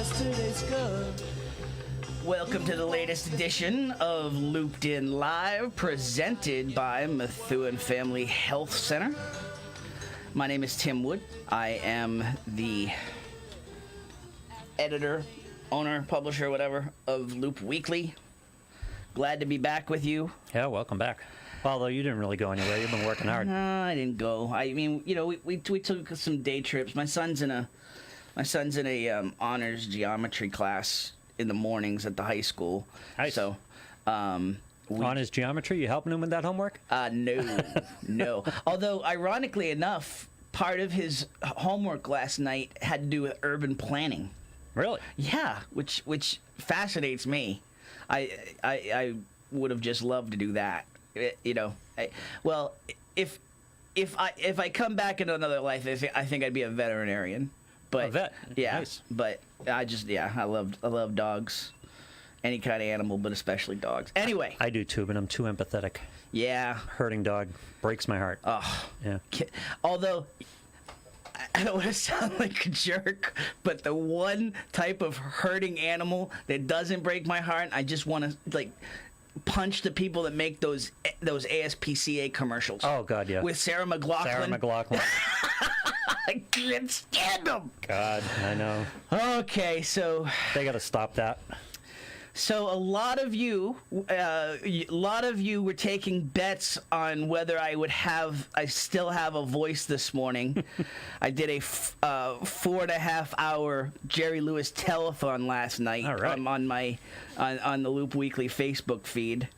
yesterday's gone. Welcome to the latest edition of Looped In Live, presented by Methuen Family Health Center. My name is Tim Wood. I am the editor, owner, publisher, whatever, of Loop Weekly. Glad to be back with you. Yeah, welcome back. Although you didn't really go anywhere. You've been working hard. No, I didn't go. I mean, you know, we took some day trips. My son's in a honors geometry class in the mornings at the high school. Nice. So, honors geometry, you helping him with that homework? No. Although, ironically enough, part of his homework last night had to do with urban planning. Really? Yeah, which fascinates me. I would have just loved to do that. You know, if I come back in another life, I think I'd be a veterinarian. But a vet. Yeah, nice. But I love dogs, any kind of animal, but especially dogs. Anyway, I do too, but I'm too empathetic. Yeah, hurting dog breaks my heart. Oh, yeah. Although I don't want to sound like a jerk, but the one type of hurting animal that doesn't break my heart, I just want to punch the people that make those ASPCA commercials. Oh God, yeah. With Sarah McLachlan. Sarah McLachlan. I can't stand them. God, I know. Okay, so they got to stop that. So a lot of you were taking bets on whether I still have a voice this morning. I did a 4.5 hour Jerry Lewis telethon last night. All right. on the Loop Weekly Facebook feed.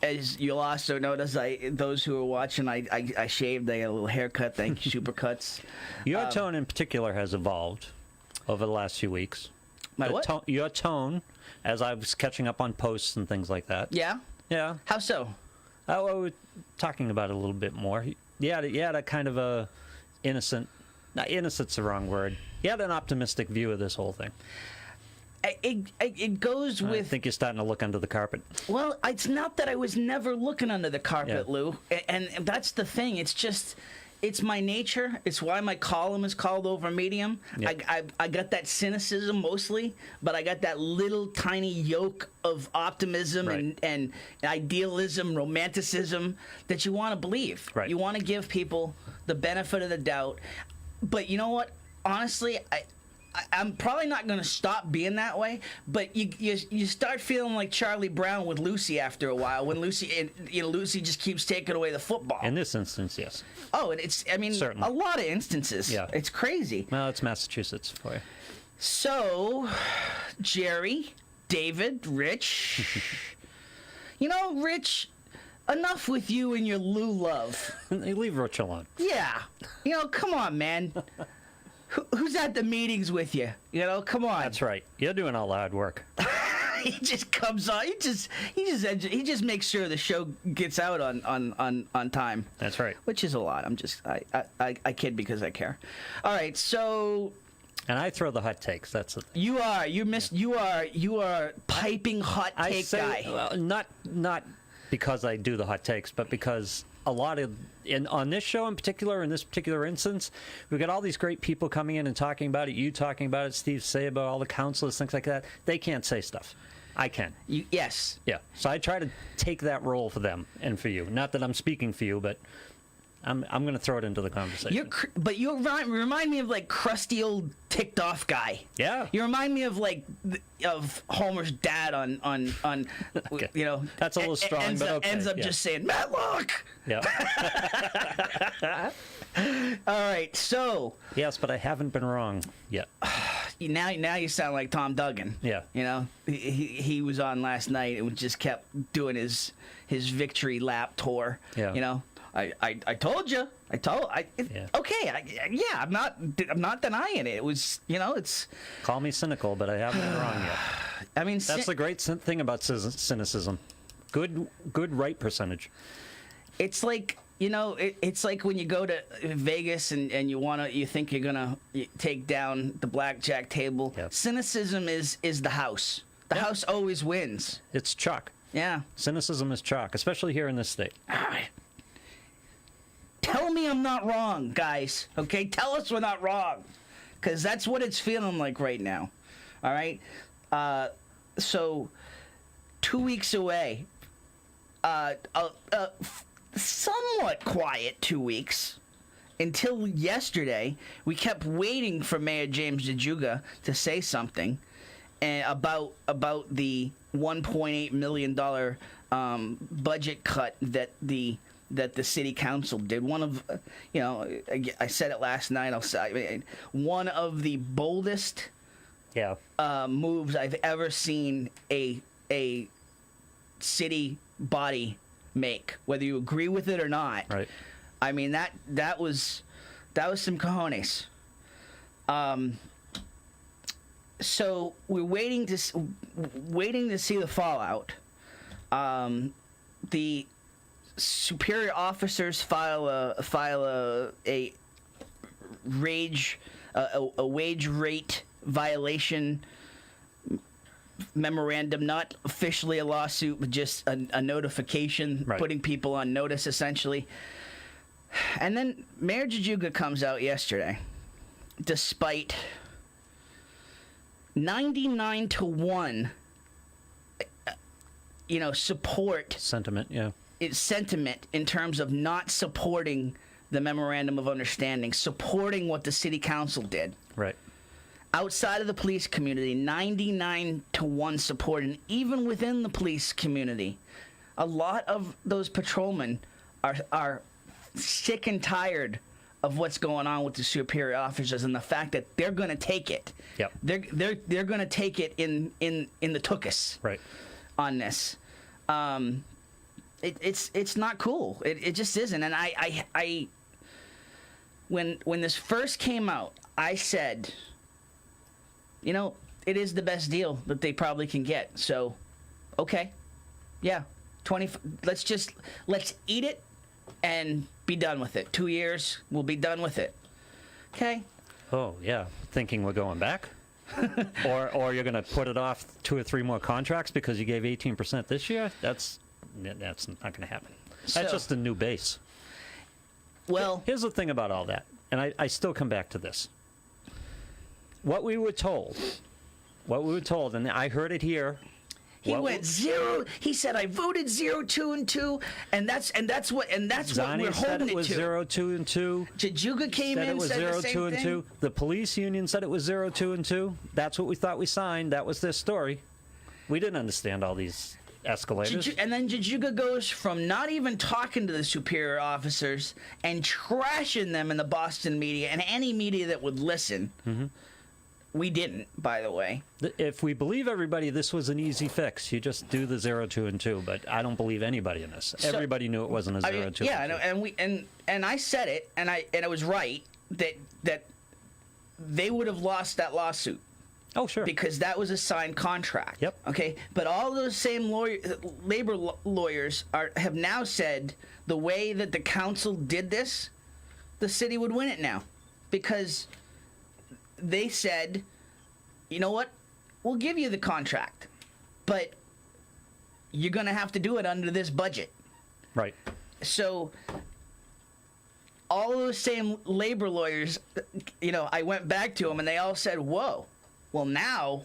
As you'll also notice, those who are watching, I shaved. I got a little haircut. Thank you, Supercuts. Your tone in particular has evolved over the last few weeks. My what? Your tone, as I was catching up on posts and things like that. Yeah? Yeah. How so? We were talking about it a little bit more. You had a kind of a innocent, not innocent's the wrong word. You had an optimistic view of this whole thing. It goes with... I think you're starting to look under the carpet. Well, it's not that I was never looking under the carpet, yeah. Lou. And that's the thing. It's just... It's my nature. It's why my column is called Over Medium. Yep. I got that cynicism mostly, but I got that little tiny yolk of optimism right. and idealism, romanticism that you want to believe. Right. You want to give people the benefit of the doubt. But you know what? Honestly, I'm probably not going to stop being that way, but you start feeling like Charlie Brown with Lucy after a while when Lucy just keeps taking away the football. In this instance, yes. Oh, and certainly. A lot of instances. Yeah. It's crazy. Well, it's Massachusetts for you. So, Jerry, David, Rich. Rich, enough with you and your Lou love. Leave Rich alone. Yeah. Come on, man. Who's at the meetings with you? Come on. That's right. You're doing all the hard work. He just comes on. He just makes sure the show gets out on time. That's right. Which is a lot. I kid because I care. All right, so. And I throw the hot takes. That's the thing. You are. You are piping hot take guy. Well, not because I do the hot takes, but because a lot of on this show in particular, in this particular instance, we've got all these great people coming in and talking about it. You talking about it, Steve Saba, all the counselors, things like that. They can't say stuff. I can. Yes. Yeah. So I try to take that role for them and for you. Not that I'm speaking for you, but I'm going to throw it into the conversation. But you remind me of like crusty old ticked off guy. Yeah. You remind me of of Homer's dad on okay. That's a little strong, ends up yeah. just saying Matlock. Yeah. All right. So. Yes, but I haven't been wrong yet. Now you sound like Tom Duggan. Yeah. He was on last night and just kept doing his victory lap tour. Yeah. I told you. Yeah. Okay. I'm not denying it. It was, it's. Call me cynical, but I haven't been wrong yet. I mean, that's the great thing about cynicism. Good right percentage. It's like, it's like when you go to Vegas and you think you're gonna take down the blackjack table. Yep. Cynicism is the house. The house always wins. It's chalk. Yeah. Cynicism is chalk, especially here in this state. All right. Tell me I'm not wrong, guys. Okay? Tell us we're not wrong. because that's what it's feeling like right now. All right? So 2 weeks away, somewhat quiet 2 weeks. Until yesterday, we kept waiting for Mayor James DeJuga to say something about the $1.8 million budget cut that the city council did. One of, I said it last night. I'll say one of the boldest moves I've ever seen a city body make, whether you agree with it or not. Right. I mean, that was some cojones. So we're waiting to see the fallout. The superior officers file a wage rate violation memorandum, not officially a lawsuit, but just a notification, right, putting people on notice, essentially. And then Mayor DeJuga comes out yesterday, despite 99-1, support sentiment in terms of not supporting the memorandum of understanding, supporting what the city council did. Right. Outside of the police community, 99-1 support, and even within the police community, a lot of those patrolmen are sick and tired of what's going on with the superior officers and the fact that they're going to take it. Yep. They're going to take it in the tuchus. Right. On this. It's not cool. It just isn't. And I when this first came out, I said, it is the best deal that they probably can get. So, okay. Yeah. Let's eat it and be done with it. 2 years, we'll be done with it. Okay? Oh, yeah. Thinking we're going back? or you're going to put it off 2 or 3 more contracts because you gave 18% this year? That's not going to happen. That's just a new base. Well, here's the thing about all that, and I still come back to this. What we were told, and I heard it here. He went 0. He said, "I voted 0, 2, and 2," and that's what Zani we're holding it to. It was 0, 2, and 2. DeJuga came in, said said 0, the same 2, and thing. 2. The police union said it was 0, 2, and 2. That's what we thought we signed. That was their story. We didn't understand all these escalators. And then DeJuga goes from not even talking to the superior officers and trashing them in the Boston media and any media that would listen. Mm-hmm. We didn't, by the way. If we believe everybody, this was an easy fix. You just do the 0, 2, and 2. But I don't believe anybody in this. Everybody knew it wasn't a 0, 2. Yeah, and I said it, and I was right that they would have lost that lawsuit. Oh, sure. Because that was a signed contract. Yep. Okay, but all those same labor lawyers have now said the way that the council did this, the city would win it now, because they said, you know what, we'll give you the contract, but you're going to have to do it under this budget. Right. So all those same labor lawyers, I went back to them and they all said, whoa, well, now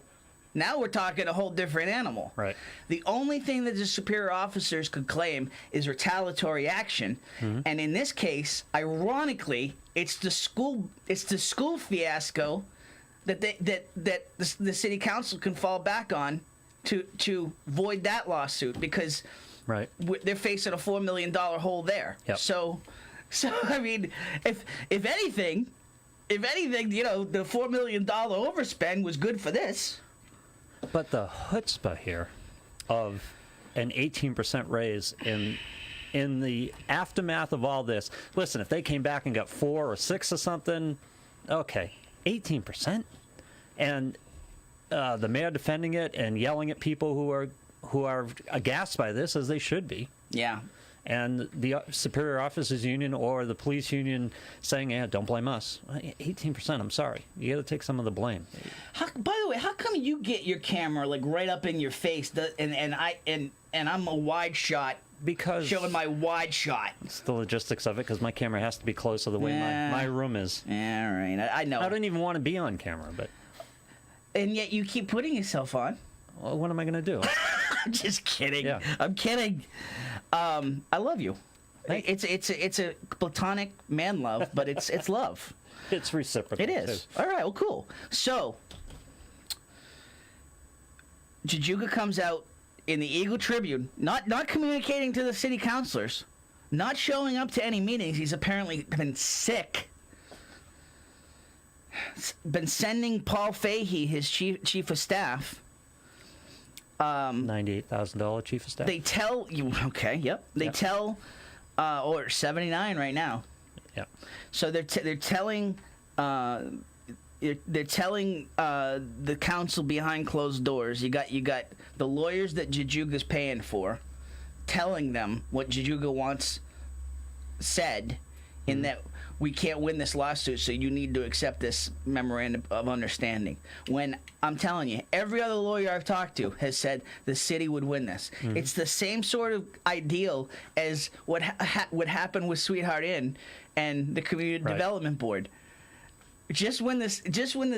we're talking a whole different animal. Right. The only thing that the superior officers could claim is retaliatory action, and in this case, ironically, it's the school fiasco that the city council can fall back on to void that lawsuit, because right, they're facing a $4 million hole there. Yep. So I mean, if anything, the $4 million overspend was good for this. But the chutzpah here of an 18% raise in the aftermath of all this. Listen, if they came back and got 4 or 6 or something, okay, 18%, and the mayor defending it and yelling at people who are aghast by this, as they should be. Yeah. And the superior officers union or the police union saying, "Yeah, don't blame us." 18%. I'm sorry, you got to take some of the blame. By the way, how come you get your camera like right up in your face, and I'm a wide shot Because showing my wide shot. it's the logistics of it, because my camera has to be close to the way my room is. Yeah, all right. I know. I don't even want to be on camera, but... And yet you keep putting yourself on. Well, what am I going to do? I'm just kidding. Yeah. I'm kidding. I love you. Thank It's a platonic man love, but it's love. It's reciprocal. It is. All right, well, cool. So, Jajuga comes out in the Eagle Tribune, not communicating to the city councilors, not showing up to any meetings. He's apparently been sick. Been sending Paul Fahey, his chief of staff, $98,000 chief of staff. They tell you, okay, yep. They tell, or 79 right now. Yeah. So they're telling the council behind closed doors. You got the lawyers that Jajuga's paying for, telling them what Jajuga wants said, in that we can't win this lawsuit, so you need to accept this memorandum of understanding. When I'm telling you, every other lawyer I've talked to has said the city would win this. It's the same sort of ideal as what happened with Sweetheart Inn and the Community Development Board. Just when the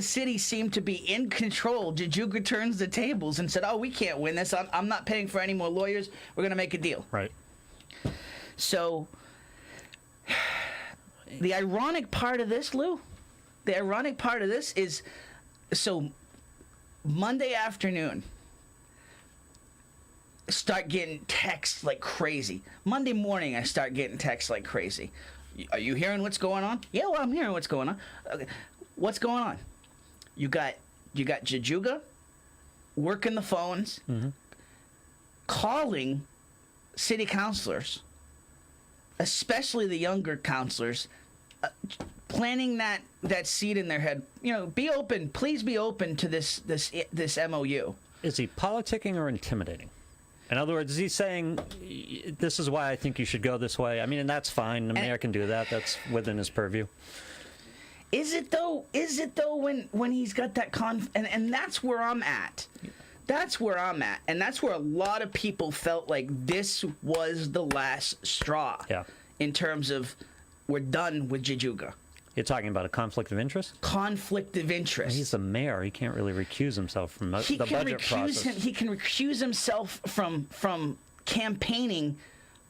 city seemed to be in control, Jajuga turns the tables and said, "Oh, we can't win this. I'm not paying for any more lawyers. We're going to make a deal." Right. So, the ironic part of this, Lou, is, so Monday afternoon, start getting texts like crazy. Monday morning, I start getting texts like crazy. Are you hearing what's going on? Yeah, well, I'm hearing what's going on. Okay. What's going on? You got Jajuga working the phones, calling city councilors, especially the younger councilors, planting that seed in their head. You know, be open. Please be open to this MOU. Is he politicking or intimidating? In other words, is he saying, this is why I think you should go this way? I mean, and that's fine. The mayor can do that. That's within his purview. Is it though? When he's got that and that's where I'm at. That's where I'm at. And that's where a lot of people felt like this was the last straw. Yeah. In terms of, we're done with Jajuga. You're talking about a conflict of interest? Conflict of interest. He's the mayor. He can't really recuse himself from the budget process. He can recuse himself from campaigning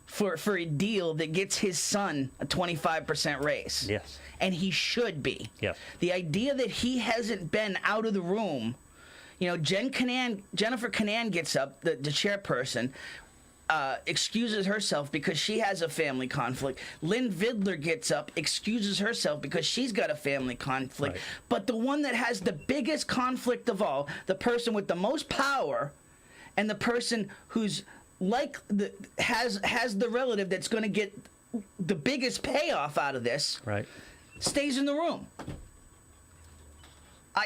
for a deal that gets his son a 25% raise. Yes. And he should be. Yes. The idea that he hasn't been out of the room, you know, Jennifer Canan gets up, the chairperson, excuses herself because she has a family conflict. Lynn Vidler gets up, excuses herself because she's got a family conflict. Right. But the one that has the biggest conflict of all, the person with the most power, and the person who's has the relative that's going to get the biggest payoff out of this, right, stays in the room.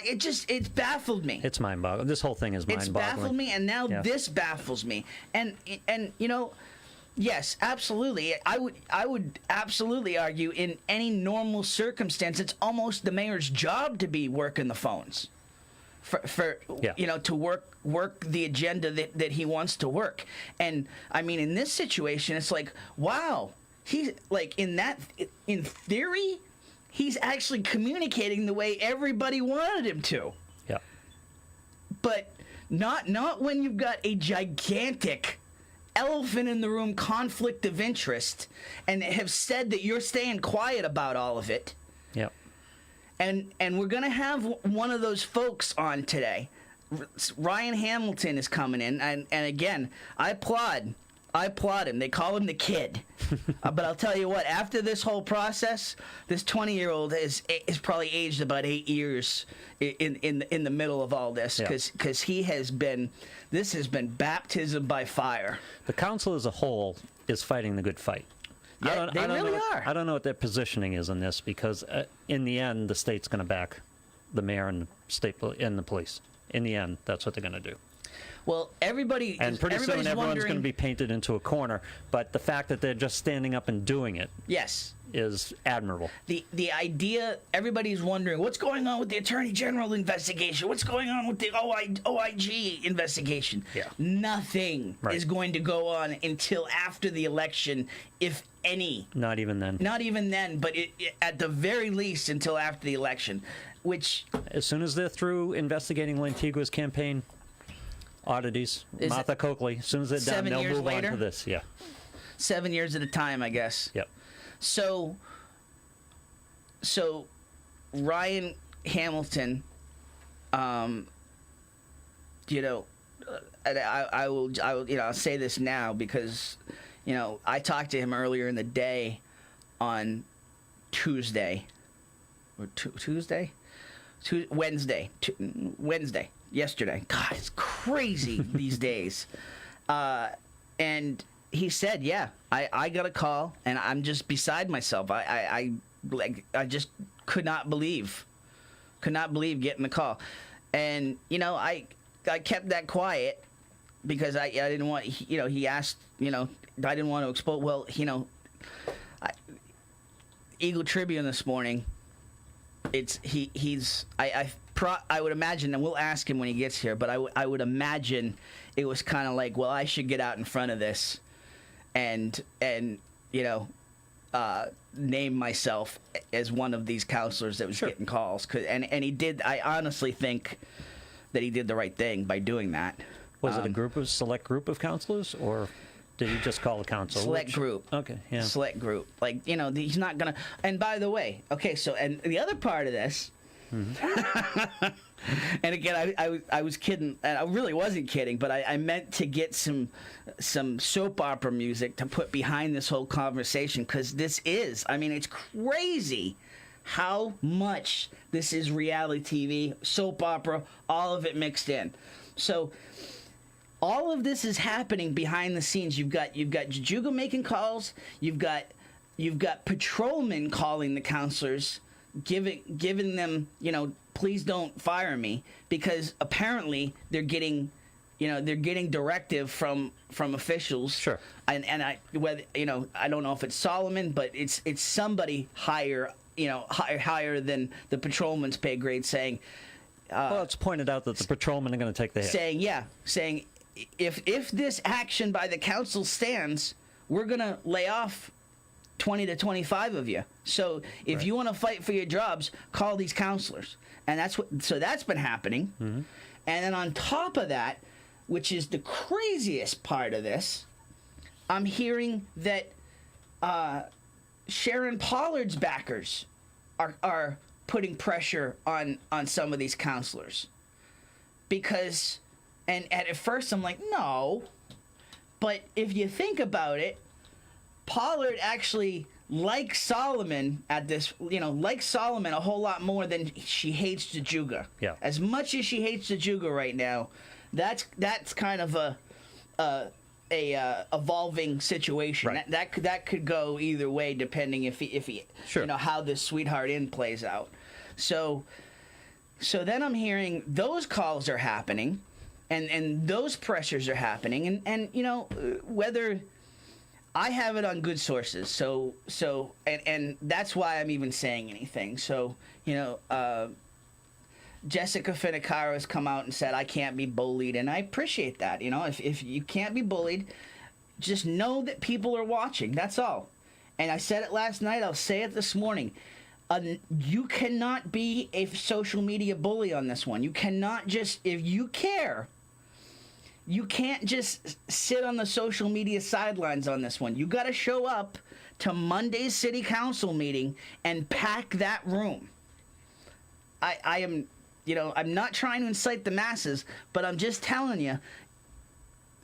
It's baffled me. It's mind-boggling. This whole thing is mind-boggling. It's baffled me, and now this baffles me. And you know, yes, absolutely. I would absolutely argue in any normal circumstance, it's almost the mayor's job to be working the phones, for you know, to work the agenda that he wants to work. And I mean, in this situation, it's like, wow, he's like in theory. He's actually communicating the way everybody wanted him to. Yeah. But not when you've got a gigantic elephant in the room conflict of interest and have said that you're staying quiet about all of it. Yeah. And we're going to have one of those folks on today. Ryan Hamilton is coming in, and again, I applaud him. They call him the kid. But I'll tell you what, after this whole process, this 20-year-old is probably aged about 8 years in the middle of all this, because this has been baptism by fire. The council as a whole is fighting the good fight. Yeah, they really are. I don't know what their positioning is in this, because in the end, the state's going to back the mayor and the police. In the end, that's what they're going to do. Well, everybody And pretty soon everybody's everyone's wondering, going to be painted into a corner. But the fact that they're just standing up and doing it yes. is admirable. The idea, everybody's wondering, what's going on with the Attorney General investigation? What's going on with the OIG investigation? Yeah. Nothing Right. is going to go on until after the election, if any. Not even then. Not even then, but at the very least until after the election, which... As soon as they're through investigating Lantigua's campaign oddities, Martha Coakley, as soon as they're done, 7 they'll years move later? on to this. Yeah. 7 years at a time, I guess. Yep. So Ryan Hamilton, you know, and I will, you know, I'll say this now because, you know, I talked to him earlier in the day on Tuesday, or Wednesday, yesterday. God, it's crazy these days. And he said, yeah, I got a call and I'm just beside myself. I just could not believe getting the call. And, you know, I kept that quiet because I didn't want, you know, he asked, you know, I didn't want to expose, well, you know, Eagle Tribune this morning, I would imagine, and we'll ask him when he gets here, but I would imagine it was kind of like, well, I should get out in front of this and you know, name myself as one of these counselors that was getting calls. And he did. I honestly think that he did the right thing by doing that. Was it a select group of counselors, or did he just call a council? Select group. Okay, yeah. Select group. Like, you know, he's not going to... And by the way, okay, so, and the other part of this... Mm-hmm. And again, I was kidding, and I really wasn't kidding, but I meant to get some soap opera music to put behind this whole conversation, because this is, I mean, it's crazy how much this is reality TV, soap opera, all of it mixed in. So all of this is happening behind the scenes. You've got Jajuga making calls. You've got patrolmen calling the counselors, giving them, you know, please don't fire me, because apparently they're getting directive from officials. Sure. And I, whether, you know, I don't know if it's Solomon, but it's somebody higher, you know, higher than the patrolman's pay grade, saying. Well, it's pointed out that the patrolmen are going to take the hit. Saying if this action by the council stands, we're going to lay off 20 to 25 of you. So if you want to fight for your jobs, call these counselors. And that's been happening. Mm-hmm. And then on top of that, which is the craziest part of this, I'm hearing that Sharon Pollard's backers are putting pressure on some of these counselors. Because, and at first I'm like, no. But if you think about it, Pollard actually likes Solomon likes Solomon a whole lot more than she hates Jajuga. Yeah. As much as she hates Jajuga right now, that's kind of a evolving situation. Right. That could go either way depending if he sure. You know, how this Sweetheart Inn plays out. So then I'm hearing those calls are happening, and those pressures are happening, and you know, whether I have it on good sources, so and that's why I'm even saying anything. So, you know, Jessica Finicaro has come out and said, I can't be bullied, and I appreciate that. You know, if you can't be bullied, just know that people are watching. That's all. And I said it last night, I'll say it this morning. You cannot be a social media bully on this one. You cannot just, if you care, you can't just sit on the social media sidelines on this one. You got to show up to Monday's city council meeting and pack that room. I am, you know, I'm not trying to incite the masses, but I'm just telling you,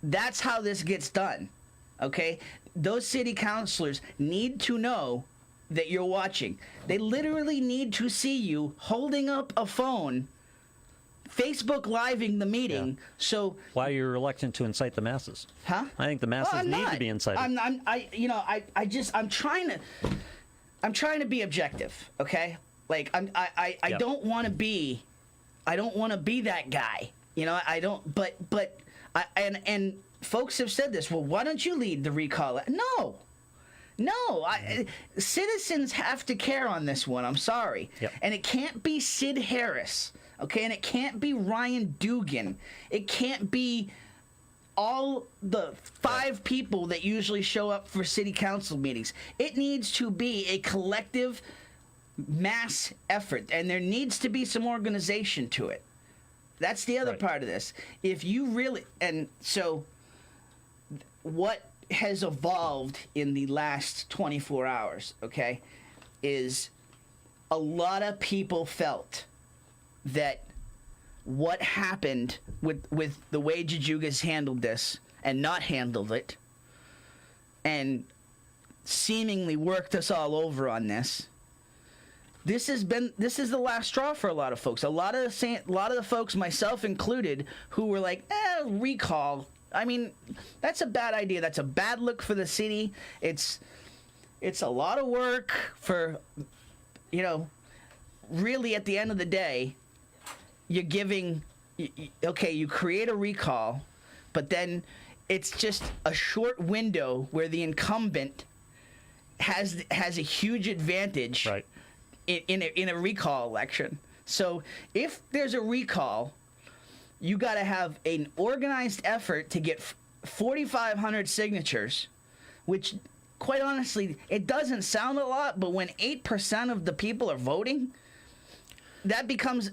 that's how this gets done, okay? Those city councilors need to know that you're watching. They literally need to see you holding up a phone, Facebook Living the meeting. Yeah. So why are you reluctant to incite the masses? Huh? I think the masses need to be incited. I'm trying to be objective, okay? Like I don't want to be that guy. You know, I don't, but And folks have said this. Well, why don't you lead the recall? No, citizens have to care on this one. I'm sorry. Yep. And it can't be Sid Harris, okay? And it can't be Ryan Dugan. It can't be all the 5 people that usually show up for city council meetings. It needs to be a collective mass effort, and there needs to be some organization to it. That's the other part of this. If you really, and so what has evolved in the last 24 hours, okay, is a lot of people felt that what happened with the way Jujuga's handled this and not handled it and seemingly worked us all over on this. This is the last straw for a lot of folks. A lot of the folks, myself included, who were like, recall. I mean, that's a bad idea. That's a bad look for the city. It's a lot of work for, really at the end of the day, you're giving, okay, you create a recall, but then it's just a short window where the incumbent has a huge advantage in a recall election. So if there's a recall, you got to have an organized effort to get 4,500 signatures, which, quite honestly, it doesn't sound a lot, but when 8% of the people are voting, that becomes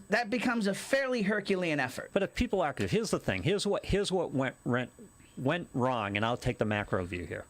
a fairly Herculean effort. But if people are active, here's the thing. Here's what went wrong, and I'll take the macro view here.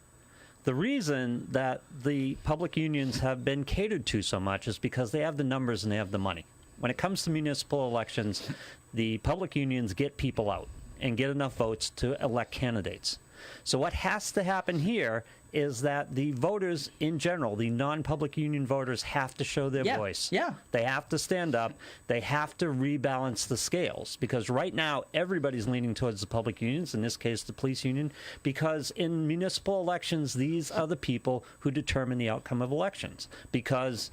The reason that the public unions have been catered to so much is because they have the numbers and they have the money. When it comes to municipal elections, the public unions get people out and get enough votes to elect candidates. So what has to happen here is that the voters in general, the non-public union voters, have to show their voice. Yeah. They have to stand up. They have to rebalance the scales, because right now everybody's leaning towards the public unions, in this case the police union, because in municipal elections these are the people who determine the outcome of elections, because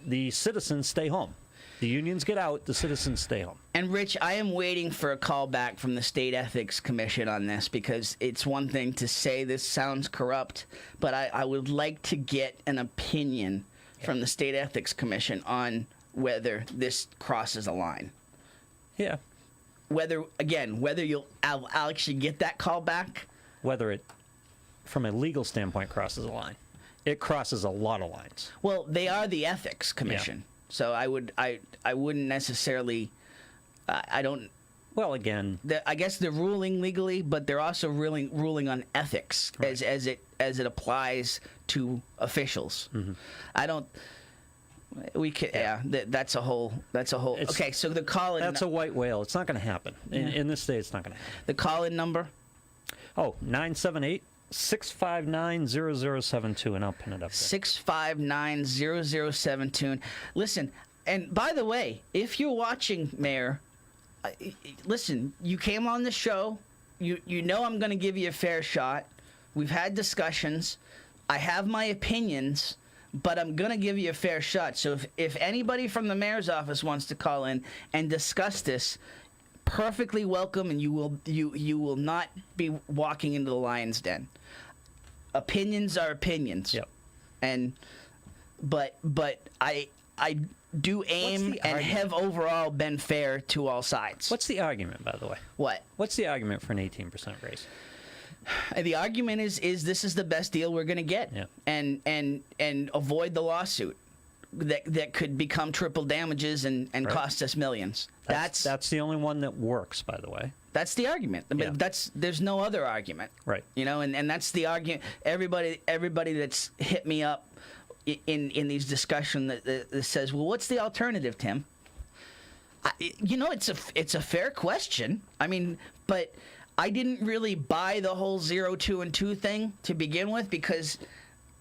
the citizens stay home. The unions get out, the citizens stay home. And Rich, I am waiting for a call back from the State Ethics Commission on this, because it's one thing to say this sounds corrupt, but I would like to get an opinion from the State Ethics Commission on whether this crosses a line. Yeah. Whether I'll actually get that call back. Whether it, from a legal standpoint, crosses a line. It crosses a lot of lines. Well, they are the Ethics Commission. Yeah. So I wouldn't necessarily, I don't. Well, again, I guess they're ruling legally, but they're also ruling on ethics as it applies to officials. Mm-hmm. I don't. We can, that's a whole. Okay, so the call-in. That's a white whale. It's not going to happen in this state. It's not going to happen. The call-in number. 978-659-0072, and I'll pin it up there. 659-0072. Listen, and by the way, if you're watching, Mayor, listen, you came on the show. You know I'm going to give you a fair shot. We've had discussions. I have my opinions, but I'm going to give you a fair shot. So if anybody from the mayor's office wants to call in and discuss this, perfectly welcome, and you will not be walking into the lion's den. Opinions are opinions. Yep. But I do aim and have overall been fair to all sides. What's the argument, by the way? What? What's the argument for an 18% raise? The argument is this is the best deal we're going to get, and avoid the lawsuit that could become triple damages and cost us millions. That's the only one that works, by the way. That's the argument. But there's no other argument. Right. And that's the argument. Everybody that's hit me up in these discussions that says, well, what's the alternative, Tim? It's a fair question. I mean, but I didn't really buy the whole 0, 2, and 2 thing to begin with, because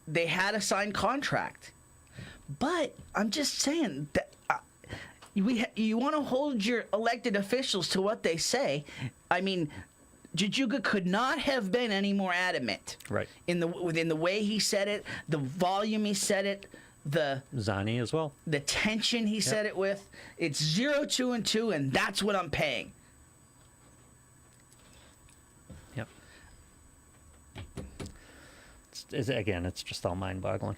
they had a signed contract. But I'm just saying that you want to hold your elected officials to what they say. I mean, Jujuga could not have been any more adamant. Right. Within the way he said it, the volume he said it, the Zani as well. The tension he said it with. It's 0, 2, and 2, and that's what I'm paying. it's just all mind-boggling.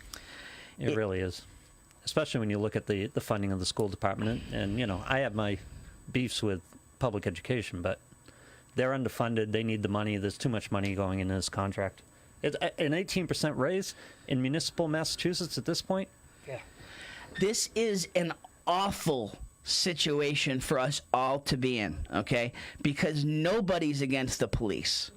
It really is, especially when you look at the funding of the school department. And I have my beefs with public education, but they're underfunded. They need the money. There's too much money going into this contract. It's an 18% raise in municipal Massachusetts at this point. Yeah, this is an awful situation for us all to be in, okay? Because nobody's against the police,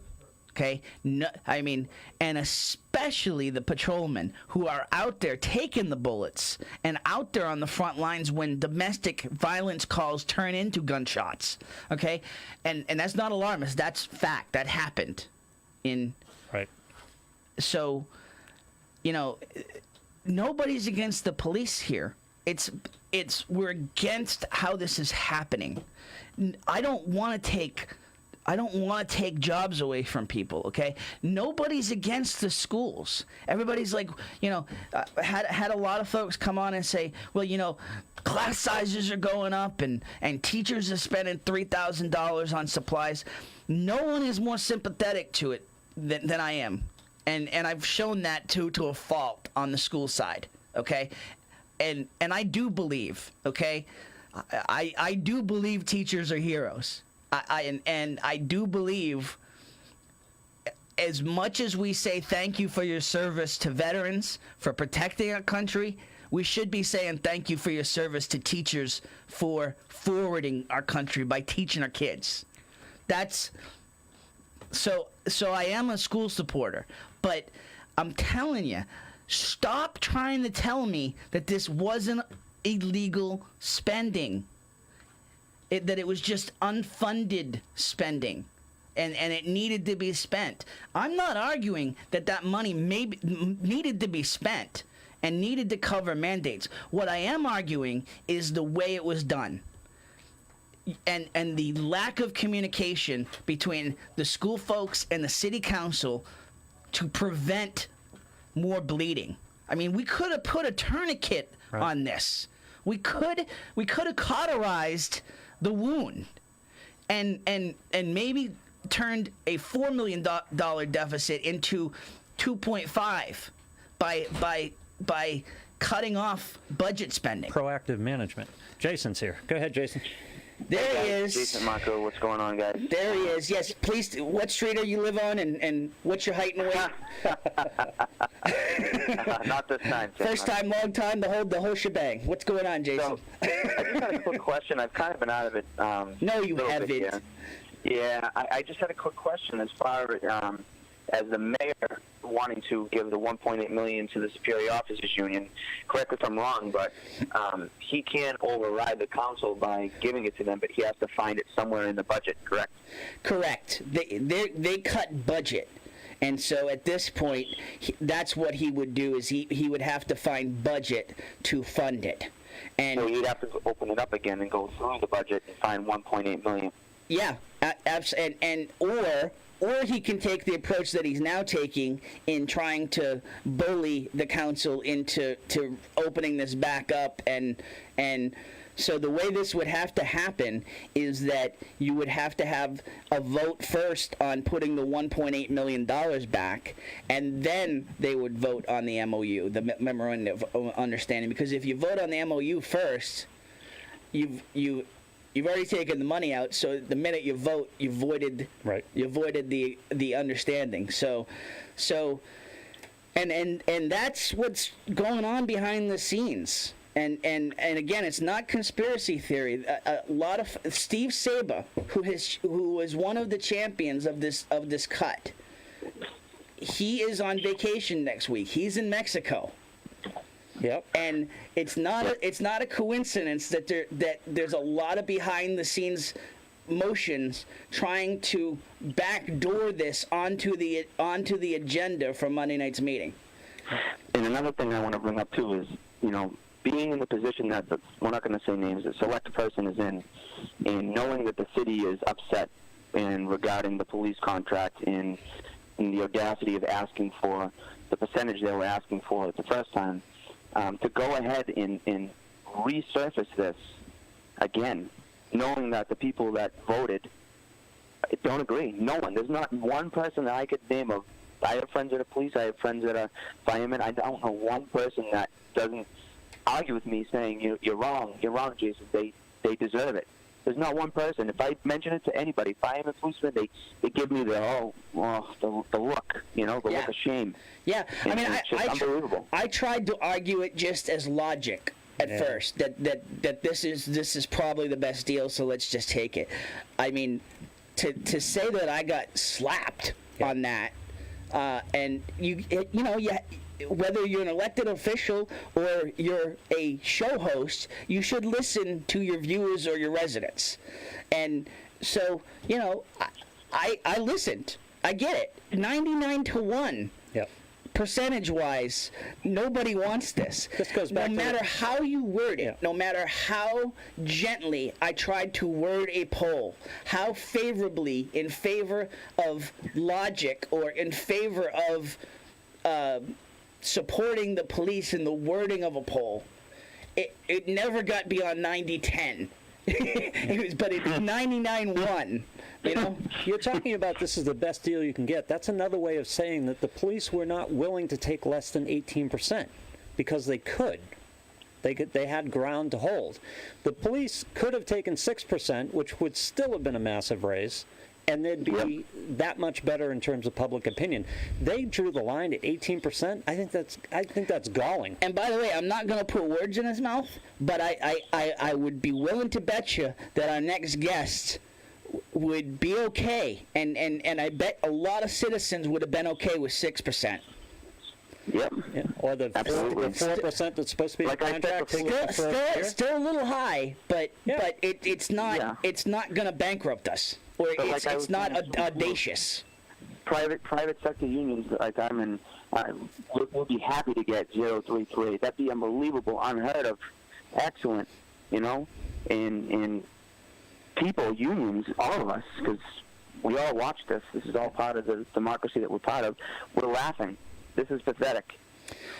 okay? No, and especially the patrolmen who are out there taking the bullets and out there on the front lines when domestic violence calls turn into gunshots, okay? And that's not alarmist. That's fact. That happened in... Right. So, nobody's against the police here. We're against how this is happening. I don't want to take jobs away from people, okay? Nobody's against the schools. Everybody's like, had a lot of folks come on and say, well, class sizes are going up and teachers are spending $3,000 on supplies. No one is more sympathetic to it than I am. And I've shown that to a fault on the school side, okay? And I do believe, okay? I do believe teachers are heroes. And I do believe, as much as we say thank you for your service to veterans, for protecting our country, we should be saying thank you for your service to teachers for forwarding our country by teaching our kids. So I am a school supporter, but I'm telling you, stop trying to tell me that this wasn't illegal spending, that it was just unfunded spending, and it needed to be spent. I'm not arguing that money needed to be spent and needed to cover mandates. What I am arguing is the way it was done. And the lack of communication between the school folks and the city council to prevent more bleeding. We could have put a tourniquet on this. We could have cauterized the wound, and maybe turned a $4 million deficit into 2.5 by cutting off budget spending. Proactive management. Jason's here. Go ahead, Jason. There he is. Jason Marco, what's going on, guys? There he is. Yes, please. What street are you live on, and what's your height and weight? Not this time, Tim. First time, long time, the whole shebang. What's going on, Jason? So, I just had a quick question. I've kind of been out of it. No, you haven't. Yeah, I just had a quick question as far as the mayor wanting to give the $1.8 million to the Superior Officers Union. Correct me if I'm wrong, but he can't override the council by giving it to them, but he has to find it somewhere in the budget, correct? Correct. They cut budget. And so at this point, that's what he would do, is he would have to find budget to fund it. And so he'd have to open it up again and go through the budget and find $1.8 million. Yeah, absolutely. Or he can take the approach that he's now taking in trying to bully the council into opening this back up. And so the way this would have to happen is that you would have to have a vote first on putting the $1.8 million back, and then they would vote on the MOU, the Memorandum of Understanding. Because if you vote on the MOU first, you've already taken the money out, so the minute you vote, you voided the understanding. So and that's what's going on behind the scenes. And again, it's not conspiracy theory. A lot of Steve Saba, who was one of the champions of this cut, he is on vacation next week. He's in Mexico. Yep. And it's not a coincidence that there's a lot of behind the scenes motions trying to backdoor this onto the agenda for Monday night's meeting. And another thing I want to bring up too is, being in the position that we're not going to say names, the select person is in, and knowing that the city is upset in regarding the police contract and the audacity of asking for the percentage they were asking for the first time. To go ahead and resurface this again, knowing that the people that voted don't agree. No one. There's not one person that I could name of I have friends that are police. I have friends that are firemen. I don't know one person that doesn't argue with me saying you're wrong, Jason. They deserve it. There's not one person. If I mention it to anybody, firemen, policemen, they give me the look, the look of shame. Yeah, And it's unbelievable. I tried to argue it just as logic at first, that this is probably the best deal, so let's just take it. I mean, to say that I got slapped on that, and whether you're an elected official or you're a show host, you should listen to your viewers or your residents. And so, I listened. I get it. 99-1. Yep. Percentage-wise, nobody wants this. This goes back no matter how you word it, no matter how gently I tried to word a poll, how favorably in favor of logic or in favor of supporting the police in the wording of a poll, it never got beyond 90-10. But it's 99-1. You're talking about this is the best deal you can get. That's another way of saying that the police were not willing to take less than 18% because they could. They had ground to hold. The police could have taken 6%, which would still have been a massive raise, and they'd be that much better in terms of public opinion. They drew the line at 18%. I think that's galling. And by the way, I'm not going to put words in his mouth, but I would be willing to bet you that our next guest would be okay, and I bet a lot of citizens would have been okay with 6%. Yep. Yeah. Or the 4% that's supposed to be like a contract. Still a little high, but it's not going to bankrupt us, or it's not audacious. Private sector unions like I'm in would be happy to get 0.33. That'd be unbelievable, unheard of, excellent, and people, unions, all of us, because we all watch this. This is all part of the democracy that we're part of. We're laughing. This is pathetic.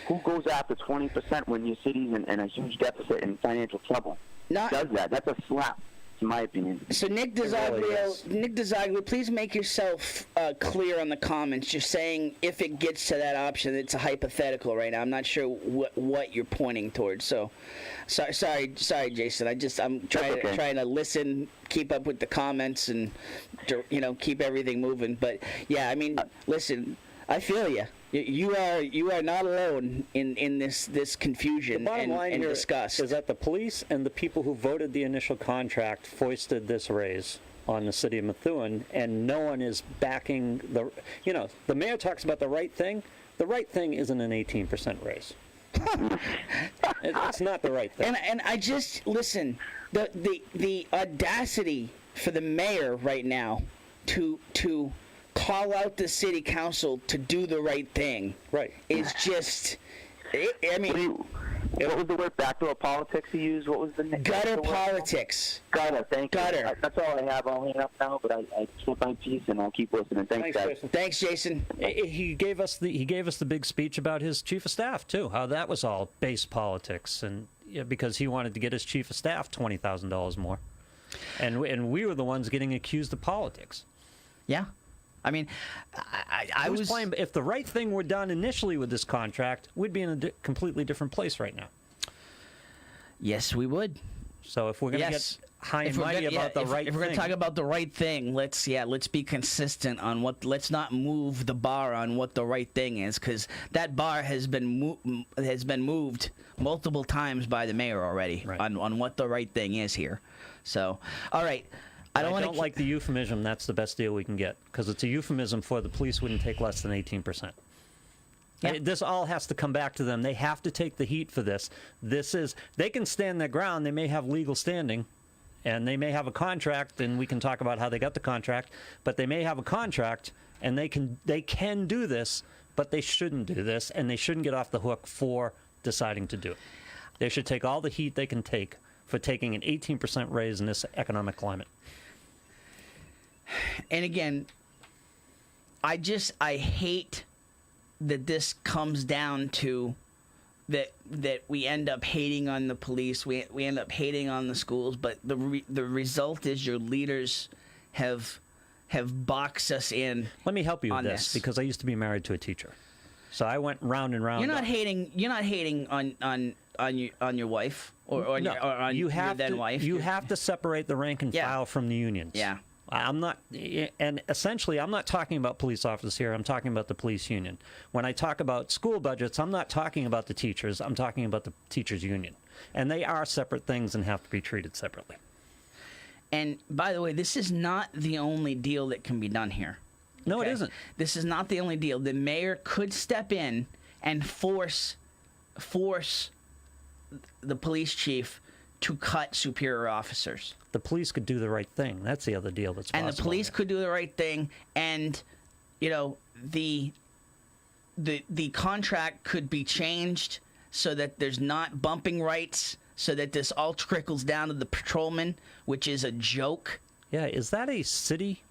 Who goes after 20% when your city's in a huge deficit and financial trouble? Who does that? That's a slap, in my opinion. So Nick DeZoglio, please make yourself clear on the comments. Just saying if it gets to that option, it's a hypothetical right now. I'm not sure what you're pointing towards. So, sorry, Jason. I'm trying to listen, keep up with the comments, and keep everything moving. But yeah, I mean, listen, I feel you. You are not alone in this confusion and disgust. Is that the police and the people who voted the initial contract foisted this raise on the city of Methuen, and no one is backing the mayor talks about the right thing. The right thing isn't an 18% raise. It's not the right thing. And I just listen. The audacity for the mayor right now to call out the city council to do the right thing. Right. Is just. What was the word backdoor politics you used? What was the gutter politics? Gutter. Thank you. Gutter. That's all I have. I'll hang up now, but I keep my peace and I'll keep listening. Thanks, guys. Jason. Thanks, Jason. He gave us the big speech about his chief of staff too. How that was all base politics, and because he wanted to get his chief of staff $20,000 more, and we were the ones getting accused of politics. Yeah. I mean, I was playing. If the right thing were done initially with this contract, we'd be in a completely different place right now. Yes, we would. So if we're going to get high and mighty about the right thing, if we're going to talk about the right thing, let's be consistent on what. Let's not move the bar on what the right thing is, because that bar has been moved multiple times by the mayor already on what the right thing is here. So, all right. I don't like the euphemism. That's the best deal we can get, because it's a euphemism for the police wouldn't take less than 18%. Yeah. This all has to come back to them. They have to take the heat for this. They can stand their ground. They may have legal standing, and they may have a contract, and we can talk about how they got the contract. But they may have a contract, and they can do this, but they shouldn't do this, and they shouldn't get off the hook for deciding to do it. They should take all the heat they can take for taking an 18% raise in this economic climate. And again, I hate that this comes down to that we end up hating on the police, we end up hating on the schools, but the result is your leaders have have boxed us in. Let me help you with on this because I used to be married to a teacher, so I went round and round. You're not hating on your wife or on your then wife. You have to separate the rank and file from the unions. Yeah. I'm not, and essentially, I'm not talking about police officers here. I'm talking about the police union. When I talk about school budgets, I'm not talking about the teachers. I'm talking about the teachers union, and they are separate things and have to be treated separately. And by the way, this is not the only deal that can be done here. No, it isn't. This is not the only deal. The mayor could step in and force the police chief to cut superior officers. The police could do the right thing. That's the other deal that's possible. And the police could do the right thing, and the contract could be changed so that there's not bumping rights, so that this all trickles down to the patrolman, which is a joke. Yeah, is that a city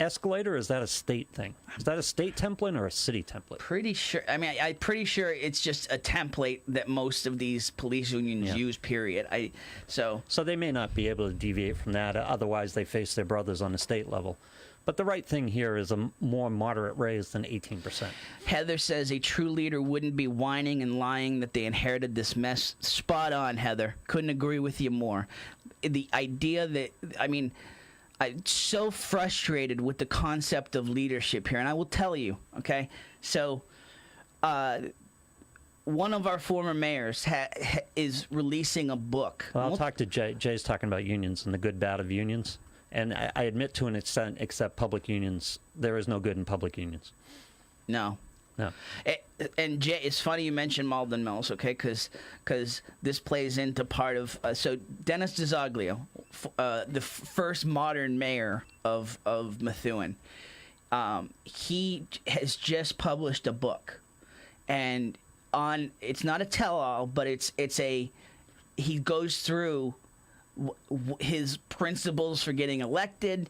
escalator or is that a state thing? Is that a state template or a city template? Pretty sure. I mean, I'm pretty sure it's just a template that most of these police unions use. Period. So they may not be able to deviate from that. Otherwise, they face their brothers on the state level. But the right thing here is a more moderate raise than 18%. Heather says a true leader wouldn't be whining and lying that they inherited this mess. Spot on, Heather. Couldn't agree with you more. The idea that, I'm so frustrated with the concept of leadership here, and I will tell you, okay? So, one of our former mayors is releasing a book. Well, I'll talk to Jay. Jay's talking about unions and the good, bad of unions. And I admit to an extent, except public unions, there is no good in public unions. No. No. And Jay, it's funny you mentioned Malden Mills, okay? Because this plays into part of so Dennis DeZoglio, the first modern mayor of Methuen, he has just published a book, and it's not a tell-all, but he goes through his principles for getting elected,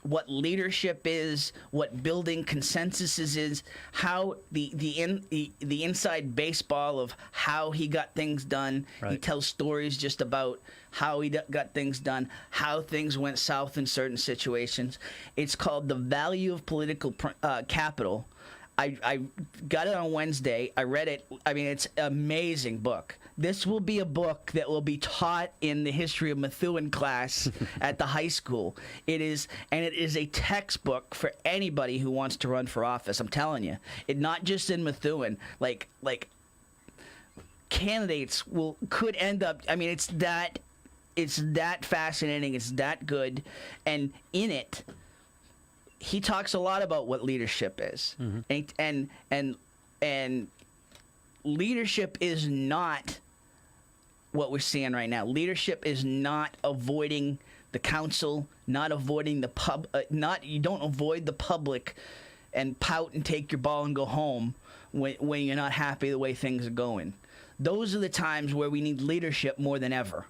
what leadership is, what building consensuses is, how the inside baseball of how he got things done. Right. He tells stories just about how he got things done, how things went south in certain situations. It's called The Value of Political Capital. I got it on Wednesday. I read it. I mean, it's an amazing book. This will be a book that will be taught in the history of Methuen class at the high school. It is a textbook for anybody who wants to run for office. I'm telling you, not just in Methuen. Like candidates could end up. I mean, it's that fascinating. It's that good, and in it, he talks a lot about what leadership is, and leadership is not what we're seeing right now. Leadership is not avoiding the council, not avoiding the you don't avoid the public and pout and take your ball and go home when you're not happy the way things are going. Those are the times where we need leadership more than ever,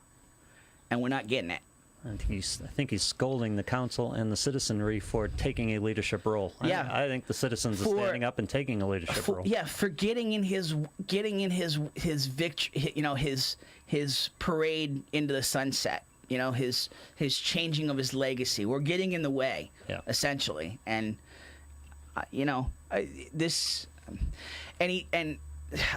and we're not getting it. I think he's scolding the council and the citizenry for taking a leadership role. Yeah, I think the citizens are standing up and taking a leadership role. Yeah, for getting in his parade into the sunset. His changing of his legacy. We're getting in the way, essentially, and this, and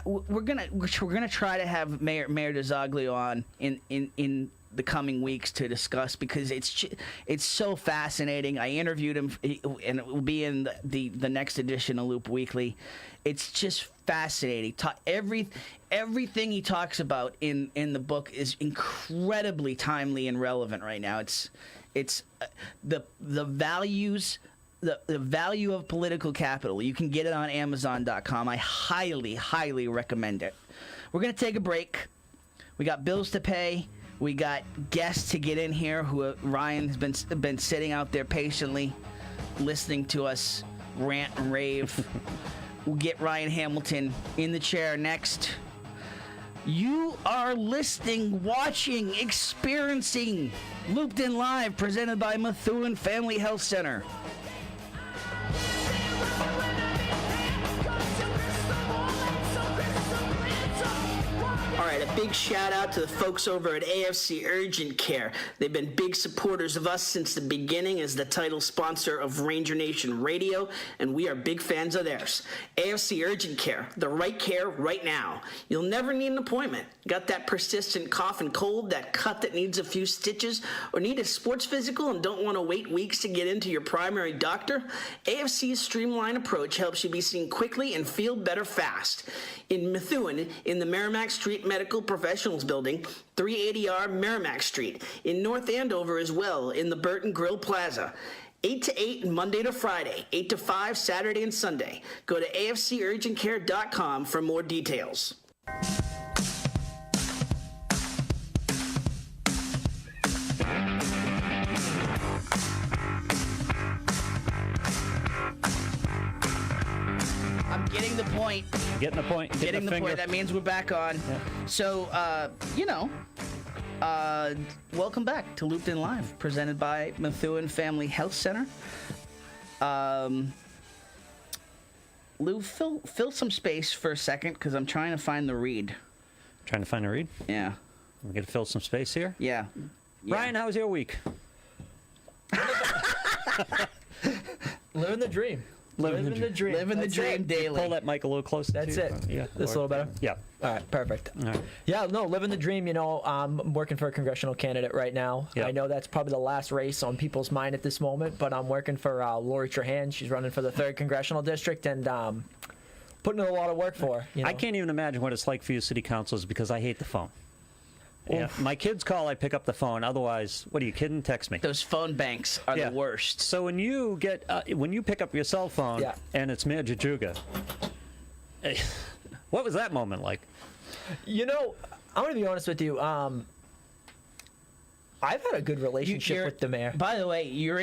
we're gonna try to have Mayor DeZoglio on in the coming weeks to discuss, because it's so fascinating. I interviewed him, and it will be in the next edition of Loop Weekly. It's just fascinating. Everything he talks about in the book is incredibly timely and relevant right now. It's the values. The value of political capital. You can get it on Amazon.com. I highly, highly recommend it. We're going to take a break. We got bills to pay. We got guests to get in here who Ryan's been sitting out there patiently listening to us rant and rave. We'll get Ryan Hamilton in the chair next. You are listening, watching, experiencing Looped In Live, presented by Methuen Family Health Center. All right, right, a big shout out to the folks over at AFC Urgent Care. They've been big supporters of us since the beginning as the title sponsor of Ranger Nation Radio, and we are big fans of theirs. AFC Urgent Care, the right care right now. You'll never need an appointment. Got that persistent cough and cold, that cut that needs a few stitches, or need a sports physical and don't want to wait weeks to get into your primary doctor? AFC's streamlined approach helps you be seen quickly and feel better fast. In Methuen, in the Merrimack Street Medical Professionals Building, 380R Merrimack Street. In North Andover as well, in the Burton Grill Plaza. 8 to 8 Monday to Friday, 8 to 5 Saturday and Sunday. Go to afcurgentcare.com for more details. I'm getting the point. Getting the point. Getting the point. That means we're back on. Yeah. So, welcome back to Looped In Live, presented by Methuen Family Health Center. Lou, fill some space for a second, because I'm trying to find the read. Trying to find a read? Yeah. We're going to fill some space here? Yeah. Ryan, how was your week? Living the dream. Living the dream. Living the dream daily. Pull that mic a little closer. That's it. Yeah. This a little better? Yeah. All right, perfect. All right. Yeah, no, living the dream, I'm working for a congressional candidate right now. Yep. I know that's probably the last race on people's mind at this moment, but I'm working for Lori Trahan. She's running for the 3rd Congressional District and putting in a lot of work for her. I can't even imagine what it's like for you city councilors because I hate the phone. Yeah. My kids call, I pick up the phone. Otherwise, what are you kidding? Text me. Those phone banks are the worst. So when you pick up your cell phone and it's Mayor Jajuga, what was that moment like? I'm going to be honest with you. I've had a good relationship with the mayor. By the way, you're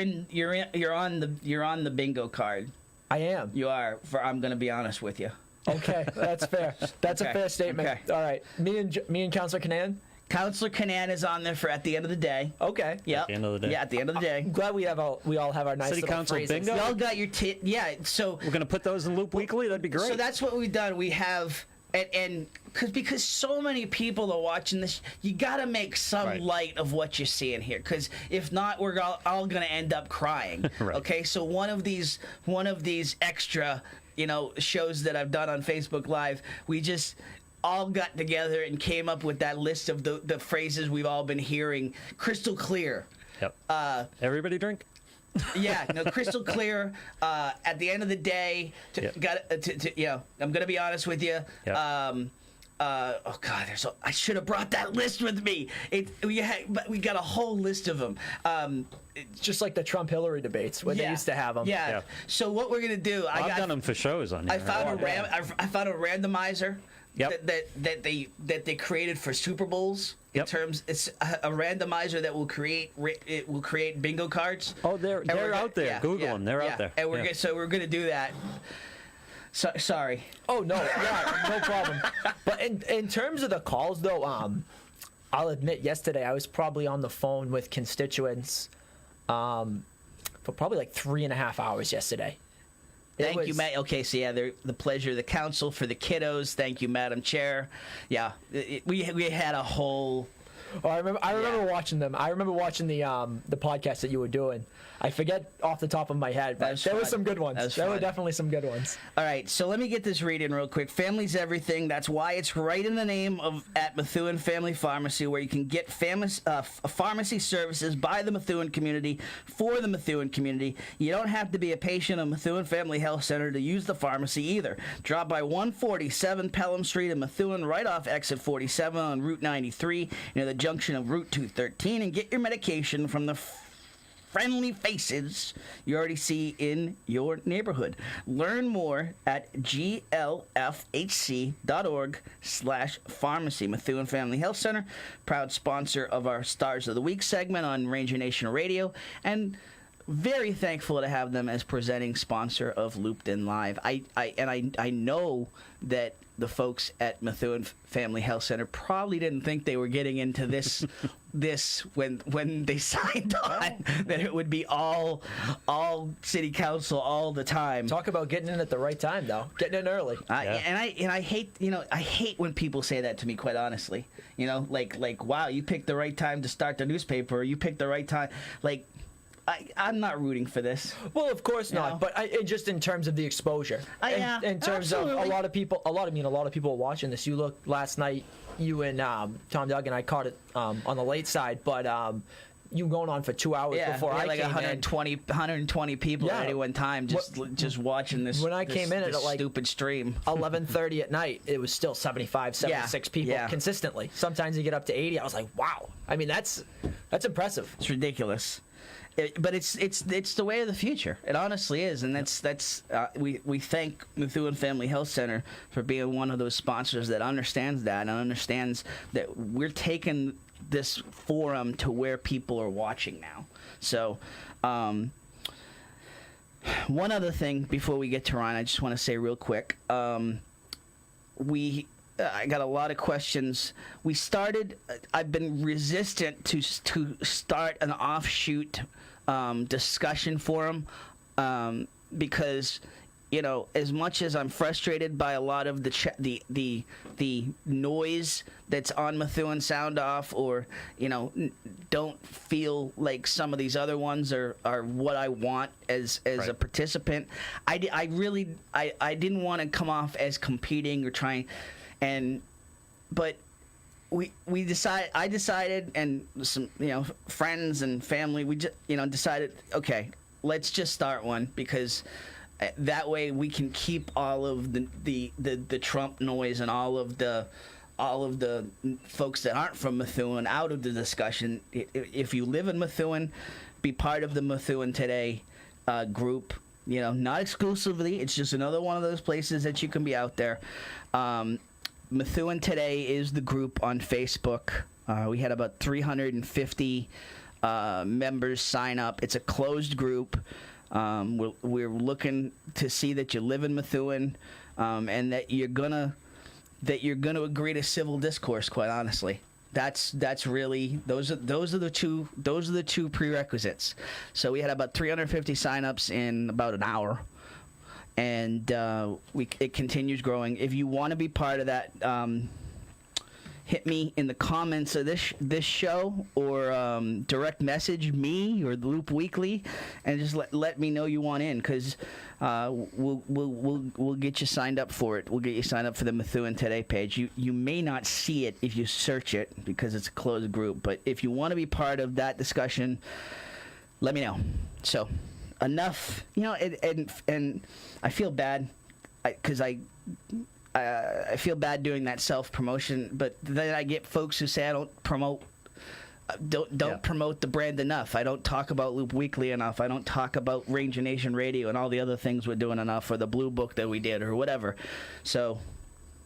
on the bingo card. I am. You are. I'm going to be honest with you. Okay, that's fair. That's Okay. a fair statement. Okay. All right, me and Councilor Canan. Counselor Canan is on there for at the end of the day. Okay. Yep. At the end of the day. Yeah, at the end of the day. I'm glad we all have our nice City little council phrases. bingo? Y'all got your so We're going to put those in Loop Weekly? That'd be great. So that's what we've done. We have and because so many people are watching this, you got to make some light of what you're seeing here. Because if not, we're all going to end up crying. Right. Okay, so one of these extra shows that I've done on Facebook Live, we just all got together and came up with that list of the phrases we've all been hearing. Crystal clear. Yep. Everybody drink? Yeah, no, crystal clear. At the end of the day, I'm gonna be honest with you. Yep. Oh God, I should have brought that list with me. But we got a whole list of them. It's just like the Trump-Hillary debates when they used to have them. Yeah. So what we're gonna do? I've done them for shows on here. I found a randomizer. Yep. That they created for Super Bowls. Yep. It's a randomizer that will create bingo cards. Oh, they're out there. Google them. They're out there. And we're gonna do that. So, sorry. Oh no, no problem. But in terms of the calls though, I'll admit yesterday I was probably on the phone with constituents for probably like 3.5 hours yesterday. Thank you, Matt. Okay, so the pleasure of the council for the kiddos. Thank you, Madam Chair. Yeah, we had a whole. Oh, I remember watching them. I remember watching the podcast that you were doing. I forget off the top of my head, but there were some good ones. There were definitely some good ones. All right, so let me get this read in real quick. Family's everything. That's why it's right in the name at Methuen Family Pharmacy, where you can get pharmacy services by the Methuen community for the Methuen community. You don't have to be a patient of Methuen Family Health Center to use the pharmacy either. Drop by 147 Pelham Street in Methuen, right off exit 47 on Route 93, near the junction of Route 213, and get your medication from the friendly faces you already see in your neighborhood. Learn more at glfhc.org/pharmacy. Methuen Family Health Center, proud sponsor of our Stars of the Week segment on Ranger Nation Radio, and very thankful to have them as presenting sponsor of Looped In Live. I know that the folks at Methuen Family Health Center probably didn't think they were getting into this when they signed on, that it would be all city council all the time. Talk about getting in at the right time, though. Getting in early. I hate when people say that to me, quite honestly. Like wow, you picked the right time to start the newspaper, or you picked the right time. Like, I'm not rooting for this. Well, of course not. But just in terms of the exposure, in terms absolutely. of a lot of people are watching this. You look last night, you and Tom Doug and I caught it on the late side, but you going on for 2 hours before I like came 120 people at any one time just watching this. When I came in at like stupid stream, 11:30 at night, it was still 75, 76 people consistently. Sometimes you get up to 80. I was like, wow. I mean, that's impressive. It's ridiculous. But it's the way of the future. It honestly is, and we thank Methuen Family Health Center for being one of those sponsors that understands that and understands that we're taking this forum to where people are watching now. So, one other thing before we get to Ryan, I just want to say real quick. I got a lot of questions. I've been resistant to start an offshoot discussion forum because, as much as I'm frustrated by a lot of the noise that's on Methuen Sound Off, or don't feel like some of these other ones are what I want as Right. a participant. I didn't want to come off as competing or trying. But I decided, and some friends and family, we just decided, okay, let's just start one, because that way we can keep all of the Trump noise and all of the folks that aren't from Methuen out of the discussion. If you live in Methuen, be part of the Methuen Today group. Not exclusively. It's just another one of those places that you can be out there. Methuen Today is the group on Facebook. We had about 350 members sign up. It's a closed group. We're looking to see that you live in Methuen, and that you're gonna agree to civil discourse. Quite honestly, that's really those are the two prerequisites. So we had about 350 signups in about an hour. And it continues growing. If you want to be part of that, hit me in the comments of this show, or direct message me or the Loop Weekly, and just let me know you want in, because we'll get you signed up for it. We'll get you signed up for the Methuen Today page. You may not see it if you search it, because it's a closed group. But if you want to be part of that discussion, let me know. So. Enough, and I feel bad, because I feel bad doing that self-promotion, but then I get folks who say I don't promote the brand enough. I don't talk about Loop Weekly enough. I don't talk about Ranger Nation Radio and all the other things we're doing enough, or the Blue Book that we did, or whatever. So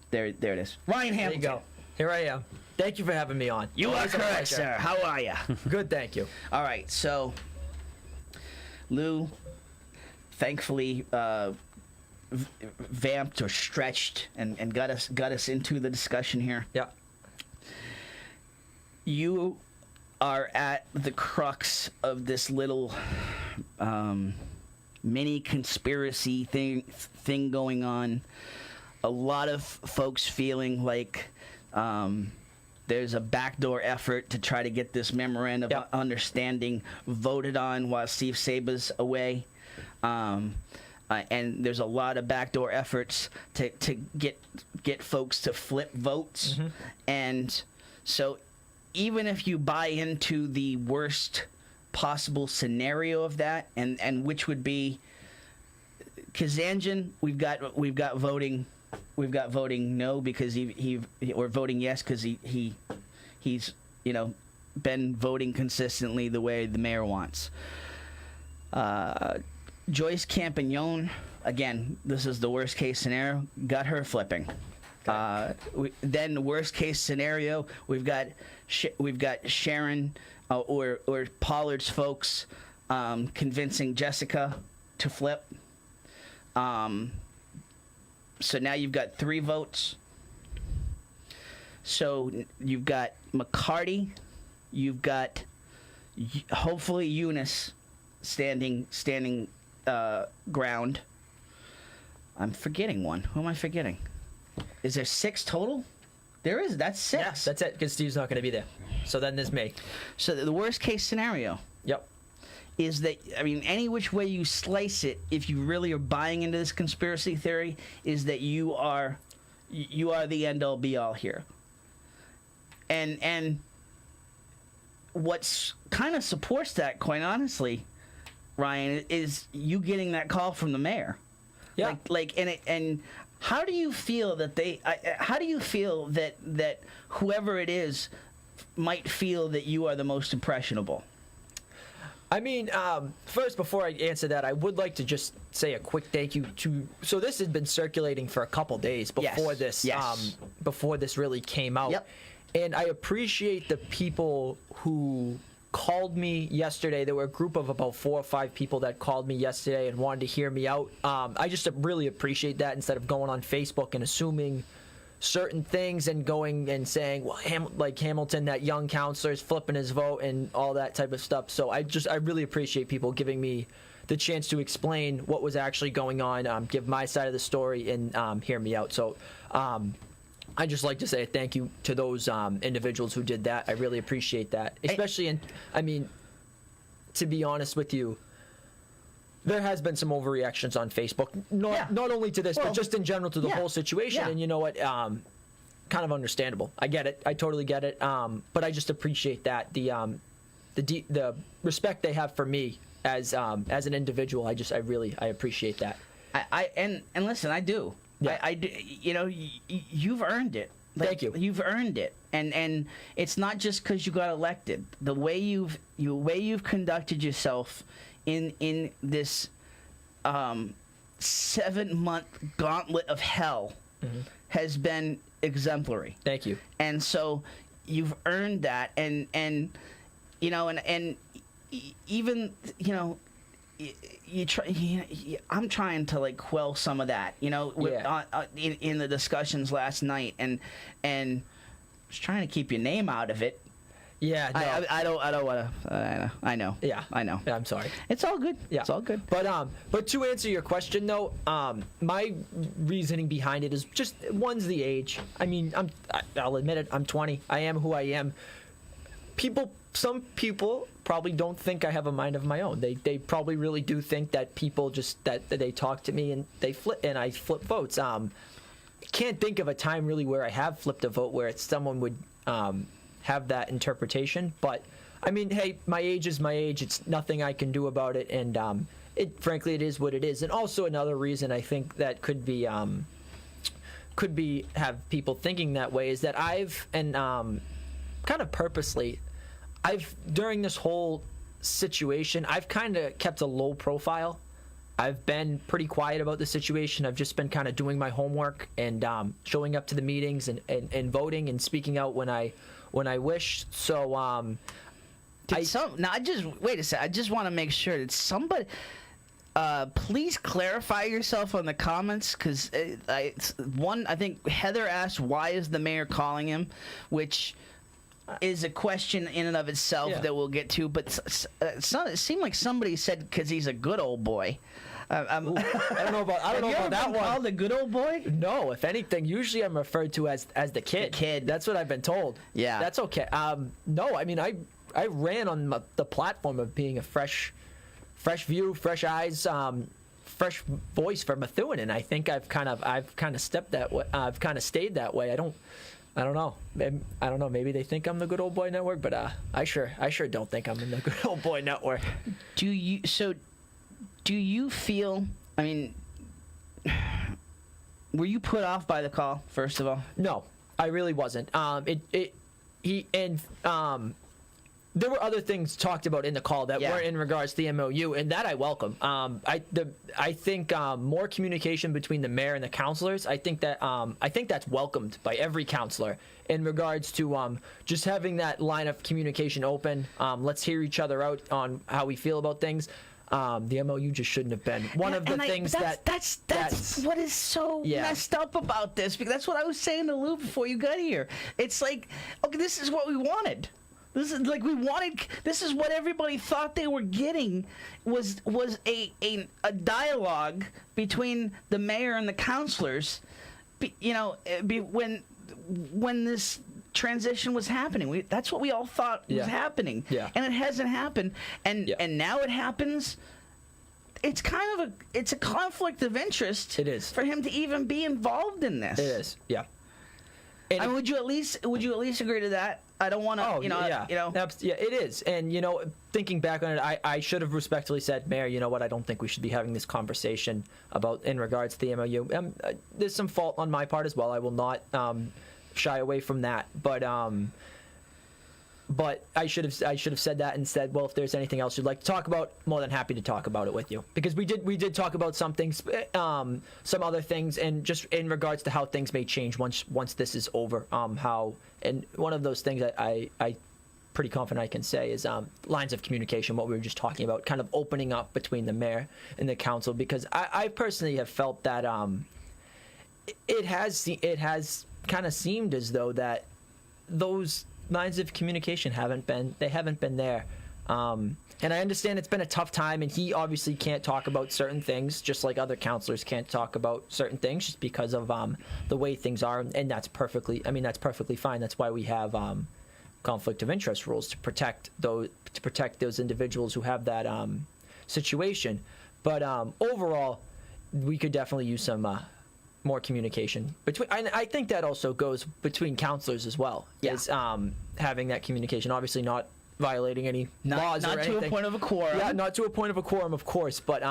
there it is. Ryan Hamilton. There you go. Here I am. Thank you for having me on. You are correct, sir. How are you? Good, thank you. All right, so Lou, thankfully, vamped or stretched and got us into the discussion here. Yeah. You are at the crux of this little mini conspiracy thing going on. A lot of folks feeling like there's a backdoor effort to try to get this memorandum of understanding voted on while Steve Saba's away. And there's a lot of backdoor efforts to get folks to flip votes. Mm-hmm. And so even if you buy into the worst possible scenario of that, and which would be Kazanjian, we've got voting no because he or voting yes because he's been voting consistently the way the mayor wants. Joyce Campagnon, again, this is the worst case scenario, got her flipping. Then the worst case scenario, we've got Sharon or Pollard's folks convincing Jessica to flip. So now you've got 3 votes So you've got McCarty, you've got hopefully Eunice standing ground. I'm forgetting one. Who am I forgetting? Is there 6 total? There is. That's 6. Yeah, that's it, because Steve's not going to be there. So then there's me. So the worst case scenario Yep. is that, I mean, any which way you slice it, if you really are buying into this conspiracy theory, is that you are the end all be all here. And what's kind of supports that, quite honestly, Ryan, is you getting that call from the mayor. Yeah. And how do you feel that how do you feel that whoever it is might feel that you are the most impressionable? I mean, first, before I answer that, I would like to just say a quick thank you to. So this has been circulating for a couple days before before this really came out, Yep. and I appreciate the people who called me yesterday. There were a group of about 4 or 5 people that called me yesterday and wanted to hear me out. I just really appreciate that, instead of going on Facebook and assuming certain things and going and saying, well, Hamilton, that young counselor, is flipping his vote and all that type of stuff. So I really appreciate people giving me the chance to explain what was actually going on, give my side of the story, and hear me out. So I just like to say thank you to those individuals who did that. I really appreciate that. Especially to be honest with you, there has been some overreactions on Facebook, not only to this, but just in general to the whole situation. Yeah. And you know what? Kind of understandable. I get it. I totally get it. But I just appreciate that the respect they have for me as an individual. I appreciate that. And listen, I do. Yeah. I do. You know, you've earned it. Thank you. You've earned it, and it's not just because you got elected. The way you've conducted yourself in this 7-month gauntlet of hell has been exemplary. Thank you. And so you've earned that, and you know, and even, you know, I'm trying to like quell some of that, you know, in the discussions last night, and just trying to keep your name out of it. Yeah, no. I don't want to. I know. Yeah, I know. Yeah, I'm sorry. It's all good. Yeah, it's all good. But to answer your question though, my reasoning behind it is just one's the age. I mean, I'll admit it. I'm 20. I am who I am. Some people probably don't think I have a mind of my own. They probably really do think that people just that they talk to me and I flip votes. Can't think of a time really where I have flipped a vote where someone would have that interpretation. But I mean, hey, my age is my age. It's nothing I can do about it, and frankly, it is what it is. And also another reason I think that could be have people thinking that way is that kind of purposely, during this whole situation, I've kind of kept a low profile. I've been pretty quiet about the situation. I've just been kind of doing my homework and showing up to the meetings and voting and speaking out when I wish. So wait a second. I just want to make sure that somebody. Please clarify yourself on the comments, because I think Heather asked, why is the mayor calling him, which is a question in and of itself that we'll get to. But it seemed like somebody said because he's a good old boy. I don't know about that one. Called a good old boy? No, if anything, usually I'm referred to as the kid. The kid. That's what I've been told. Yeah, that's okay. No, I mean I ran on the platform of being a fresh view, fresh eyes, fresh voice for Methuen, and I think I've kind of stepped that way. I've kind of stayed that way. I don't know. I don't know. Maybe they think I'm the Good Old Boy Network, but I sure don't think I'm in the Good Old Boy Network. Do you feel? I mean, were you put off by the call? First of all, no, I really wasn't. There were other things talked about in the call that weren't in regards to the MOU, and that I welcome. I think more communication between the mayor and the councilors. I think that's welcomed by every councilor in regards to just having that line of communication open. Let's hear each other out on how we feel about things. The MOU just shouldn't have been one of the things that's what is so messed up about this, because that's what I was saying to Lou before you got here. It's like, okay, this is what we wanted. This is what everybody thought they were getting, was a dialogue between the mayor and the councilors, when this transition was happening. That's what we all thought was happening. Yeah. And it hasn't happened. And now it happens. It's kind of a conflict of interest. It is, for him to even be involved in this. It is. Yeah. And would you at least agree to that? I don't want to, Yeah, it is. And, thinking back on it, I should have respectfully said, Mayor, you know what, I don't think we should be having this conversation in regards to the MOU. There's some fault on my part as well. I will not shy away from that. But I should have said that and said, well, if there's anything else you'd like to talk about, more than happy to talk about it with you. Because we did talk about some things, some other things, and just in regards to how things may change once this is over. And one of those things I pretty confident I can say is lines of communication, what we were just talking about, kind of opening up between the mayor and the council, because I personally have felt that it has kind of seemed as though that those lines of communication haven't been there. And I understand it's been a tough time, and he obviously can't talk about certain things, just like other counselors can't talk about certain things, just because of the way things are, and that's perfectly fine. That's why we have conflict of interest rules, to protect those individuals who have that situation. But overall, we could definitely use some more communication between. I think that also goes between counselors as well. Yeah. Is having that communication, obviously not violating any laws or anything. Not to a point of a quorum. Yeah, not to a point of a quorum, of course, but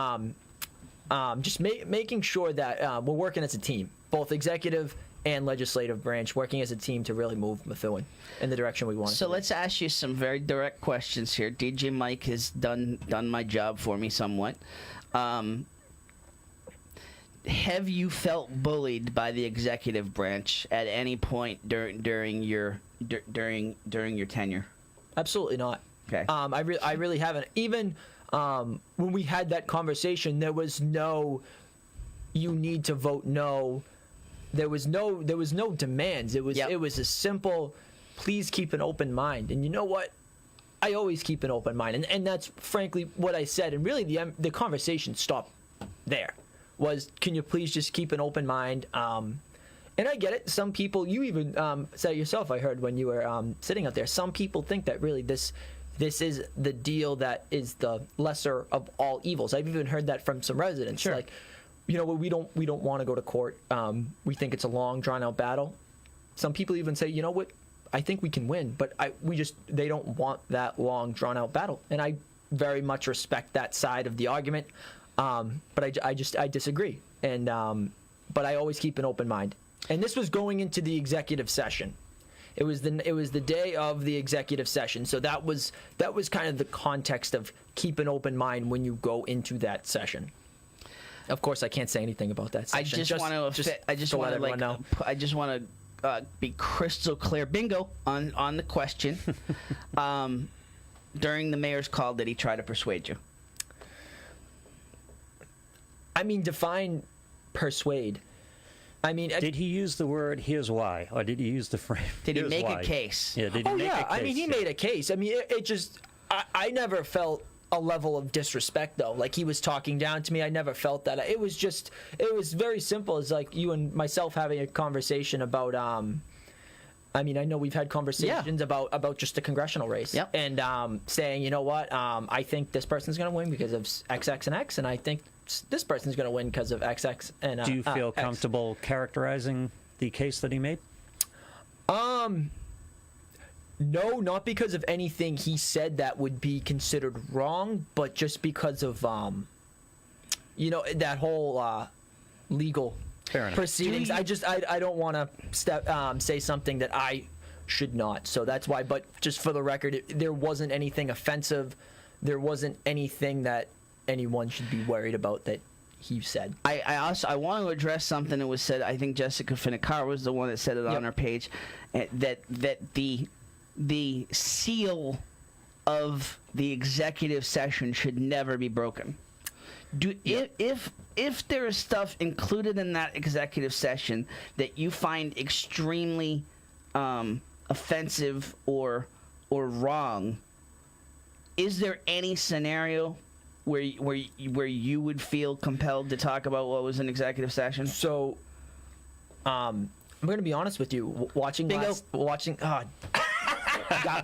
just making sure that we're working as a team, both executive and legislative branch, working as a team to really move Methuen in the direction we want. So let's ask you some very direct questions here. DJ Mike has done my job for me somewhat. Have you felt bullied by the executive branch at any point during your tenure? Absolutely not. Okay. I really haven't. Even when we had that conversation, there was no, you need to vote no. There was no demands. It was a simple, please keep an open mind. And you know what? I always keep an open mind, and that's frankly what I said. And really, the conversation stopped there. Was, can you please just keep an open mind? And I get it. Some people, you even said it yourself, I heard when you were sitting out there, some people think that really this is the deal that is the lesser of all evils. I've even heard that from some residents. Sure. Like, we don't want to go to court. We think it's a long, drawn-out battle. Some people even say, you know what, I think we can win, but they don't want that long, drawn-out battle. And I very much respect that side of the argument. But I disagree, and but I always keep an open mind. And this was going into the executive session. It was the day of the executive session, so that was kind of the context of keep an open mind when you go into that session. Of course, I can't say anything about that session. I just want to be crystal clear. Bingo on the question. During the mayor's call, did he try to persuade you? I mean, define persuade. I mean, did he use the word "here's why," or did he use the phrase? Did he make a case? Yeah. Did he make a case? I mean, he made a case. I mean, it just. I never felt a level of disrespect though. Like he was talking down to me. I never felt that. It was very simple. It's like you and myself having a conversation about. I mean, I know we've had conversations about just the congressional race, and saying, you know what, I think this person's going to win because of X, X, and X, and I think this person's going to win because of X, X, and do you feel comfortable characterizing the case that he made? No, not because of anything he said that would be considered wrong, but just because of that whole legal proceedings. I don't want to say something that I should not. So that's why. But just for the record, there wasn't anything offensive. There wasn't anything that anyone should be worried about that he said. I want to address something that was said. I think Jessica Finnecar was the one that said it on her page, that the seal of the executive session should never be broken. If there is stuff included in that executive session that you find extremely offensive or wrong, is there any scenario where you would feel compelled to talk about what was in executive session? So, I'm going to be honest with you. Watching. Got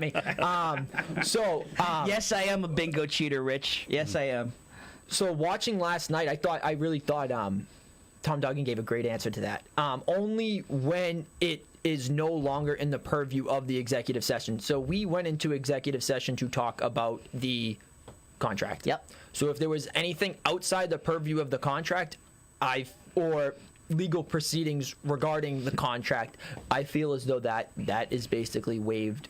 me. Yes, I am a bingo cheater, Rich. Yes, I am. So watching last night, I really thought Tom Duggan gave a great answer to that. Only when it is no longer in the purview of the executive session. So we went into executive session to talk about the contract. Yep. So if there was anything outside the purview of the contract, or legal proceedings regarding the contract, I feel as though that is basically waived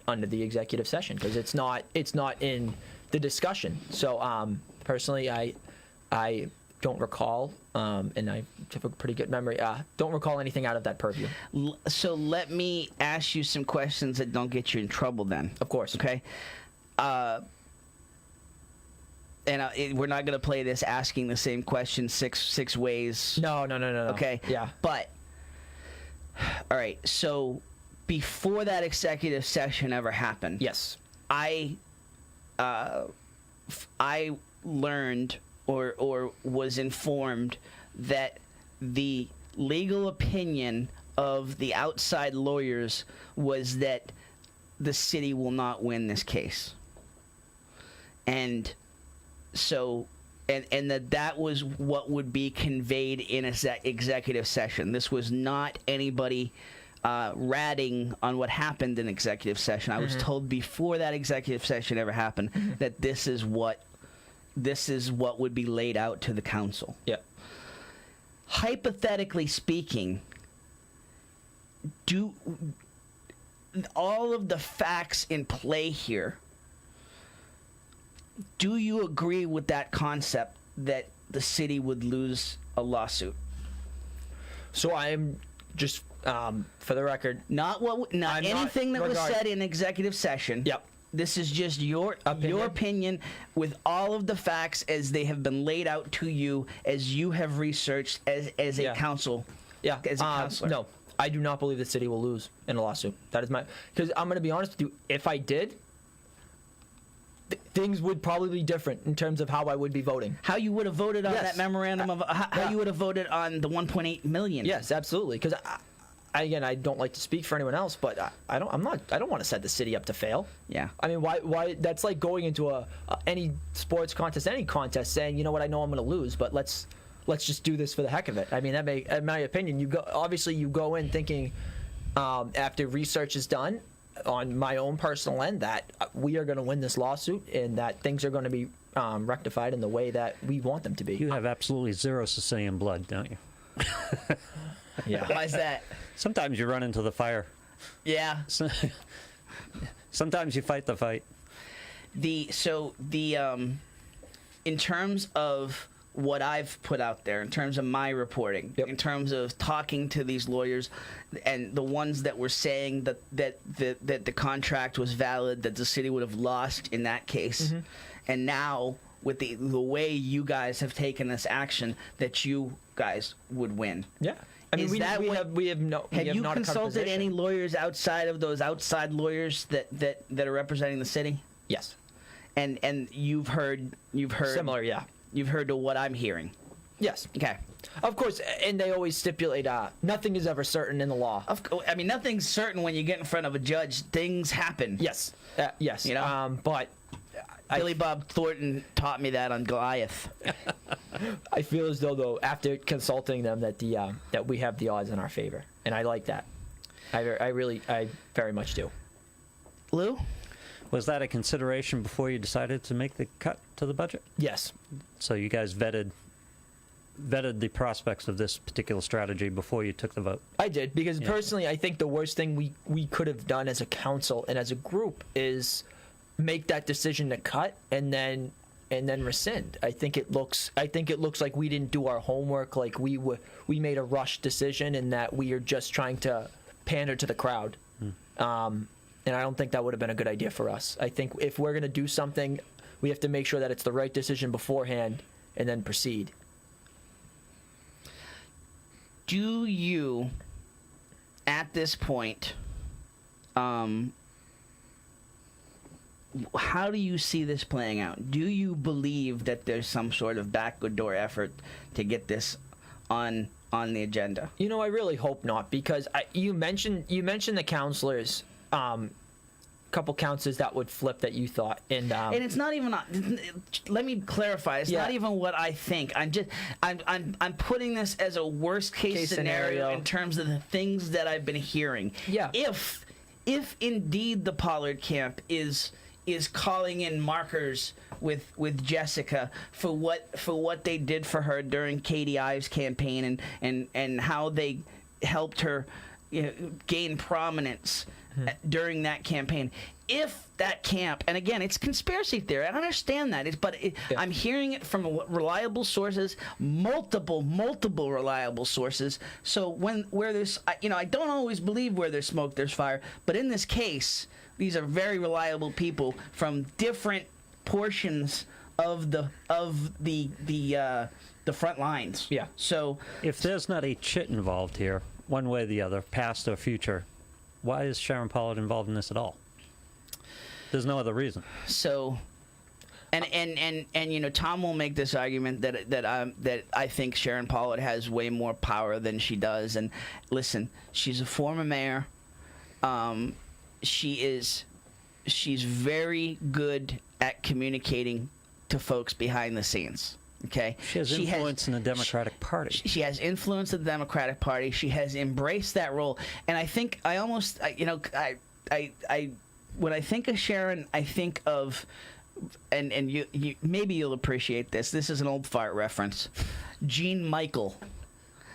under the executive session because it's not in the discussion. So personally, I don't recall, and I have a pretty good memory. Don't recall anything out of that purview. So let me ask you some questions that don't get you in trouble. Then, Of course. okay. We're not going to play this asking the same question six ways. No. Okay. Yeah. But all right. So before that executive session ever happened, Yes. I learned or was informed that the legal opinion of the outside lawyers was that the city will not win this case. And so, and that was what would be conveyed in an executive session. This was not anybody ratting on what happened in executive session. I was told before that executive session ever happened that this is what would be laid out to the council. Yeah. Hypothetically speaking, do all of the facts in play here, do you agree with that concept that the city would lose a lawsuit? So I'm just for the record. Not anything that was said in executive session. Yep. This is just your opinion with all of the facts as they have been laid out to you, as you have researched as a council. Yeah. As a counselor. No, I do not believe the city will lose in a lawsuit. That is because I'm going to be honest with you. If I did, things would probably be different in terms of how I would be voting. How you would have voted on Yes. that memorandum of how you would have voted on the 1.8 million. Yes, absolutely. Because again, I don't like to speak for anyone else, but I don't want to set the city up to fail. Yeah. I mean, why? That's like going into any sports contest, any contest, saying, you know what, I know I'm going to lose, but let's just do this for the heck of it. I mean, in my opinion, you go in thinking after research is done on my own personal end that we are going to win this lawsuit and that things are going to be rectified in the way that we want them to be. You have absolutely zero Sicilian blood, don't you? Yeah. Why is that? Sometimes you run into the fire. Yeah. Sometimes you fight the fight. In terms of what I've put out there, in terms of my reporting, Yep. in terms of talking to these lawyers, and the ones that were saying that the contract was valid, that the city would have lost in that case, and now with the way you guys have taken this action, that you guys would win. Yeah. I mean, Is we that have what- we have no. we Have you not a consulted position. any lawyers outside of those outside lawyers that are representing the city? Yes. And you've heard Similar. Yeah. You've heard to what I'm hearing. Yes. Okay. Of course, and they always stipulate nothing is ever certain in the law. I mean, nothing's certain when you get in front of a judge. Things happen. Yes. Yes. You know? But Billy Bob Thornton taught me that on Goliath. I feel as though after consulting them that that we have the odds in our favor, and I like that. I very much do. Lou? Was that a consideration before you decided to make the cut to the budget? Yes. So you guys vetted the prospects of this particular strategy before you took the vote? I did, because personally I think the worst thing we could have done as a council and as a group is make that decision to cut and then rescind. I think it looks like we didn't do our homework, like we made a rushed decision and that we are just trying to pander to the crowd. And I don't think that would have been a good idea for us. I think if we're going to do something, we have to make sure that it's the right decision beforehand and then proceed. Do you, at this point, how do you see this playing out? Do you believe that there's some sort of backdoor effort to get this on the agenda? You know, I really hope not, because you mentioned the counselors, couple counselors that would flip that you thought, and it's not even. Let me clarify. It's not even what I think. I'm putting this as a worst case scenario in terms of the things that I've been hearing. Yeah. If indeed the Pollard camp is calling in markers with Jessica for what they did for her during Katie Ives' campaign and how they helped her, gain prominence during that campaign. If that camp, and again, it's conspiracy theory, I understand that, I'm hearing it from reliable sources, multiple reliable sources. So where there's, I don't always believe where there's smoke, there's fire. But in this case, these are very reliable people from different portions of the front lines. Yeah. So if there's not a chit involved here, one way or the other, past or future, why is Sharon Pollard involved in this at all? There's no other reason. So, and Tom will make this argument that I think Sharon Pollard has way more power than she does. And listen, she's a former mayor. She's very good at communicating to folks behind the scenes. Okay. She has influence in the Democratic Party. She has influence in the Democratic Party. She has embraced that role, and I think when I think of Sharon, I think of, and you maybe you'll appreciate this. This is an old fart reference. Gene Michael.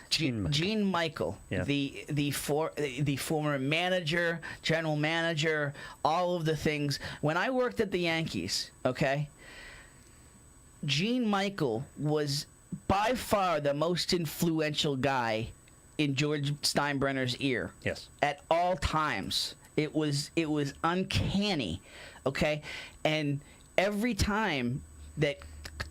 Gene Michael, yeah. the former manager, general manager, all of the things. When I worked at the Yankees, okay, Gene Michael was by far the most influential guy in George Steinbrenner's ear. Yes. At all times. It was uncanny, okay? And every time that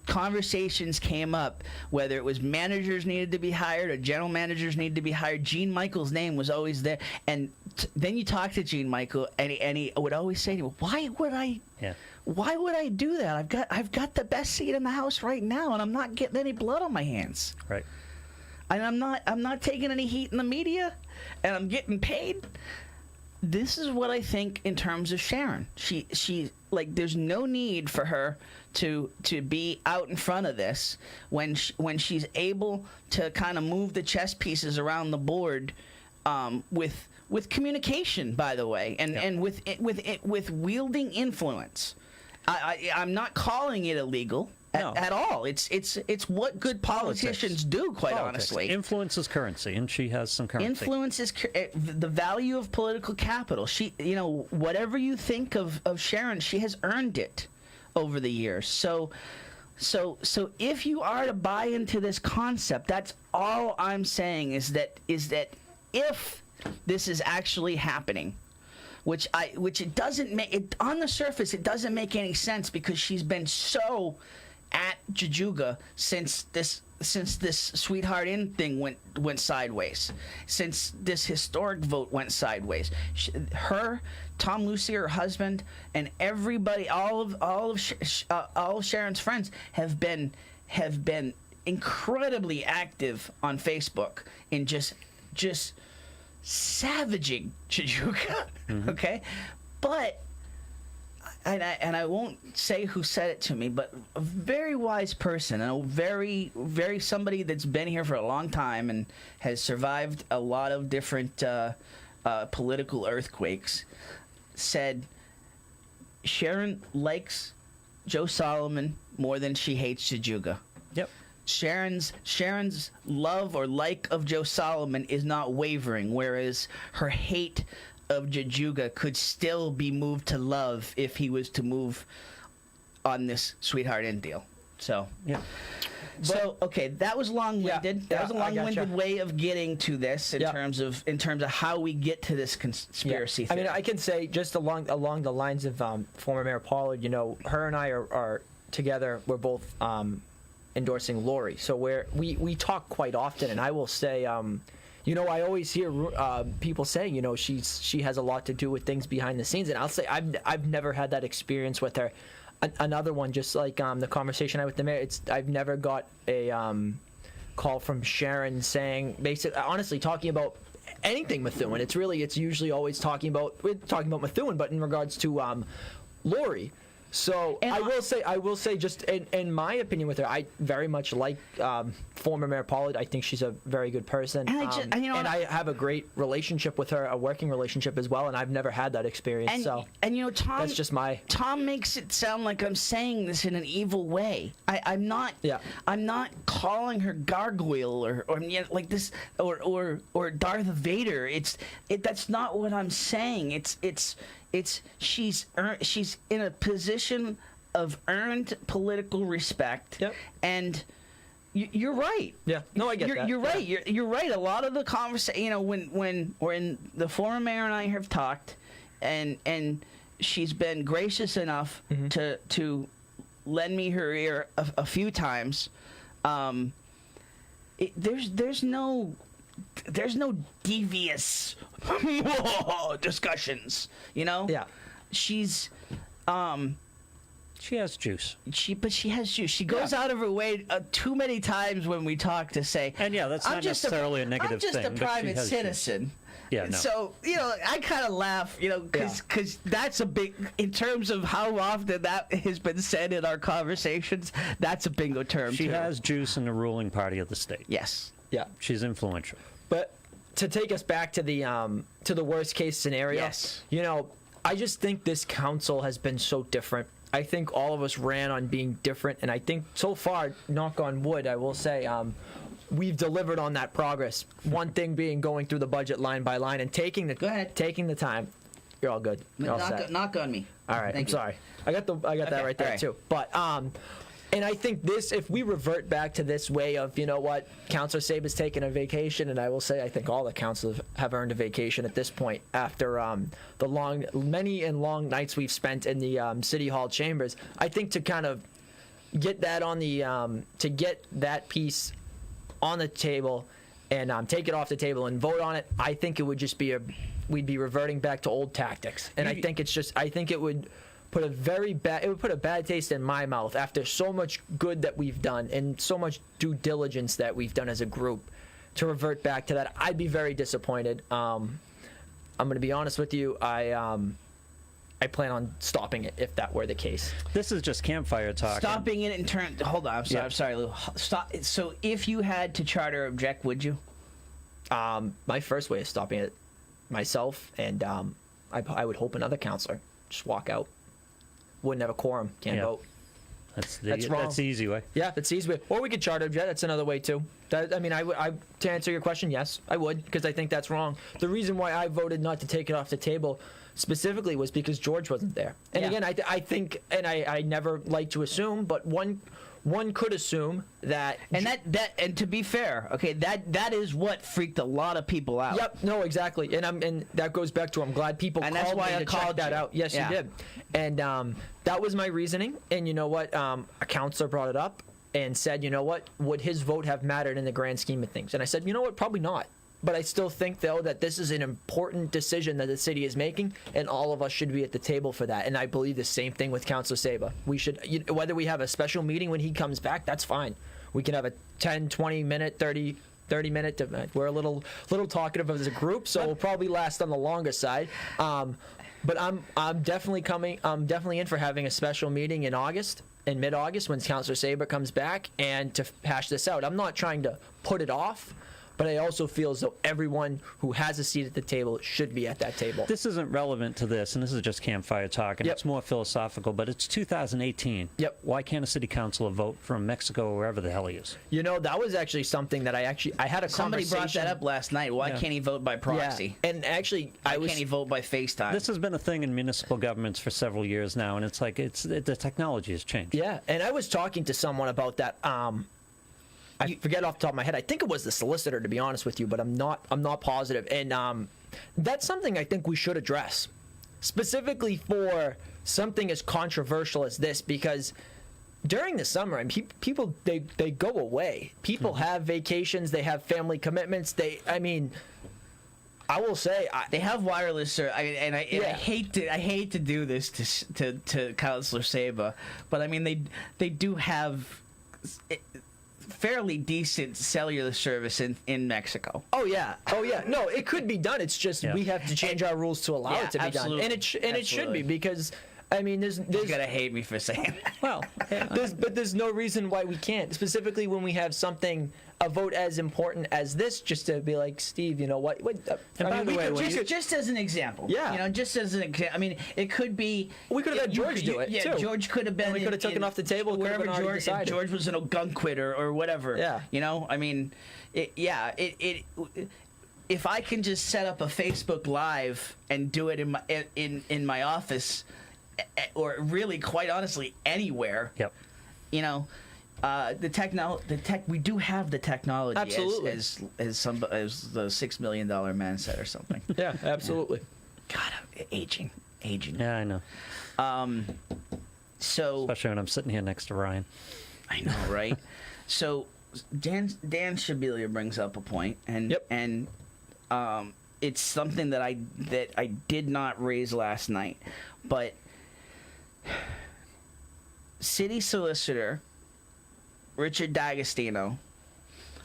conversations came up, whether it was managers needed to be hired or general managers needed to be hired, Gene Michael's name was always there. And then you talk to Gene Michael, and he would always say to me, "Why would I? Yeah. Why would I do that? I've got the best seat in the house right now, and I'm not getting any blood on my hands. Right. And I'm not taking any heat in the media, and I'm getting paid." This is what I think in terms of Sharon. She like, there's no need for her to be out in front of this when she's able to kind of move the chess pieces around the board, with communication, by the way, and with wielding influence. I'm not calling it illegal. At all. It's what good politicians do, quite honestly. Influence is currency, and she has some currency. Influence is the value of political capital. She, whatever you think of Sharon, she has earned it over the years. So if you are to buy into this concept, that's all I'm saying is that if this is actually happening, which it doesn't make it on the surface, it doesn't make any sense, because she's been so at Jajuga since this Sweetheart Inn thing went sideways, since this historic vote went sideways. Her, Tom Lucy, her husband, and everybody, all of Sharon's friends have been incredibly active on Facebook in just savaging Jajuga. Mm-hmm. Okay, but. And I won't say who said it to me, but a very wise person, and a very somebody that's been here for a long time and has survived a lot of different political earthquakes, said Sharon likes Joe Solomon more than she hates Jajuga. Yep. Sharon's love or like of Joe Solomon is not wavering, whereas her hate of Jajuga could still be moved to love if he was to move on this Sweetheart Inn deal. So, yeah. So okay, that was long-winded. That was a I gotcha. long-winded way of getting to this in terms of how we get to this conspiracy I theory. mean, I can say just along the lines of former Mayor Pollard, her and I are together. We're both endorsing Lori, so we talk quite often, and I will say, I always hear people saying, she has a lot to do with things behind the scenes, and I'll say I've never had that experience with her. Another one, just like the conversation I had with the mayor, I've never got a call from Sharon saying, basically, honestly, talking about anything Methuen. It's usually always talking about Methuen, but in regards to Lori. So And I will say, just in my opinion with her, I very much like former Mayor Pollard. I think she's a very good person, And I have a great relationship with her, a working relationship as well, and I've never had that experience. And Tom, that's just my. Tom makes it sound like I'm saying this in an evil way. I'm not. Yeah. I'm not calling her gargoyle or like this or Darth Vader. That's not what I'm saying. She's in a position of earned political respect. Yep. And you're right. Yeah. No, I get that. You're right. You're right. A lot of the conversation, when the former mayor and I have talked, and she's been gracious enough to lend me her ear a few times. There's no devious discussions. Yeah. She's She has juice. But she has juice. She goes out of her way too many times when we talk to say. And yeah, that's not necessarily a negative thing. I'm just a but she private has citizen. juice. Yeah, no. So I kind of laugh, because that's a big, in terms of how often that has been said in our conversations. That's a bingo term. She too. has juice in the ruling party of the state. Yes. Yeah. She's influential. But to take us back to the worst case scenario, Yes. I just think this council has been so different. I think all of us ran on being different, and I think so far, knock on wood, I will say, we've delivered on that progress. One thing being going through the budget line by line and taking the time. You're all good. You're all set. Knock on me. All right. Thank you. Sorry. I got that right there all right. too. But and I think if we revert back to this way of, Councilor Saba's taking a vacation, and I will say I think all the councilors have earned a vacation at this point after the many and long nights we've spent in the City Hall chambers. I think to kind of get that on the to get that piece on the table and take it off the table and vote on it, I think it would just be we'd be reverting back to old tactics, and I think it would put a bad taste in my mouth after so much good that we've done and so much due diligence that we've done as a group to revert back to that. I'd be very disappointed. I'm going to be honest with you. I plan on stopping it if that were the case. This is just campfire talk. Stopping it in turn. Hold on. I'm sorry. Yeah. I'm sorry, Lou. Stop. So if you had to charter object, would you? My first way is stopping it myself, and I would hope another counselor just walk out. Wouldn't have a quorum. Can't vote. That's wrong. That's the easy way. Yeah, that's the easy way. Or we could charter object. That's another way too. To answer your question, yes, I would, because I think that's wrong. The reason why I voted not to take it off the table specifically was because George wasn't there. And again, I think, and I never like to assume, but one could assume that, and to be fair, okay, that is what freaked a lot of people out. Yep. No, exactly. And that goes back to I'm glad people and called that's why me I to check called that you. out. Yes, Yeah. you did. And that was my reasoning. And you know what? A counselor brought it up and said, you know what? Would his vote have mattered in the grand scheme of things? And I said, you know what? Probably not. But I still think, though, that this is an important decision that the city is making, and all of us should be at the table for that. And I believe the same thing with Councilor Saba. We should, whether we have a special meeting when he comes back, that's fine. We can have a 10, 20 minute, 30 minute. We're a little talkative as a group, so we'll probably last on the longer side. But I'm definitely coming. I'm definitely in for having a special meeting in mid-August, when Councilor Saba comes back, and to hash this out. I'm not trying to put it off, but I also feel as though everyone who has a seat at the table should be at that table. This isn't relevant to this, and this is just campfire talk, and Yep. it's more philosophical, but it's 2018. Yep. Why can't a city councilor vote from Mexico or wherever the hell he is? That was actually something that I had a Somebody conversation. brought that up last night. Why can't he vote by proxy? Yeah. And actually, Why can't he vote by FaceTime? This has been a thing in municipal governments for several years now, and it's like the technology has changed. Yeah, and I was talking to someone about that I forget off the top of my head. I think it was the solicitor, to be honest with you, but I'm not positive. And that's something I think we should address, specifically for something as controversial as this, because during the summer, and people they go away. People have vacations. They have family commitments. I will say they have wireless, I hate to do this to Councilor Saba, but I mean they do have fairly decent cellular service in Mexico. Oh yeah. No, it could be done. It's just we have to change our rules to allow it to be done, and it should be, because I mean, there's you're gonna hate me for saying that. Well, there's no reason why we can't, specifically when we have a vote as important as this, just to be like, Steve, you know what? by the way, just as an example, just as an example. I mean, it could be. We could have had George do it too. George could have been. And we could have taken off the table wherever George was in a gun quitter or whatever. Yeah. You know, I mean, if I can just set up a Facebook Live and do it in my office, or really, quite honestly, anywhere. Yep. You know. We do have the technology. Absolutely. As the $6 million man said or something. Yeah, absolutely. God, aging. Yeah, I know. So especially when I'm sitting here next to Ryan. I know, right? So Dan Shabilia brings up a point, and it's something that I did not raise last night, but city solicitor Richard D'Agostino,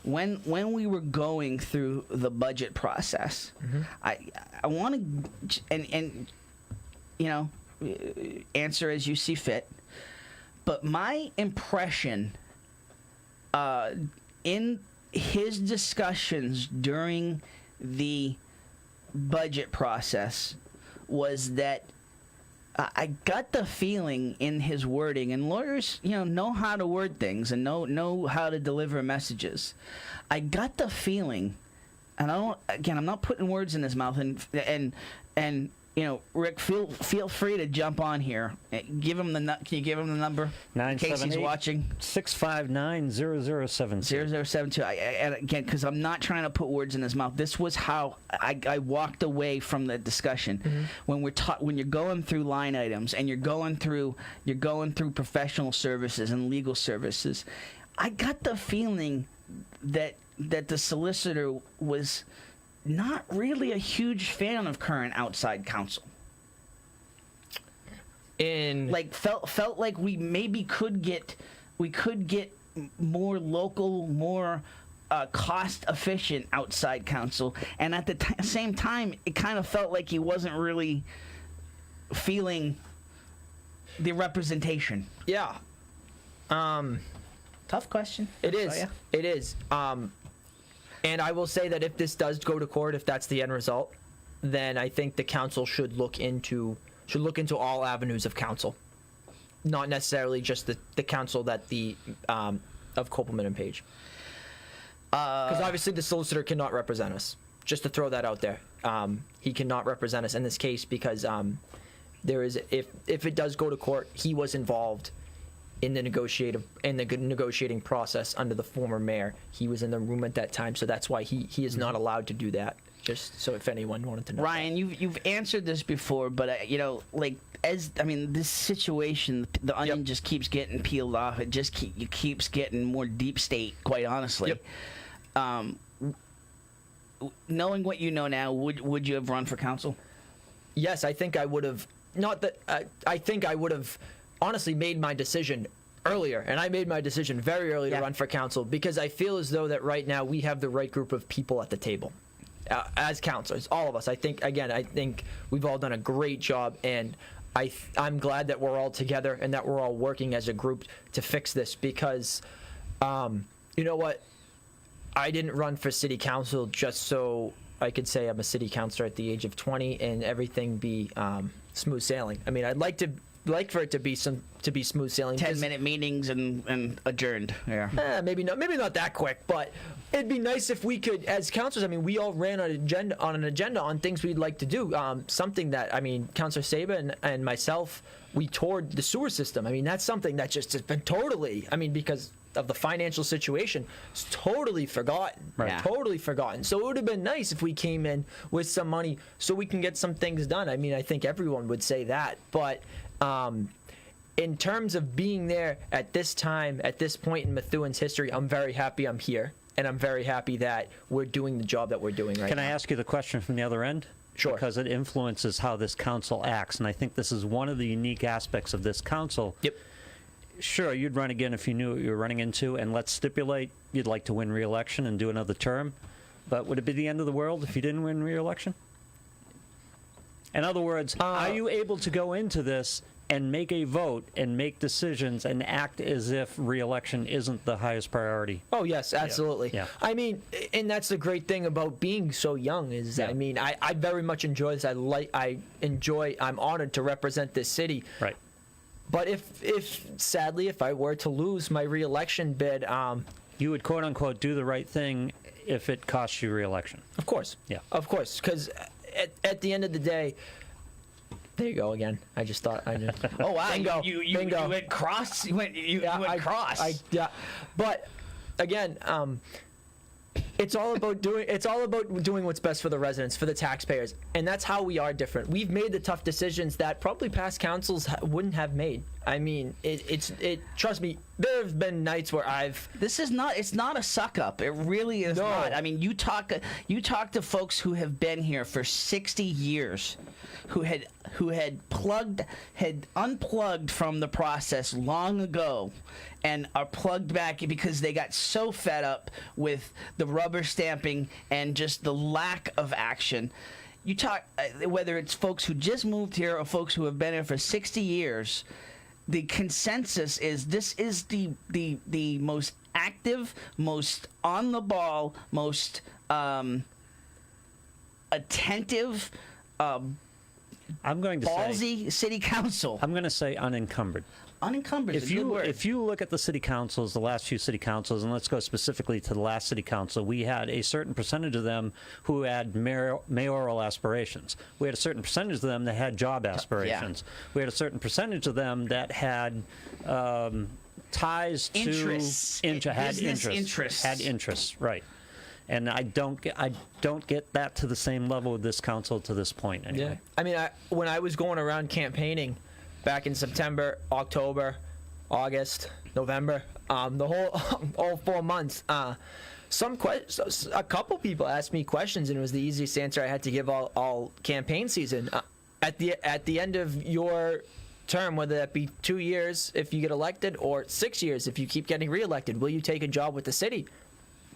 when we were going through the budget process, I want to and you know, answer as you see fit, but my impression in his discussions during the budget process was that I got the feeling in his wording, and lawyers, know how to word things and know how to deliver messages. I got the feeling, and I'm not putting words in his mouth, and Rick, feel free to jump on here. Give him can you give him the number in case he's watching? 659-0072. 0072. And again, because I'm not trying to put words in his mouth. This was how I walked away from the discussion. When when you're going through line items and you're going through professional services and legal services, I got the feeling that the solicitor was not really a huge fan of current outside counsel. Felt like we maybe could get more local, more cost efficient outside counsel, and at the same time, it kind of felt like he wasn't really feeling the representation. Yeah. Tough question. It is. It is. And I will say that if this does go to court, if that's the end result, then I think the council should look into all avenues of counsel, not necessarily just the counsel that of Kopelman and Page, because obviously the solicitor cannot represent us. Just to throw that out there, he cannot represent us in this case because there is if it does go to court, he was involved in the negotiating process under the former mayor. He was in the room at that time, so that's why he is not allowed to do that. Just so if anyone wanted to know. Ryan, you've answered this before, but this situation, the onion just keeps getting peeled off. It just keeps getting more deep state. Quite honestly, knowing what you know now, would you have run for council? Yes, I think I would have. Not that I think I would have. Honestly made my decision earlier, and I made my decision very early to run for council because I feel as though that right now we have the right group of people at the table as councilors, all of us. I think we've all done a great job, and I'm glad that we're all together and that we're all working as a group to fix this because you know what, I didn't run for city council just so I could say I'm a city councilor at the age of 20 and everything be smooth sailing. I mean, I'd like for it to be smooth sailing. 10-minute meetings and adjourned. Yeah. Maybe not that quick, but it'd be nice if we could, as councilors. I mean, we all ran an agenda on things we'd like to do. Something that Councilor Saba and myself, we toured the sewer system. I mean, that's something that just has been totally. I mean, because of the financial situation is totally forgotten. Right. Yeah. Totally forgotten. So it would have been nice if we came in with some money so we can get some things done. I mean, I think everyone would say that. But in terms of being there at this time, at this point in Methuen's history, I'm very happy I'm here. And I'm very happy that we're doing the job that we're doing right now. Can I ask you the question from the other end? Sure. Because it influences how this council acts, and I think this is one of the unique aspects of this council. Yep. Sure, you'd run again if you knew what you were running into, and let's stipulate you'd like to win re-election and do another term, but would it be the end of the world if you didn't win re-election? In other words, are you able to go into this and make a vote and make decisions and act as if re-election isn't the highest priority? Oh yes, absolutely. Yeah. I mean, and that's the great thing about being so young is, Yeah. I mean, I very much enjoy this. I'm honored to represent this city. Right. But if sadly, if I were to lose my re-election bid, You would quote unquote do the right thing if it costs you re-election. of course, Yeah. of course, because at the end of the day. There you go again. I just thought I knew. Oh wow! Bingo. You Bingo. went cross. You went cross. Yeah, but again, it's all about doing what's best for the residents, for the taxpayers, and that's how we are different. We've made the tough decisions that probably past councils wouldn't have made. I mean, trust me, there have been nights where It's not a suck up. It really is No. not. I mean, you talk to folks who have been here for 60 years, who had unplugged from the process long ago and are plugged back because they got so fed up with the rubber stamping and just the lack of action. You talk whether it's folks who just moved here or folks who have been here for 60 years. The consensus is this is the most active, most on the ball, most attentive, I'm going to say ballsy city council. I'm going to say unencumbered. Unencumbered is a good word. If you look at the city councils, the last few city councils, and let's go specifically to the last city council, we had a certain percentage of them who had mayoral aspirations. We had a certain percentage of them that had job aspirations. We had a certain percentage of them that had ties to Interests. Business interests. Had interests, right? And I don't get that to the same level with this council to this point. Anyway. Yeah. I mean, when I was going around campaigning back in September, October, August, November, the whole all 4 months, a couple people asked me questions, and it was the easiest answer I had to give all campaign season. At the end of your term, whether that be 2 years if you get elected or 6 years if you keep getting reelected, will you take a job with the city?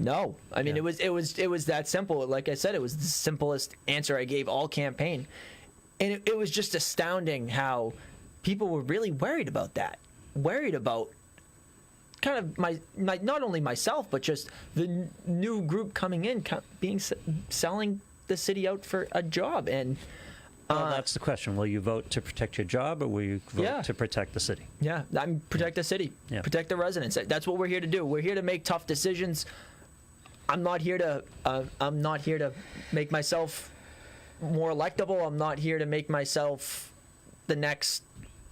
No. I mean, Yeah. it was that simple. Like I said, it was the simplest answer I gave all campaign. And it was just astounding how people were really worried about that. Worried about kind of my not only myself, but just the new group coming in, selling the city out for a job. And Well, that's the question. Will you vote to protect your job, or will you vote Yeah. to protect the city? yeah, protect the city, Yeah. protect the residents. That's what we're here to do. We're here to make tough decisions. I'm not here to make myself more electable. I'm not here to make myself the next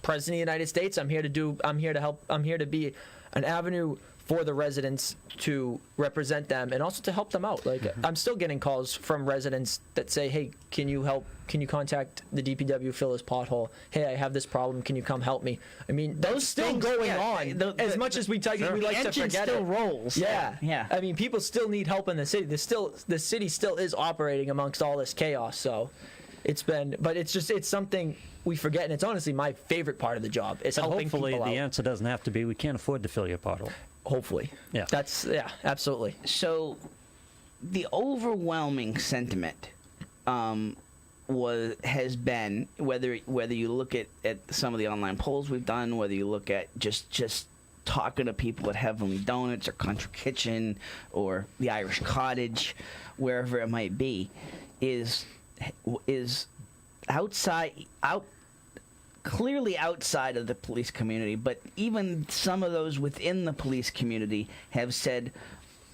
president of the United States. I'm here to help. I'm here to be an avenue for the residents to represent them and also to help them out. Like, I'm still getting calls from residents that say, "Hey, can you help? Can you contact the DPW, fill this pothole? Hey, I have this problem. Can you come help me?" I mean, those still things- going yeah, on. As much as we like the to engine forget still it. rolls. Yeah, Yeah. I mean, people still need help in the city. The city still is operating amongst all this chaos. So, it's something we forget, and it's honestly my favorite part of the job. Is And helping hopefully people the out. answer doesn't have to be, we can't afford to fill your pothole. Hopefully, Yeah. absolutely. So, the overwhelming sentiment has been whether you look at some of the online polls we've done, whether you look at just talking to people at Heavenly Donuts or Country Kitchen or the Irish Cottage, wherever it might be, is clearly outside of the police community, but even some of those within the police community have said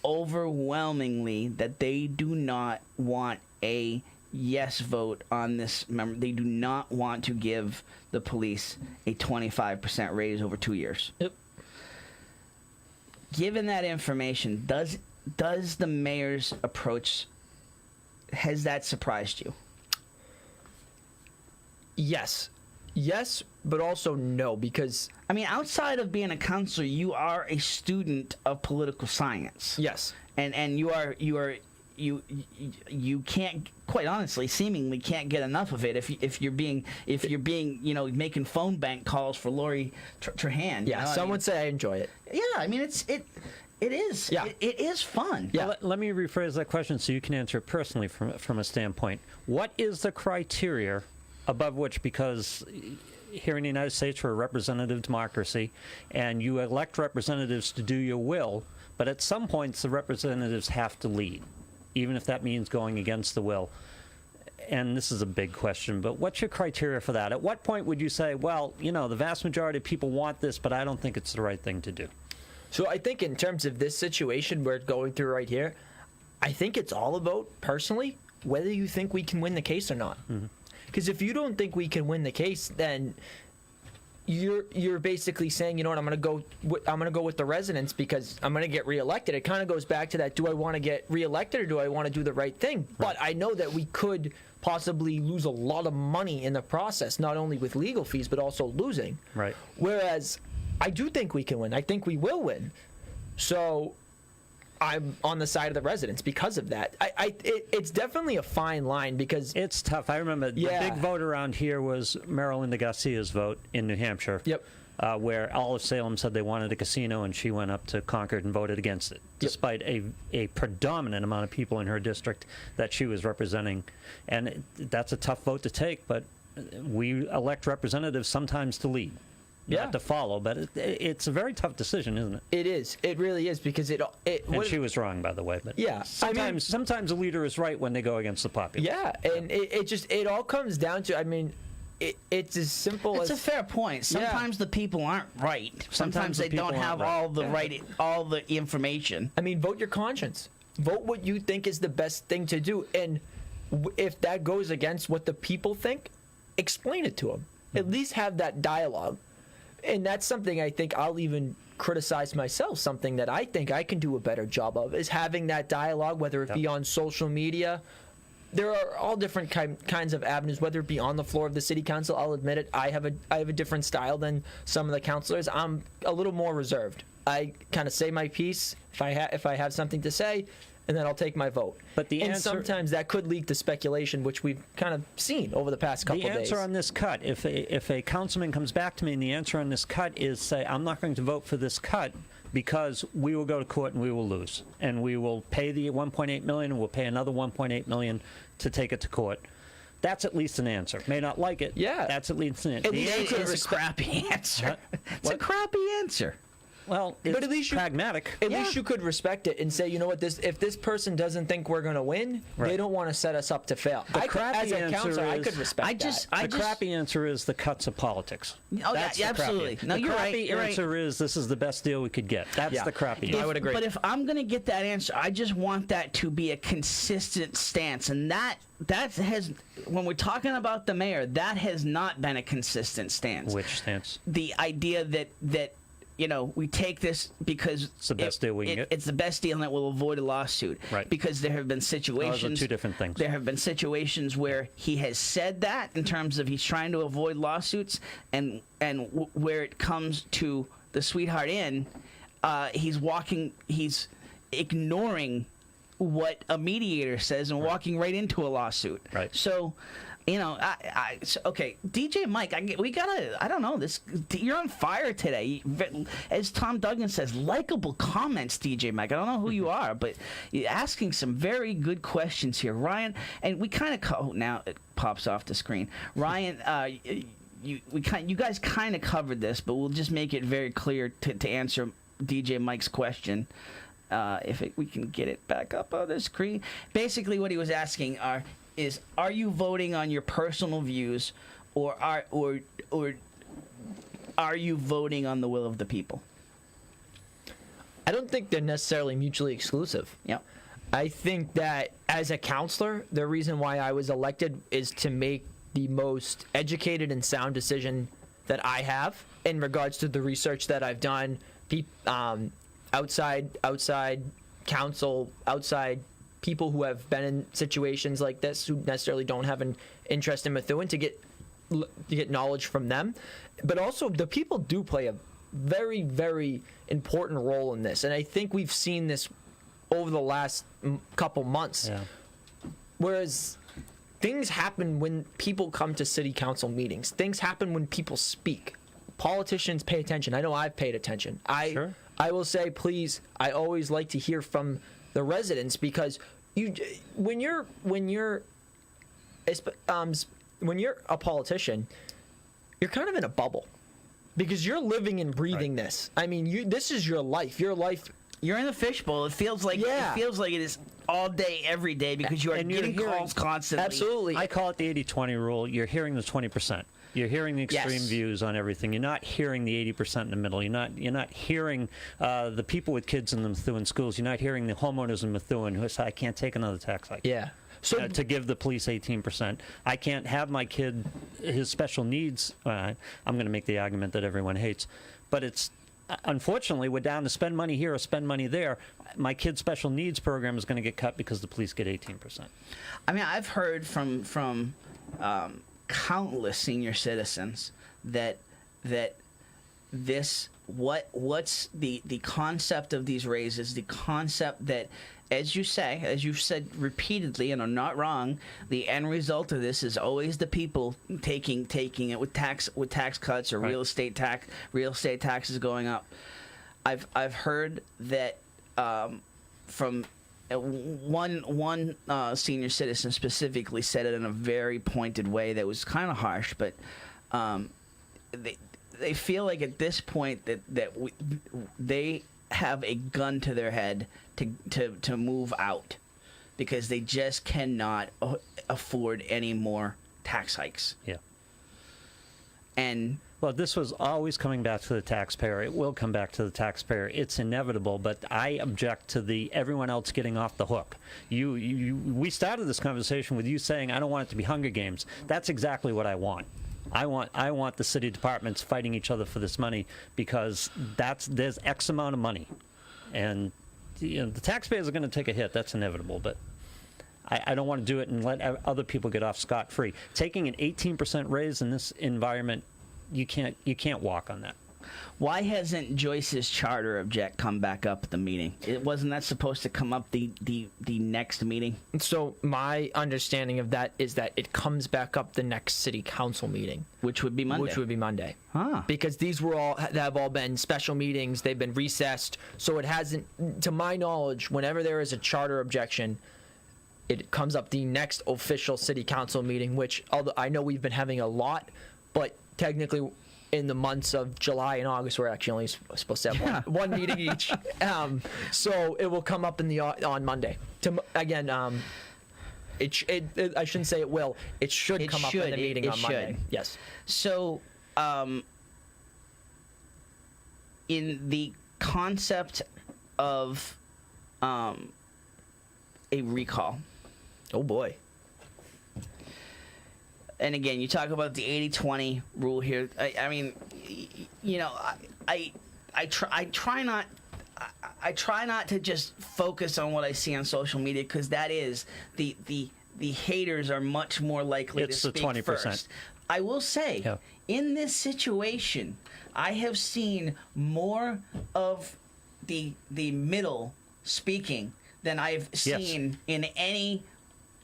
overwhelmingly that they do not want a yes vote on this. They do not want to give the police a 25% raise over 2 years. Yep. given that information, does the mayor's approach, has that surprised you? Yes, but also no, because I mean, outside of being a counselor, you are a student of political science. yes, And you can't, quite honestly, seemingly can't get enough of it if you're being making phone bank calls for Lori Trahan. yeah. Some would say I enjoy it. Yeah, I mean it is. Yeah. It is fun. Yeah. Let me rephrase that question so you can answer it personally from a standpoint. What is the criteria above which, because here in the United States we're a representative democracy, and you elect representatives to do your will, but at some points the representatives have to lead, even if that means going against the will. And this is a big question, but what's your criteria for that? At what point would you say, well, the vast majority of people want this, but I don't think it's the right thing to do? So I think in terms of this situation we're going through right here, I think it's all about, personally, whether you think we can win the case or not. Because if you don't think we can win the case, then you're basically saying, you know what, I'm going to go with the residents because I'm going to get reelected. It kind of goes back to that: do I want to get reelected or do I want to do the right thing? Right. But I know that we could possibly lose a lot of money in the process, not only with legal fees but also losing. Right. Whereas I do think we can win. I think we will win. So I'm on the side of the residents because of that. It's definitely a fine line because it's tough. I remember the big vote around here was Marilynda Garcia's vote in New Hampshire. Yep. Where all of Salem said they wanted a casino, and she went up to Concord and voted against it, despite a predominant amount of people in her district that she was representing. And that's a tough vote to take, but we elect representatives sometimes to lead. Not to follow, but it's a very tough decision, isn't it? It is. It really is, because it and she was wrong, by the way. But yeah, sometimes a leader is right when they go against the populace. Yeah, and it all comes down to, I mean, it's as simple as... It's a fair point. Sometimes the people aren't right. Sometimes they don't have all the information. I mean, vote your conscience. Vote what you think is the best thing to do, and if that goes against what the people think, explain it to them. At least have that dialogue. And that's something I think I'll even criticize myself. Something that I think I can do a better job of is having that dialogue, whether it be on social media. There are all different kinds of avenues, whether it be on the floor of the city council. I'll admit it. I have a different style than some of the councilors. I'm a little more reserved. I kind of say my piece if I have something to say, and then I'll take my vote. But sometimes that could lead to speculation, which we've kind of seen over the past couple of days. The answer on this cut, if a councilman comes back to me and the answer on this cut is, say, I'm not going to vote for this cut because we will go to court and we will lose, and we will pay the $1.8 million and we'll pay another $1.8 million to take it to court. That's at least an answer. May not like it. Yeah. That's at least an answer. It's a crappy answer. It's a crappy answer. Well, it's but at least pragmatic. At least you could respect it and say, you know what, if this person doesn't think we're going to win, they don't want to set us up to fail. As a counselor, I could respect that. The crappy answer is the cuts of politics. Oh, that's absolutely. No, you're right. The crappy answer is this is the best deal we could get. That's the crappy answer. I would agree. But if I'm going to get that answer, I just want that to be a consistent stance. And that has, when we're talking about the mayor, that has not been a consistent stance. Which stance? The idea that we take this because it's the best deal we can get. It's the best deal, and it will avoid a lawsuit. Right. Because there have been situations. Those are two different things. There have been situations where he has said that in terms of he's trying to avoid lawsuits, and where it comes to the Sweetheart Inn, he's ignoring what a mediator says and walking right into a lawsuit. Right. So. Okay, DJ Mike, I don't know, you're on fire today. As Tom Duggan says, likable comments, DJ Mike. I don't know who you are, but you're asking some very good questions here. Ryan, and we kind of, now it pops off the screen. Ryan, you guys kind of covered this, but we'll just make it very clear to answer DJ Mike's question. We can get it back up on the screen. Basically, what he was asking are you voting on your personal views, or are you voting on the will of the people? I don't think they're necessarily mutually exclusive. Yeah. I think that as a counselor, the reason why I was elected is to make the most educated and sound decision that I have in regards to the research that I've done. outside counsel, outside people who have been in situations like this who necessarily don't have an interest in Methuen to get knowledge from them. But also the people do play a very, very important role in this. And I think we've seen this over the last couple months. Yeah. Whereas things happen when people come to city council meetings. Things happen when people speak. Politicians pay attention. I know I've paid attention. Sure. I will say, please, I always like to hear from the residents, because when you're a politician, you're kind of in a bubble because you're living and breathing this. I mean, this is your life. Your life. You're in a fishbowl. It feels like it is all day, every day, because you are getting calls constantly. Absolutely. I call it the 80-20 rule. You're hearing the 20%. You're hearing the extreme Yes. views on everything. You're not hearing the 80% in the middle. You're not hearing the people with kids in the Methuen schools. You're not hearing the homeowners in Methuen who say, I can't take another tax hike. Yeah. So To give the police 18%. I can't have my kid, his special needs. I'm going to make the argument that everyone hates. But it's, unfortunately, we're down to spend money here or spend money there. My kid's special needs program is going to get cut because the police get 18%. I mean, I've heard from countless senior citizens that what's the concept of these raises, the concept that, as you've said repeatedly, and I'm not wrong, the end result of this is always the people taking it with tax cuts or Right. real estate taxes going up. I've heard that from one senior citizen specifically said it in a very pointed way that was kind of harsh, but they feel like at this point that they have a gun to their head to move out because they just cannot afford any more tax hikes. Yeah. And Well, this was always coming back to the taxpayer. It will come back to the taxpayer. It's inevitable, but I object to everyone else getting off the hook. We started this conversation with you saying, I don't want it to be Hunger Games. That's exactly what I want. I want the city departments fighting each other for this money because there's X amount of money. And the taxpayers are going to take a hit. That's inevitable, but I don't want to do it and let other people get off scot-free. Taking an 18% raise in this environment, you can't walk on that. why hasn't Joyce's charter object come back up at the meeting? Wasn't that supposed to come up the next meeting? So my understanding of that is that it comes back up the next city council meeting, Which would be Monday. Huh. Because these have all been special meetings. They've been recessed. So it hasn't, to my knowledge, whenever there is a charter objection, it comes up the next official city council meeting, which, although I know we've been having a lot, but technically in the months of July and August, we're actually only supposed to have one meeting each. So it will come up on Monday. I shouldn't say it will. It should come up in the meeting on Monday. Yes. So, in the concept of a recall. Oh boy. And again, you talk about the 80-20 rule here. I mean, you know, I try not to just focus on what I see on social media, because that is the haters are much more likely to speak the 20%. first. I will say, in this situation, I have seen more of the middle speaking than I've seen in any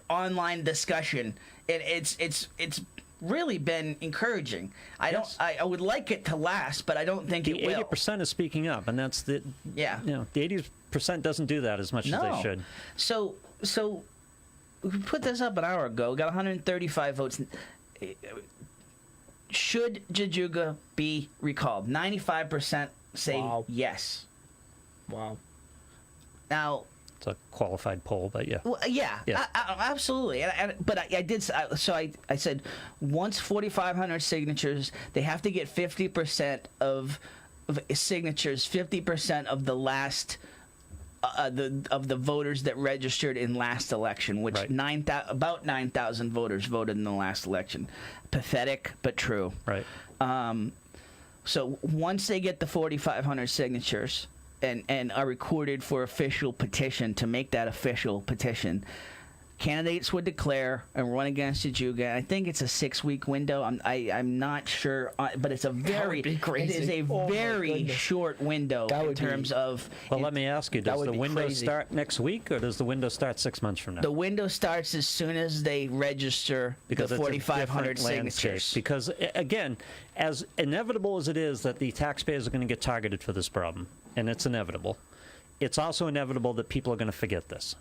online discussion. It's really been encouraging. I would like it to last, but I don't think it will. The 80% is speaking up, and that's the the 80% doesn't do that as much as they should. So we put this up an hour ago. Got 135 votes. Should Jajuga be recalled? 95% say yes. Wow. Now, it's a qualified poll, but well, absolutely. But I did. So I said, once 4,500 signatures, they have to get 50% of signatures, 50% of the last of the voters that registered in last election, which about 9,000 voters voted in the last election. Pathetic, but true. Right. So once they get the 4,500 signatures, and are recorded for official petition to make that official petition, candidates would declare and run against Ajuga. I think it's a 6-week window. I'm not sure, but it's a very be crazy. It is a Oh my very goodness. short window That in would terms be- of. Well, let me ask you: does would the be window crazy. start next week, or does the window start 6 months from now? The window starts as soon as they register Because the it's a 4,500 different landscape. signatures. Because again, as inevitable as it is that the taxpayers are going to get targeted for this problem, and it's inevitable, it's also inevitable that people are going to forget this.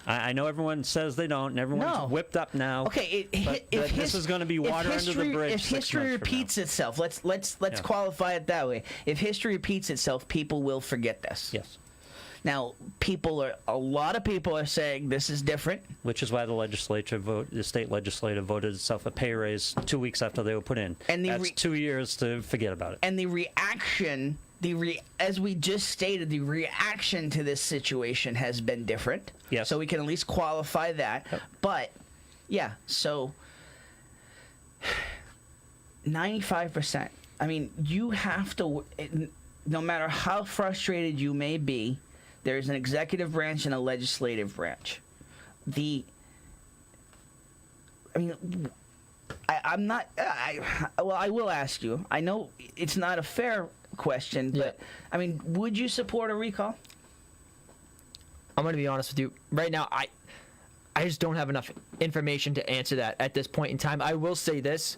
I know everyone says they don't, and everyone's No. whipped up now. Okay, but this is going to be water under the bridge. If 6 history months from now. repeats itself, let's Yeah. qualify it that way. If history repeats itself, people will forget this. Yes, Now, a lot of people are saying this is different. which is why the state legislature voted itself a pay raise 2 weeks after they were put in. And that's 2 years to forget about it. And the reaction, as we just stated, the reaction to this situation has been different. Yes. So we can at least qualify that. Yep. But, yeah, so 95%. I mean, you have to, no matter how frustrated you may be, there is an executive branch and a legislative branch. I'm not. I will ask you. I know it's not a fair question, but I mean, would you support a recall? I'm going to be honest with you. Right now, I just don't have enough information to answer that at this point in time. I will say this,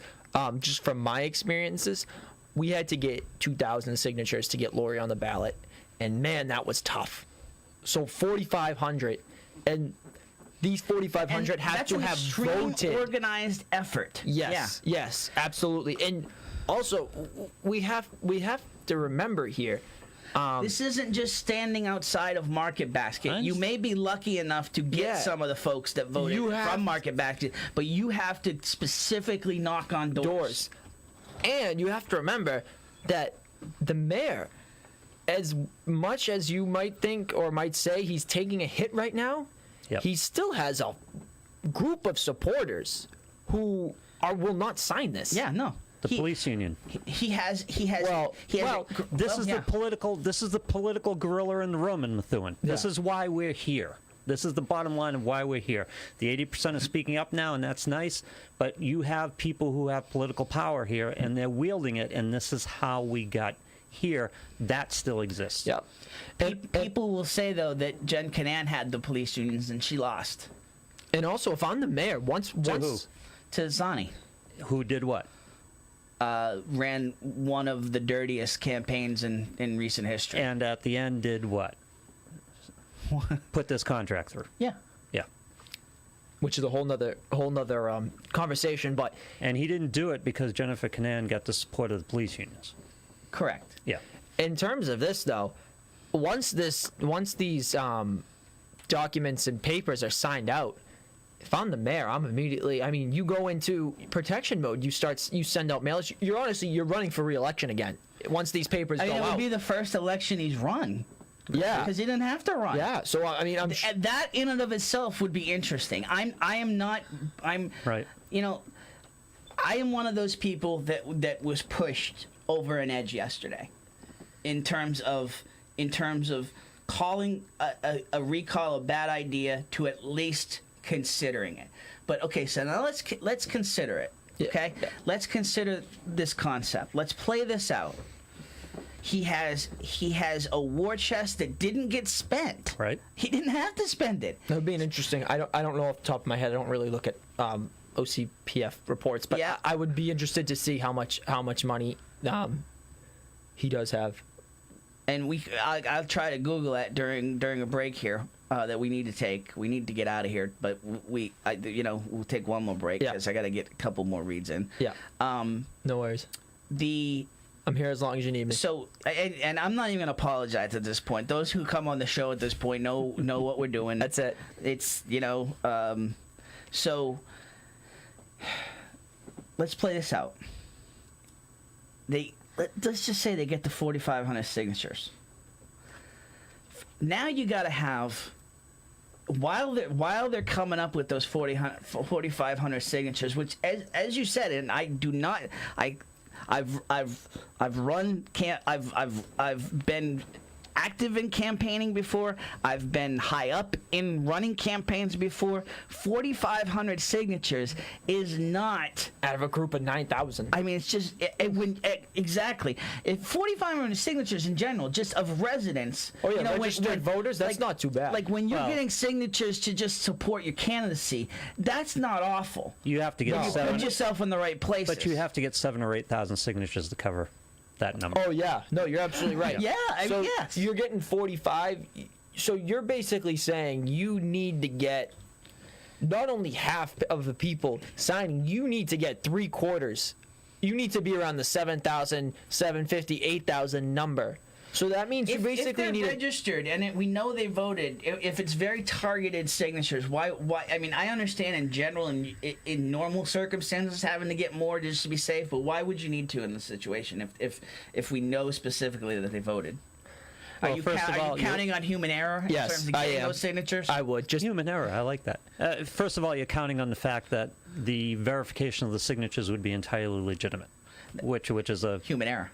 just from my experiences, we had to get 2,000 signatures to get Lori on the ballot, and man, that was tough. So 4,500, and these 4,500 have that's to an have extreme voted. organized effort. Yes, yes, absolutely. And also, we have to remember here. This isn't just standing outside of Market Basket. You may be lucky enough to get Yeah. some of the folks that voted from Market Basket, but you have to specifically knock on doors. And you have to remember that the mayor, as much as you might think or might say he's taking a hit right now, Yep. he still has a group of supporters who will not sign this. Yeah, no. The police union. He has. This is the political gorilla in the room in Methuen. This Yeah. is why we're here. This is the bottom line of why we're here. The 80% is speaking up now, and that's nice, but you have people who have political power here, and they're wielding it, and this is how we got here. That still exists. Yep. People will say though that Jen Canan had the police unions and she lost And also, if I'm the mayor, once to Zani. Who did what? Ran one of the dirtiest campaigns in recent history. And at the end did what? Put this contract through. Yeah. Yeah. which is a whole nother conversation, but And he didn't do it because Jennifer Canan got the support of the police unions. Correct. Yeah. in terms of this though, once these documents and papers are signed out, if I'm the mayor, I'm immediately, I mean, you go into protection mode, you send out mailers, you're running for re-election again once these papers I mean, go it would out. be the first election he's run. Yeah. Because he didn't have to run. Yeah, so I mean, And that in and of itself would be interesting. I'm Right. You know, I am one of those people that was pushed over an edge yesterday, in terms of calling a recall a bad idea to at least considering it. But okay, so now let's consider it. Okay, let's consider this concept. Let's play this out. He has a war chest that didn't get spent. Right. He didn't have to spend it. that would be an interesting. I don't know off the top of my head. I don't really look at OCPF reports, but Yeah. I would be interested to see how much money he does have. And I'll try to Google that during a break here that we need to take. We need to get out of here, but we'll take one more break Yeah. because I got to get a couple more reads in. Yeah. No worries. I'm here as long as you need me. So, and I'm not even going to apologize at this point. Those who come on the show at this point know what we're doing. That's it. It's, so let's play this out. Let's just say they get the 4,500 signatures. Now you got to have, while they're coming up with those 4,500 signatures, which as you said, and I do not, I've been active in campaigning before. I've been high up in running campaigns before. 4,500 signatures is not Out of a group of 9,000. I mean, it's just exactly. If 4,500 signatures in general, just of residents. Oh yeah, you know, registered voters. That's not too bad. Like when you're getting signatures to just support your candidacy, that's not awful. You have to get You put yourself in the right places. but you have to get 7,000 or 8,000 signatures to cover that number. Oh yeah, no, you're absolutely right. Yeah, I so mean, yes. You're getting 45. So you're basically saying you need to get not only half of the people signing, you need to get 3/4. You need to be around the 7,000, 750, 8,000 number. So that means you basically if they're need registered and we know they voted. If it's very targeted signatures, why? I mean, I understand in general and in normal circumstances having to get more just to be safe, but why would you need to in this situation if we know specifically that they voted? Are Well, you, first of are all, you counting on human error in Yes, terms of I getting am. those signatures? I would just Human error, I like that. First of all, you're counting on the fact that the verification of the signatures would be entirely legitimate, which is a Human error.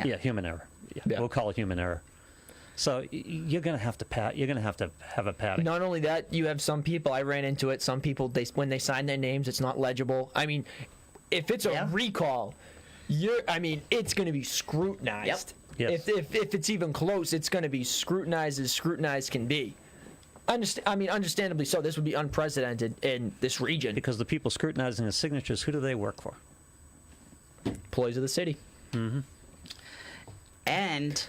yeah human error. Yeah, Yeah. we'll call it human error. So you're gonna have to You're gonna have to have a padding. Not only that, you have some people. I ran into it. Some people, when they sign their names, it's not legible. I mean, if it's a Yeah. recall, it's going to be scrutinized. Yes. If it's even close, it's going to be scrutinized as scrutinized can be. Understandably so. This would be unprecedented in this region. Because the people scrutinizing the signatures, who do they work for? Employees of the city. And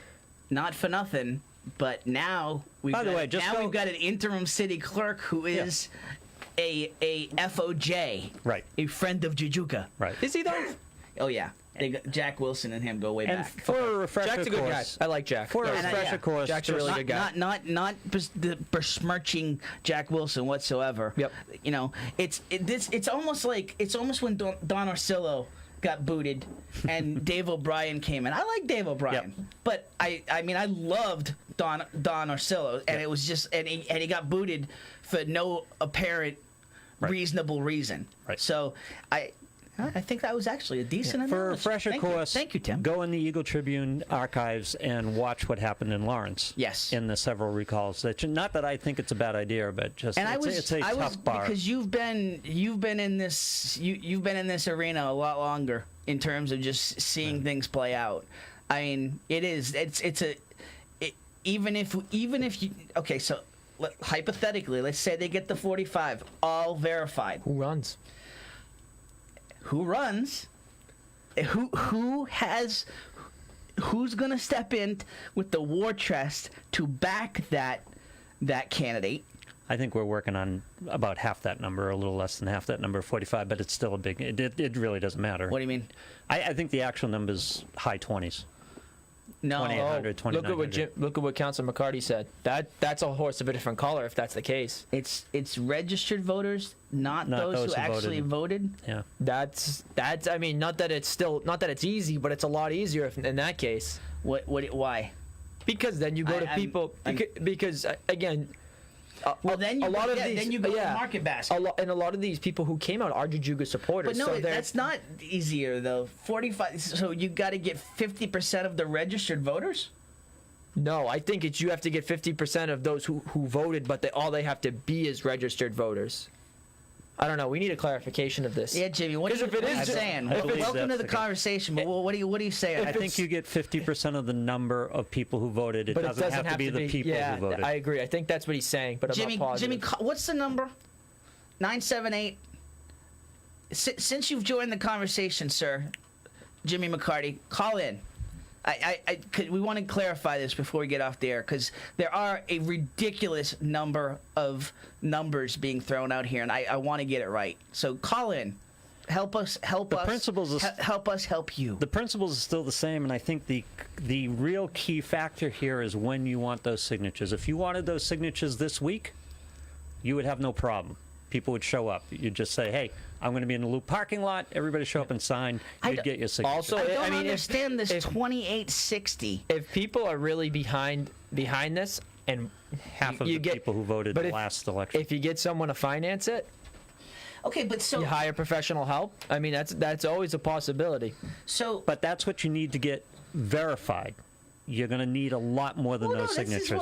not for nothing, but now we've By the got, way, just now go- we've got an interim city clerk who is a FOJ, Right. a friend of Jujuka. Right. Is he though? Oh yeah, Jack Wilson and him go way And back. for a refresher Jack's a good guy. course, I like Jack. for a And refresher course, Jack's a really good guy. Not besmirching Jack Wilson whatsoever. Yep. You know, it's almost when Don Orsillo got booted and Dave O'Brien came in. I like Dave O'Brien, Yep. but I loved Don Orsillo, and it was just and he got booted for no apparent reasonable reason. Right. So I think that was actually a decent For a analogy. refresher course, Thank you, Tim. go in the Eagle Tribune archives and watch what happened in Lawrence. Yes. In the several recalls. Not that I think it's a bad idea, but just And it's a tough bar. because you've been in this arena a lot longer in terms of just seeing things play out. I mean, even if you okay, so hypothetically, let's say they get the 45 all verified. Who runs? Who runs? Who's going to step in with the war chest to back that candidate? I think we're working on about half that number, a little less than half that number, 45, but it's still a big. It really doesn't matter. What do you mean? I think the actual number's high 20s. No. 2,800, Look at what 2,900. look at what Councilor McCarty said. That's a horse of a different color if that's the case. It's registered voters, not those who actually voted. Yeah. That's I mean, not that it's easy, but it's a lot easier in that case. Why? Because then you go to people because again. Well, then you a lot go, of these, then you go to the market basket. And a lot of these people who came out are Jujuga supporters. But no, so that's not easier though. 45. So you got to get 50% of the registered voters. No, I think you have to get 50% of those who voted, but all they have to be is registered voters. I don't know. We need a clarification of this. Yeah, Jimmy. What are you saying? I believe Welcome to that's the the case. conversation. But what are you saying? I think you get 50% of the number of people who voted. It But doesn't have to be the people yeah, who voted. I agree. I think that's what he's saying, but I'm not positive. Jimmy, what's the number? 978. Since you've joined the conversation, sir, Jimmy McCarty, call in. We want to clarify this before we get off the air because there are a ridiculous number of numbers being thrown out here, and I want to get it right. So call in, help us, help us help you. The principles are still the same, and I think the real key factor here is when you want those signatures. If you wanted those signatures this week, you would have no problem. People would show up. You'd just say, hey, I'm going to be in the Loop parking lot. Everybody show up and sign. You'd get your signature. Also, I don't I mean, understand this 2860. If people are really behind this, and Half of the people who voted but the if- last election. if you get someone to finance it, Okay, but you hire professional help. I mean, that's always a possibility. so But that's what you need to get verified. you're going to need a lot more than those signatures.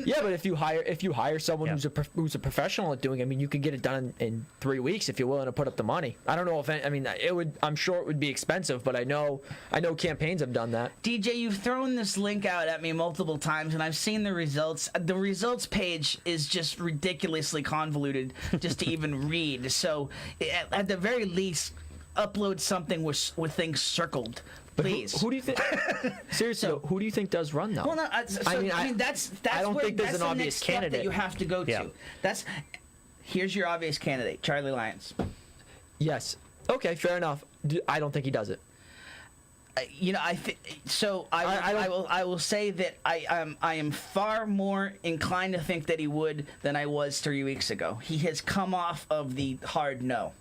Yeah, but if you hire someone Yeah. who's a professional at doing it, I mean, you could get it done in 3 weeks if you're willing to put up the money. I don't know if I mean it would. I'm sure it would be expensive, but I know campaigns have done that. DJ, you've thrown this link out at me multiple times, and I've seen the results. The results page is just ridiculously convoluted just to even read. So, at the very least, upload something with things circled, please. Who do you think? Seriously, who do you think does run though? Well, no, I mean that's I don't where, think there's that's an the obvious next step candidate. that you have to go Yeah. to. Here's your obvious candidate, Charlie Lyons. Yes. Okay, fair enough. I don't think he does it. I will say that I am far more inclined to think that he would than I was 3 weeks ago. He has come off of the hard no.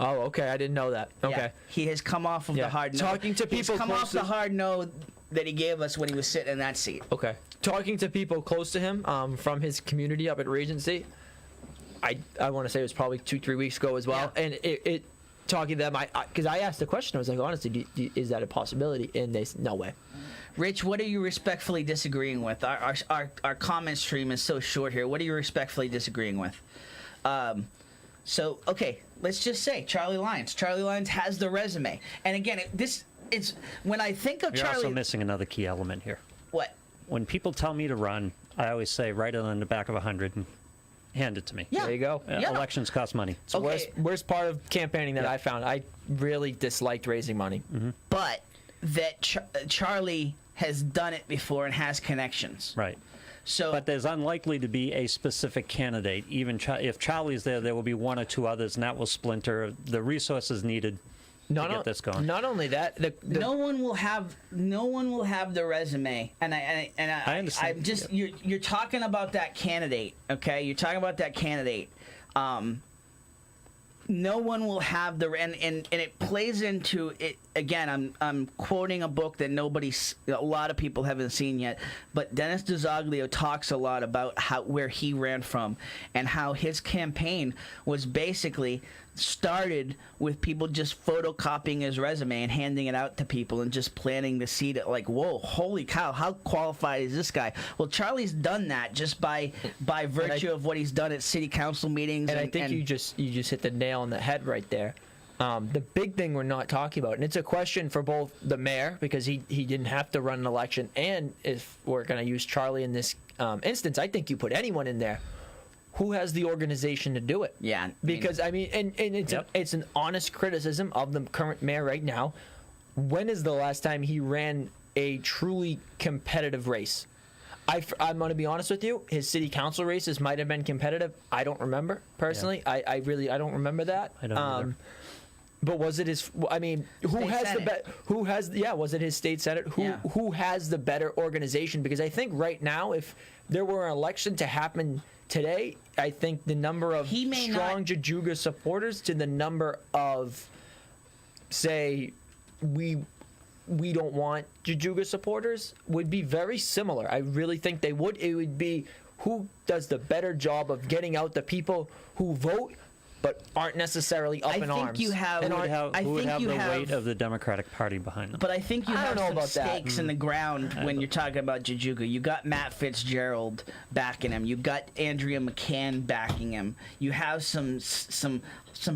Oh, okay. I didn't know that. Okay. Yeah, he has come off of the hard no. Talking to He's people come close off to- the hard no that he gave us when he was sitting in that seat. Okay. Talking to people close to him from his community up at Regency, I want to say it was probably 2-3 weeks ago as well. Yeah. And it talking to them, because I asked the question, I was like, honestly, is that a possibility? And they said, no way. Rich, what are you respectfully disagreeing with? Our comment stream is so short here. What are you respectfully disagreeing with? So, okay, let's just say Charlie Lyons. Charlie Lyons has the resume. And again, it's when I think of You're Charlie... also missing another key element here. What? When people tell me to run, I always say write it on the back of 100 and hand it to me. Yeah. There you go. Yeah. Elections cost money. It's the Okay. worst part of campaigning that I found. I really disliked raising money. Mm-hmm. But that Charlie has done it before and has connections. Right. So, But there's unlikely to be a specific candidate. Even if Charlie's there will be one or two others, and that will splinter the resources needed to get this going. Not only that, no one will have the resume, and I understand. I'm just you're talking about that candidate, okay? You're talking about that candidate. No one will have the and it plays into it again. I'm quoting a book that a lot of people haven't seen yet, but Dennis DeZoglio talks a lot about where he ran from and how his campaign was basically started with people just photocopying his resume and handing it out to people and just planting the seed at like, whoa, holy cow, how qualified is this guy? Well, Charlie's done that just by virtue of what he's done at city council meetings. And I think you just hit the nail on the head right there. The big thing we're not talking about, and it's a question for both the mayor, because he didn't have to run an election, and if we're going to use Charlie in this instance, I think you put anyone in there. Who has the organization to do it? Yeah. Because, and it's an honest criticism of the current mayor right now. When is the last time he ran a truly competitive race? I'm going to be honest with you. His city council races might have been competitive. I don't remember, personally. Yeah. I don't remember that. I don't either. But was it his? I mean, was it his state senate? Who has the better organization? Because I think right now, if there were an election to happen today, I think the number of strong Jajuga supporters to the number of, say, we don't want Jajuga supporters would be very similar. I really think they would. It would be who does the better job of getting out the people who vote but aren't necessarily up in arms. You have, Who would have the weight of the Democratic Party behind them? But I think you have some stakes that. in the ground when you're talking about Jajuga. You got Matt Fitzgerald backing him. You got Andrea McCann backing him. You have some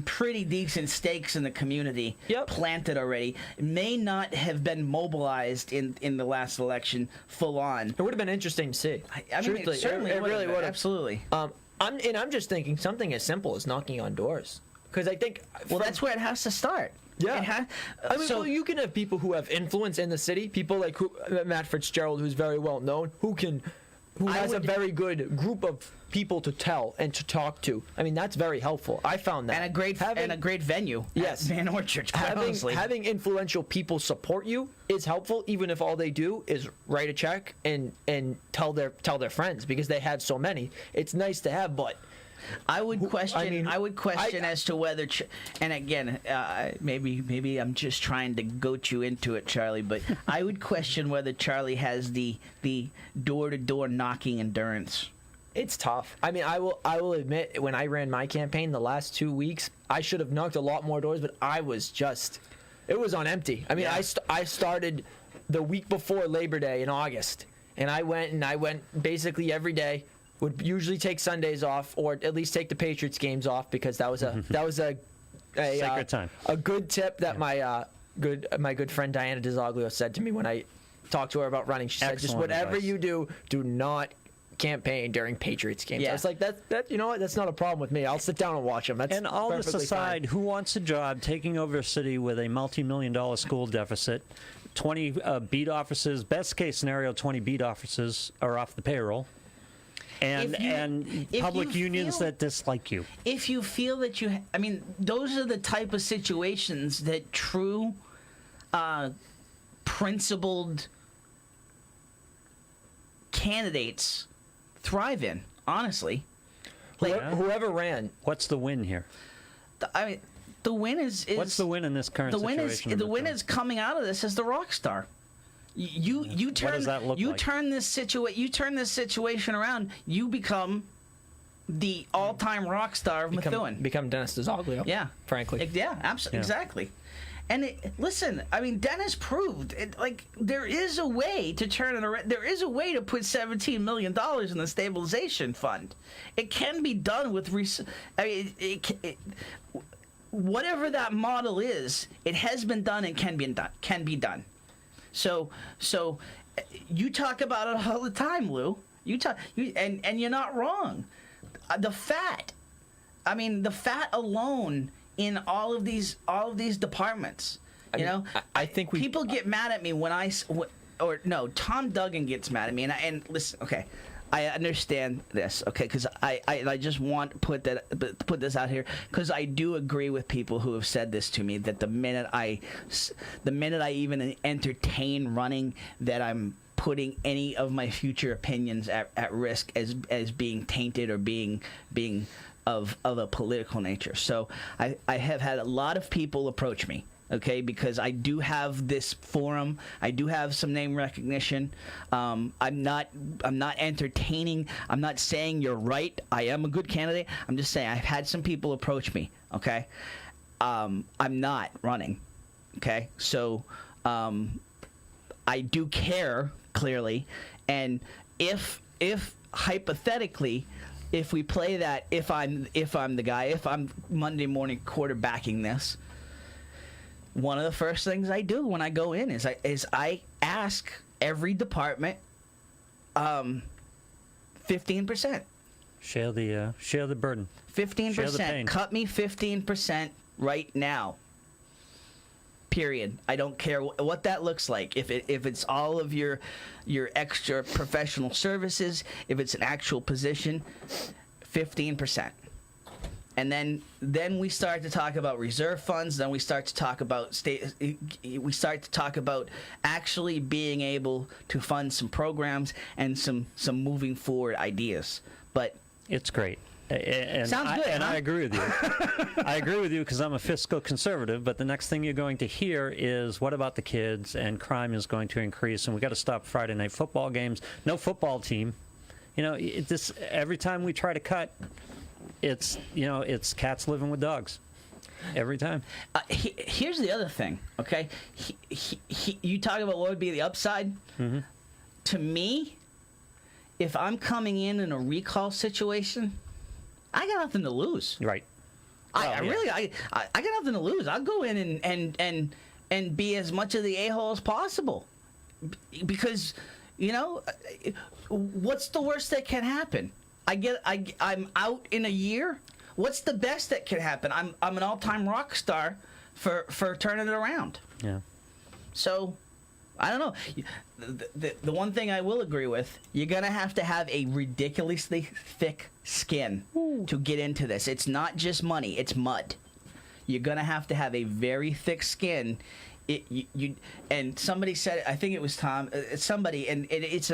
pretty decent stakes in the community planted already. It may not have been mobilized in the last election full on. It would have been interesting to see. I mean, it certainly it really would have. Absolutely. I'm just thinking something as simple as knocking on doors, because I think that's where it has to start. Yeah, well, you can have people who have influence in the city, people like Matt Fitzgerald, who's very well known, who has a very good group of people to tell and to talk to. I mean, that's very helpful. I found that. And a great venue. Yes. Van Orchard, having influential people support you is helpful, even if all they do is write a check and tell their friends, because they have so many. It's nice to have, but I would question as to whether, and again, maybe I'm just trying to goat you into it, Charlie, but I would question whether Charlie has the door-to-door knocking endurance. It's tough. I mean, I will admit, when I ran my campaign the last 2 weeks, I should have knocked a lot more doors, but it was on empty. I mean, I started the week before Labor Day in August, and I went basically every day. Would usually take Sundays off, or at least take the Patriots games off, because that was a Sacred time. A good tip that my good friend Diana DiZoglio said to me when I talked to her about running. She said, just whatever advice. you do not campaign during Patriots games. Yeah. I was like, that you know what? That's not a problem with me. I'll sit down and watch them. That's And all this perfectly aside, fine. who wants a job taking over a city with a multi-million-dollar school deficit, 20 beat officers, best case scenario, 20 beat officers are off the payroll, and if public you unions feel- that dislike you. If you feel that I mean, those are the type of situations that true, principled candidates thrive in. Honestly, like Whoever ran. What's the win here? I mean, the win is What's the win in this current situation? the win is coming out of this as the rock star. You turn What does that look like? turn this situation around. You become the all-time rock star of Methuen. Become Dennis DiZoglio. Yeah, frankly. Yeah, absolutely, exactly. And listen, I mean, Dennis proved it. Like, there is a way to turn it around. There is a way to put $17 million in the stabilization fund. It can be done with. Whatever that model is, it has been done and can be done. So you talk about it all the time, Lou. And you're not wrong. The fat alone in all of these departments. I think people get mad at me when Tom Duggan gets mad at me, and listen, okay. I understand this, okay, because I just want to put this out here, because I do agree with people who have said this to me, that the minute I even entertain running, that I'm putting any of my future opinions at risk as being tainted or being of a political nature. So I have had a lot of people approach me, okay, because I do have this forum. I do have some name recognition. I'm not entertaining. I'm not saying you're right. I am a good candidate. I'm just saying I've had some people approach me, okay? I'm not running, okay? So I do care, clearly, and if hypothetically, if we play that, if I'm the guy, if I'm Monday morning quarterbacking this, one of the first things I do when I go in is I ask every department 15%. Share the burden. 15%. Cut me 15% right now. Period. I don't care what that looks like. If it's all of your extra professional services, if it's an actual position, 15%. And then we start to talk about reserve funds. Then we start to talk about actually being able to fund some programs and some moving forward ideas. But it's great. And sounds good, and huh? I agree with you. I agree with you because I'm a fiscal conservative, but the next thing you're going to hear is, what about the kids? And crime is going to increase, and we got to stop Friday night football games. No football team. Every time we try to cut, it's cats living with dogs. Every time. Here's the other thing, okay? You talk about what would be the upside. Mm-hmm. To me, if I'm coming in a recall situation, I got nothing to lose. Right. I got nothing to lose. I'll go in and be as much of the a-hole as possible, because what's the worst that can happen? I'm out in a year. What's the best that can happen? I'm an all-time rock star for turning it around. Yeah. So, I don't know. The one thing I will agree with, you're going to have a ridiculously thick skin to get into this. It's not just money, it's mud. You're going to have a very thick skin. And somebody said it, I think it was Tom, somebody, and it's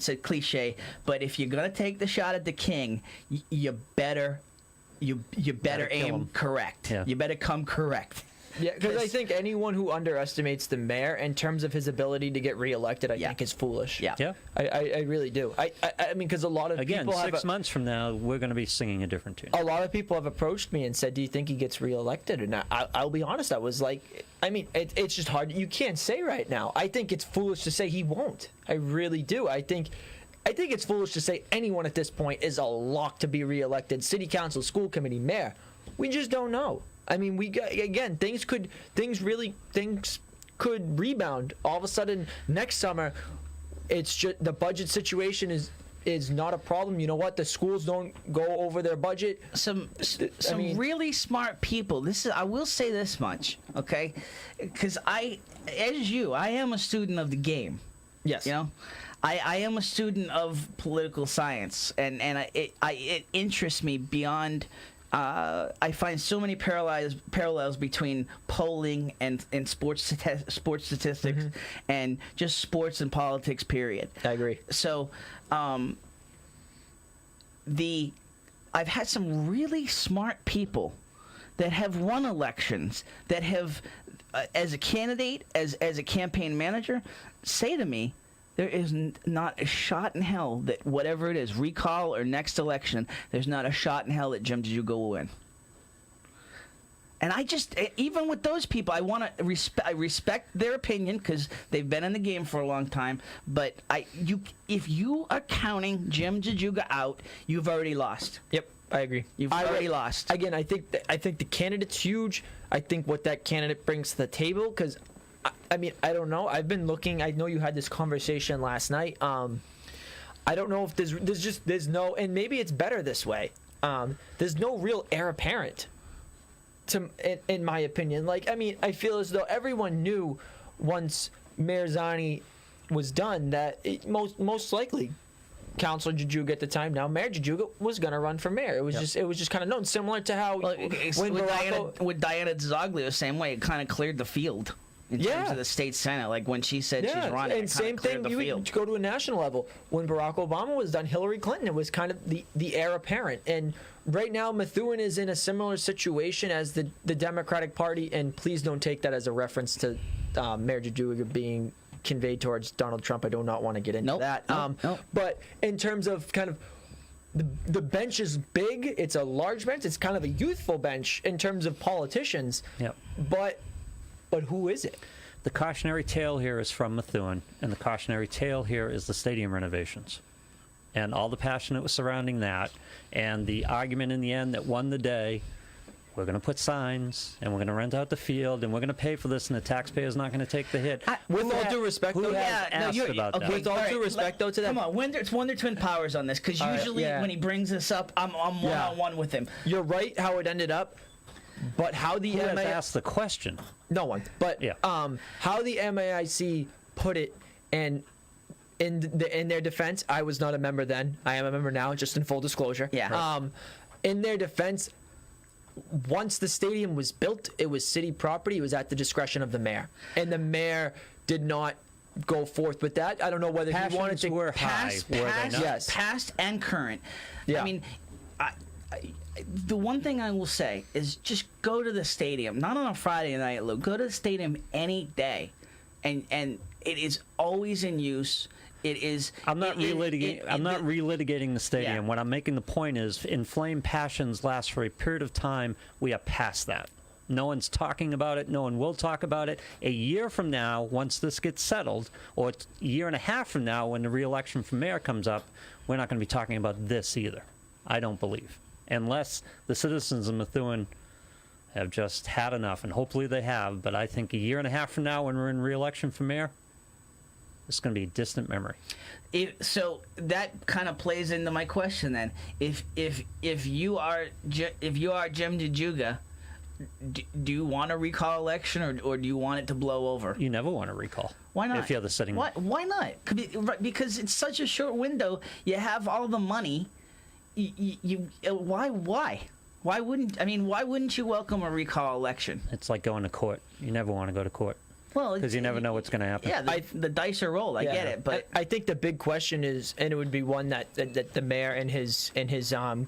a cliche, but if you're going to take the shot at the king, you better aim correct. Yeah. You better come correct. Yeah, because I think anyone who underestimates the mayor in terms of his ability to get reelected, I think is foolish. Yeah. Yeah. I really do. I mean, because a lot of Again, people 6 months from now, we're going to be singing a different tune. a lot of people have approached me and said, "Do you think he gets reelected?" And I'll be honest, I was like, I mean, it's just hard. You can't say right now. I think it's foolish to say he won't. I really do. I think it's foolish to say anyone at this point is a lock to be reelected. City council, school committee, mayor. We just don't know. I mean, things could rebound. All of a sudden, next summer, it's just the budget situation is not a problem. You know what? The schools don't go over their budget. Some really smart people. I will say this much, okay? Because I am a student of the game. Yes. You know, I am a student of political science, and it interests me beyond. I find so many parallels between polling and sports statistics and just sports and politics. Period. I agree. So, I've had some really smart people that have won elections that have, as a candidate, as a campaign manager, say to me, there is not a shot in hell that whatever it is, recall or next election, there's not a shot in hell that Jim Juga will win. And I just, even with those people, I respect their opinion because they've been in the game for a long time. But if you are counting Jim Juga out, you've already lost. Yep, I agree. You've already lost. Again, I think the candidate's huge. I think what that candidate brings to the table, because I mean, I don't know. I've been looking. I know you had this conversation last night. I don't know if there's no, and maybe it's better this way. There's no real heir apparent, in my opinion. Like, I mean, I feel as though everyone knew once Mayor Zani was done that most likely Councilor Jajuga at the time, now Mayor Jajuga, was going to run for mayor. It was just kind of known, similar to how with Diana Dzogli the same way. It kind of cleared the field. In terms of the state senate, like when she said she's running, and same thing. You would go to a national level. When Barack Obama was done, Hillary Clinton, it was kind of the heir apparent. And right now, Methuen is in a similar situation as the Democratic Party. And please don't take that as a reference to Mayor Jajuga being conveyed towards Donald Trump. I do not want to get into that. Nope. But in terms of kind of the bench is big. It's a large bench. It's kind of a youthful bench in terms of politicians. Yep. But who is it? The cautionary tale here is from Methuen, and the cautionary tale here is the stadium renovations and all the passion that was surrounding that, and the argument in the end that won the day. We're going to put signs, and we're going to rent out the field, and we're going to pay for this, and the taxpayer's not going to take the hit. With all due respect, though, with all due respect, though, to that. Come on, it's Wonder Twin Powers on this, because usually when he brings this up, I'm one-on-one with him. You're right how it ended up, but how the Who has asked the question? No one. But how the MAIC put it, and in their defense, I was not a member then. I am a member now, just in full disclosure. Yeah. In their defense, once the stadium was built, it was city property. It was at the discretion of the mayor, and the mayor did not go forth with that. I don't know whether he wanted to. Were high, were they not? Yes. Past and current. Yeah. I mean, the one thing I will say is just go to the stadium, not on a Friday night, Lou. Go to the stadium any day, and it is always in use. It is. I'm not relitigating the stadium. Yeah. What I'm making the point is, inflamed passions last for a period of time. We are past that. No one's talking about it. No one will talk about it. A year from now, once this gets settled, or a year and a half from now, when the re-election for mayor comes up, we're not going to be talking about this either. I don't believe. Unless the citizens of Methuen have just had enough, and hopefully they have, but I think a year and a half from now, when we're in re-election for mayor, it's going to be a distant memory. So that kind of plays into my question then. If you are Jim Jajuga, do you want a recall election, or do you want it to blow over? You never want to recall. Why not? If you're the sitting. Why not? Because it's such a short window. You have all the money. Why wouldn't you welcome a recall election? It's like going to court. You never want to go to court. Well, because you never know what's going to happen. Yeah, the dice are rolled. I get it, but I think the big question is, and it would be one that the mayor and his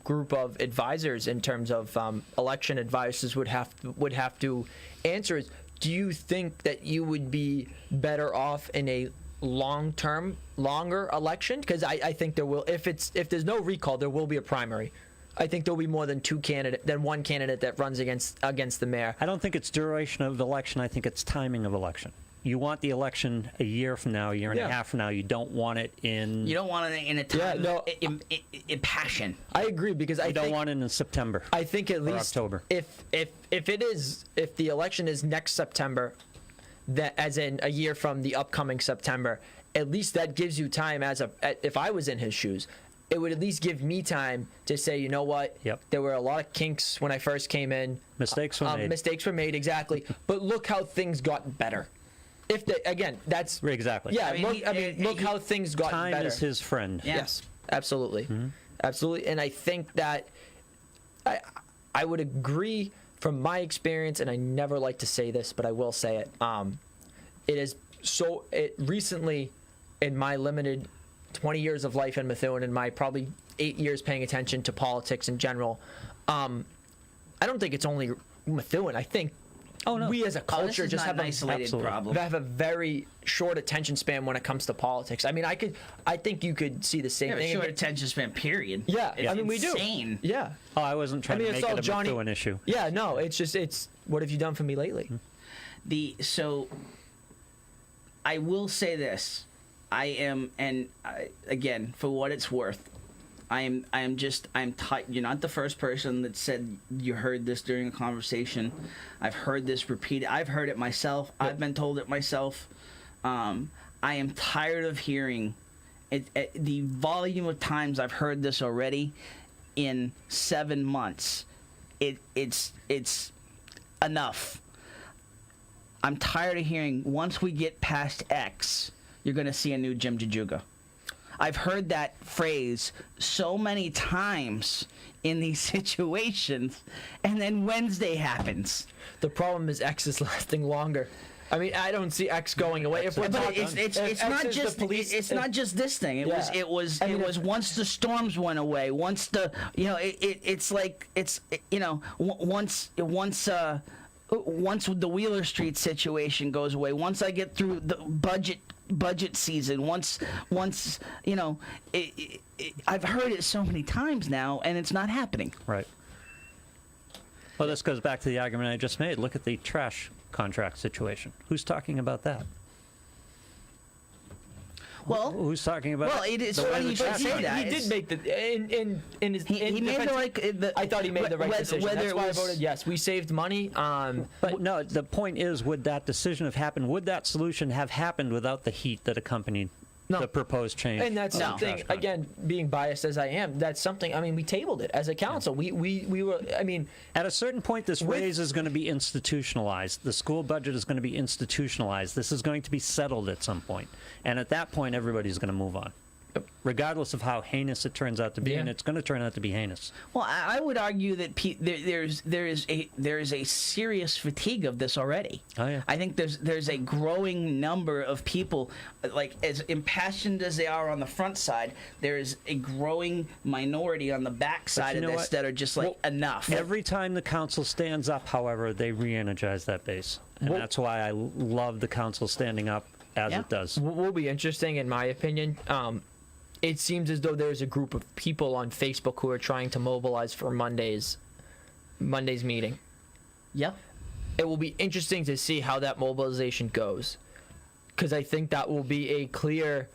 group of advisors, in terms of election advisors, would have to answer is: do you think that you would be better off in a longer election? Because I think there will, if there's no recall, there will be a primary. I think there'll be more than one candidate that runs against the mayor. I don't think it's duration of election. I think it's timing of election. You want the election a year from now, a year and a half from now. You don't want it in. You don't want it in a time in passion. I agree, because I don't want it in September. I think at least October. If the election is next September, that as in a year from the upcoming September, at least that gives you time. If I was in his shoes, it would at least give me time to say, you know what? Yep. There were a lot of kinks when I first came in. Mistakes were made. Mistakes were made, exactly. But look how things got better. That's exactly. Yeah. Look how things got better. Time is his friend. Yeah. Yes, absolutely, absolutely. And I think that I would agree from my experience, and I never like to say this, but I will say it. It recently, in my limited 20 years of life in Methuen and my probably 8 years paying attention to politics in general, I don't think it's only Methuen. I think we as a culture just have an isolated problem. have a very short attention span when it comes to politics. I mean, I think you could see the same thing. Short attention span, period. Yeah, It's we do. insane. Yeah. Oh, I wasn't trying to make it a Methuen issue. Yeah, no, it's what have you done for me lately? So I will say this. Again, for what it's worth, I'm tired. You're not the first person that said you heard this during a conversation. I've heard this repeated. I've heard it myself. Yep. I've been told it myself. I am tired of hearing it. The volume of times I've heard this already in 7 months. It's enough. I'm tired of hearing once we get past X, you're going to see a new Jim Jajuga. I've heard that phrase so many times in these situations, and then Wednesday happens. The problem is X is lasting longer. I mean, I don't see X going away. It's not just this thing. It was once the storms went away. Once the once the Wheeler Street situation goes away. Once I get through the budget season. Once I've heard it so many times now, and it's not happening. Right. Well, this goes back to the argument I just made. Look at the trash contract situation. Who's talking about that? Well, who's talking about? Well, it's funny you should say that. He did make the in his. He made I thought he made the right decision. That's why I voted yes. We saved money. But no, the point is, would that decision have happened? Would that solution have happened without the heat that accompanied the proposed change? And that's something. Again, being biased as I am, that's something. I mean, we tabled it as a council. We were. I mean, at a certain point, this raise is going to be institutionalized. The school budget is going to be institutionalized. This is going to be settled at some point. And at that point, everybody's going to move on, regardless of how heinous it turns out to be, and it's going to turn out to be heinous. Well, I would argue that there is a serious fatigue of this already. Oh yeah. I think there's a growing number of people, like as impassioned as they are on the front side, there is a growing minority on the back side of this that are just like enough. Every time the council stands up, however, they re-energize that base, and that's why I love the council standing up as it does. What will be interesting, in my opinion, it seems as though there's a group of people on Facebook who are trying to mobilize for Monday's meeting. Yeah. It will be interesting to see how that mobilization goes, because I think that will be a clear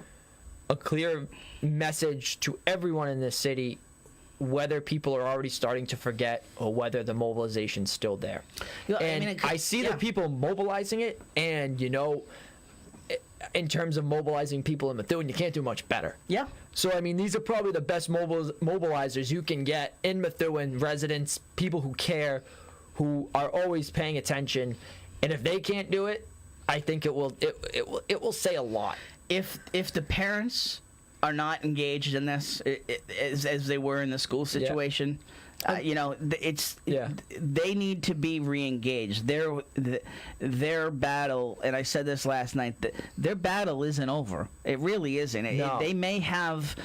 message to everyone in this city, whether people are already starting to forget or whether the mobilization's still there. I see the people mobilizing it, and in terms of mobilizing people in Methuen, you can't do much better. Yeah. So, I mean, these are probably the best mobilizers you can get in Methuen, residents, people who care, who are always paying attention. And if they can't do it, I think it will say a lot. If the parents are not engaged in this as they were in the school situation, They need to be re-engaged. Their battle, and I said this last night, that their battle isn't over. It really isn't. No. They may have,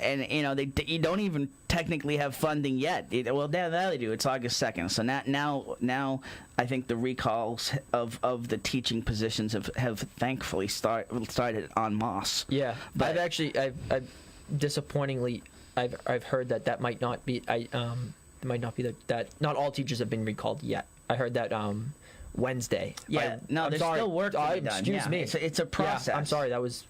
and you don't even technically have funding yet. Now they do. It's August 2nd. So now I think the recalls of the teaching positions have thankfully started en masse. Yeah, but I've disappointingly, I've heard that might not be. It might not be that not all teachers have been recalled yet. I heard that Wednesday. Yeah, I'm there's sorry. still work to be done. Excuse me. It's a process. Yeah, I'm sorry. That was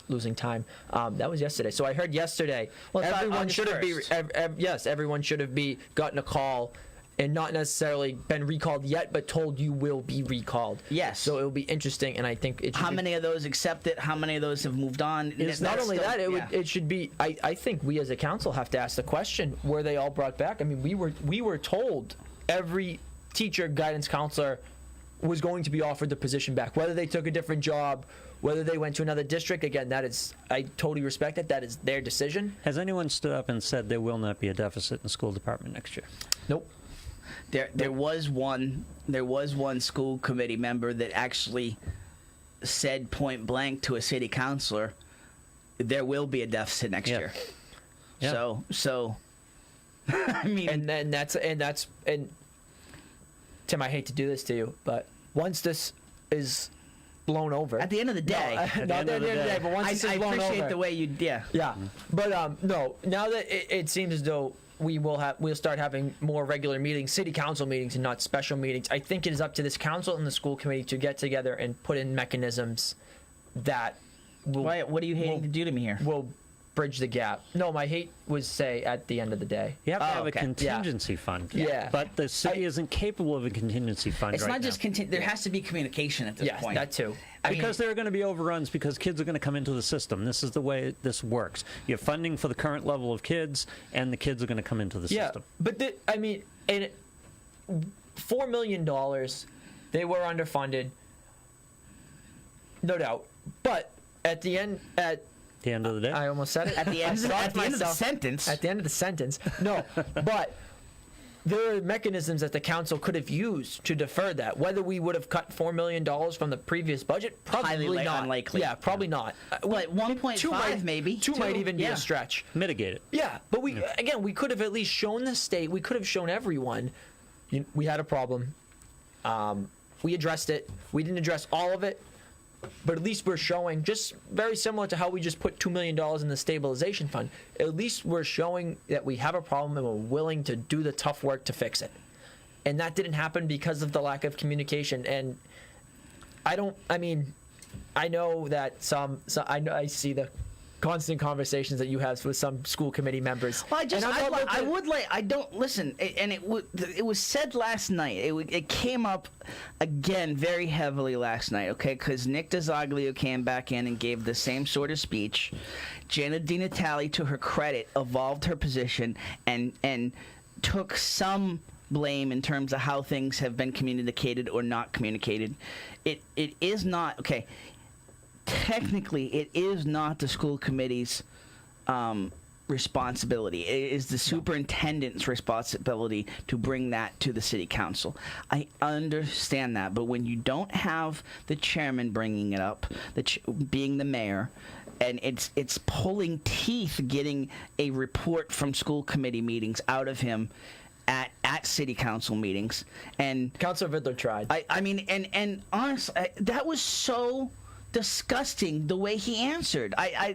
losing time. That was yesterday. So I heard yesterday. Well, it's everyone August should have 1st. yes, everyone should have gotten a call. And not necessarily been recalled yet, but told you will be recalled. Yes. So it will be interesting, and I think it should How many of those accept it? How many of those have moved on? Not only that, it should be. I think we as a council have to ask the question: were they all brought back? I mean, we were told every teacher, guidance counselor was going to be offered the position back, whether they took a different job, whether they went to another district. Again, that is, I totally respect it. That is their decision. Has anyone stood up and said there will not be a deficit in the school department next year? Nope. There was one school committee member that actually said point blank to a city councilor, there will be a deficit next year. Yeah. So I mean, and that's Tim, I hate to do this to you, but once this is blown over, at the end of the day, not at the end of the day, but once this is blown over, I appreciate the way you yeah. But no, now that it seems as though we'll start having more regular meetings, city council meetings, and not special meetings. I think it is up to this council and the school committee to get together and put in mechanisms that will. What are you hating to do to me here? Will bridge the gap. No, my hate was say at the end of the day. You have to have okay. a contingency fund. Yeah. But the city isn't capable of a contingency fund It's right not now. just there has to be communication at this Yes, point. that too. Because there are going to be overruns because kids are going to come into the system. This is the way this works. You have funding for the current level of kids, and the kids are going to come into the system. But and $4 million, they were underfunded, no doubt. But at the end, the end of the day, I almost said it. At the end of the sentence. At the end of the sentence. No, but there are mechanisms that the council could have used to defer that. Whether we would have cut $4 million from the previous budget, probably not. Unlikely. Yeah, probably not. What, 1.5 maybe? Two might even be a stretch. mitigate it. Yeah, but we could have at least shown the state. We could have shown everyone. We had a problem. We addressed it. We didn't address all of it. But at least we're showing, just very similar to how we just put $2 million in the stabilization fund, at least we're showing that we have a problem and we're willing to do the tough work to fix it. And that didn't happen because of the lack of communication. And I know that I see the constant conversations that you have with some school committee members. Well, it was said last night. It came up again very heavily last night, okay? Because Nick DeZoglio came back in and gave the same sort of speech. Janet DiNatale, to her credit, evolved her position and took some blame in terms of how things have been communicated or not communicated. It is not, okay, technically, it is not the school committee's responsibility. It is the superintendent's responsibility to bring that to the city council. I understand that, but when you don't have the chairman bringing it up, being the mayor, and it's pulling teeth getting a report from school committee meetings out of him at city council meetings, and Councilor Vidler tried. I mean, and honestly, that was so disgusting the way he answered. I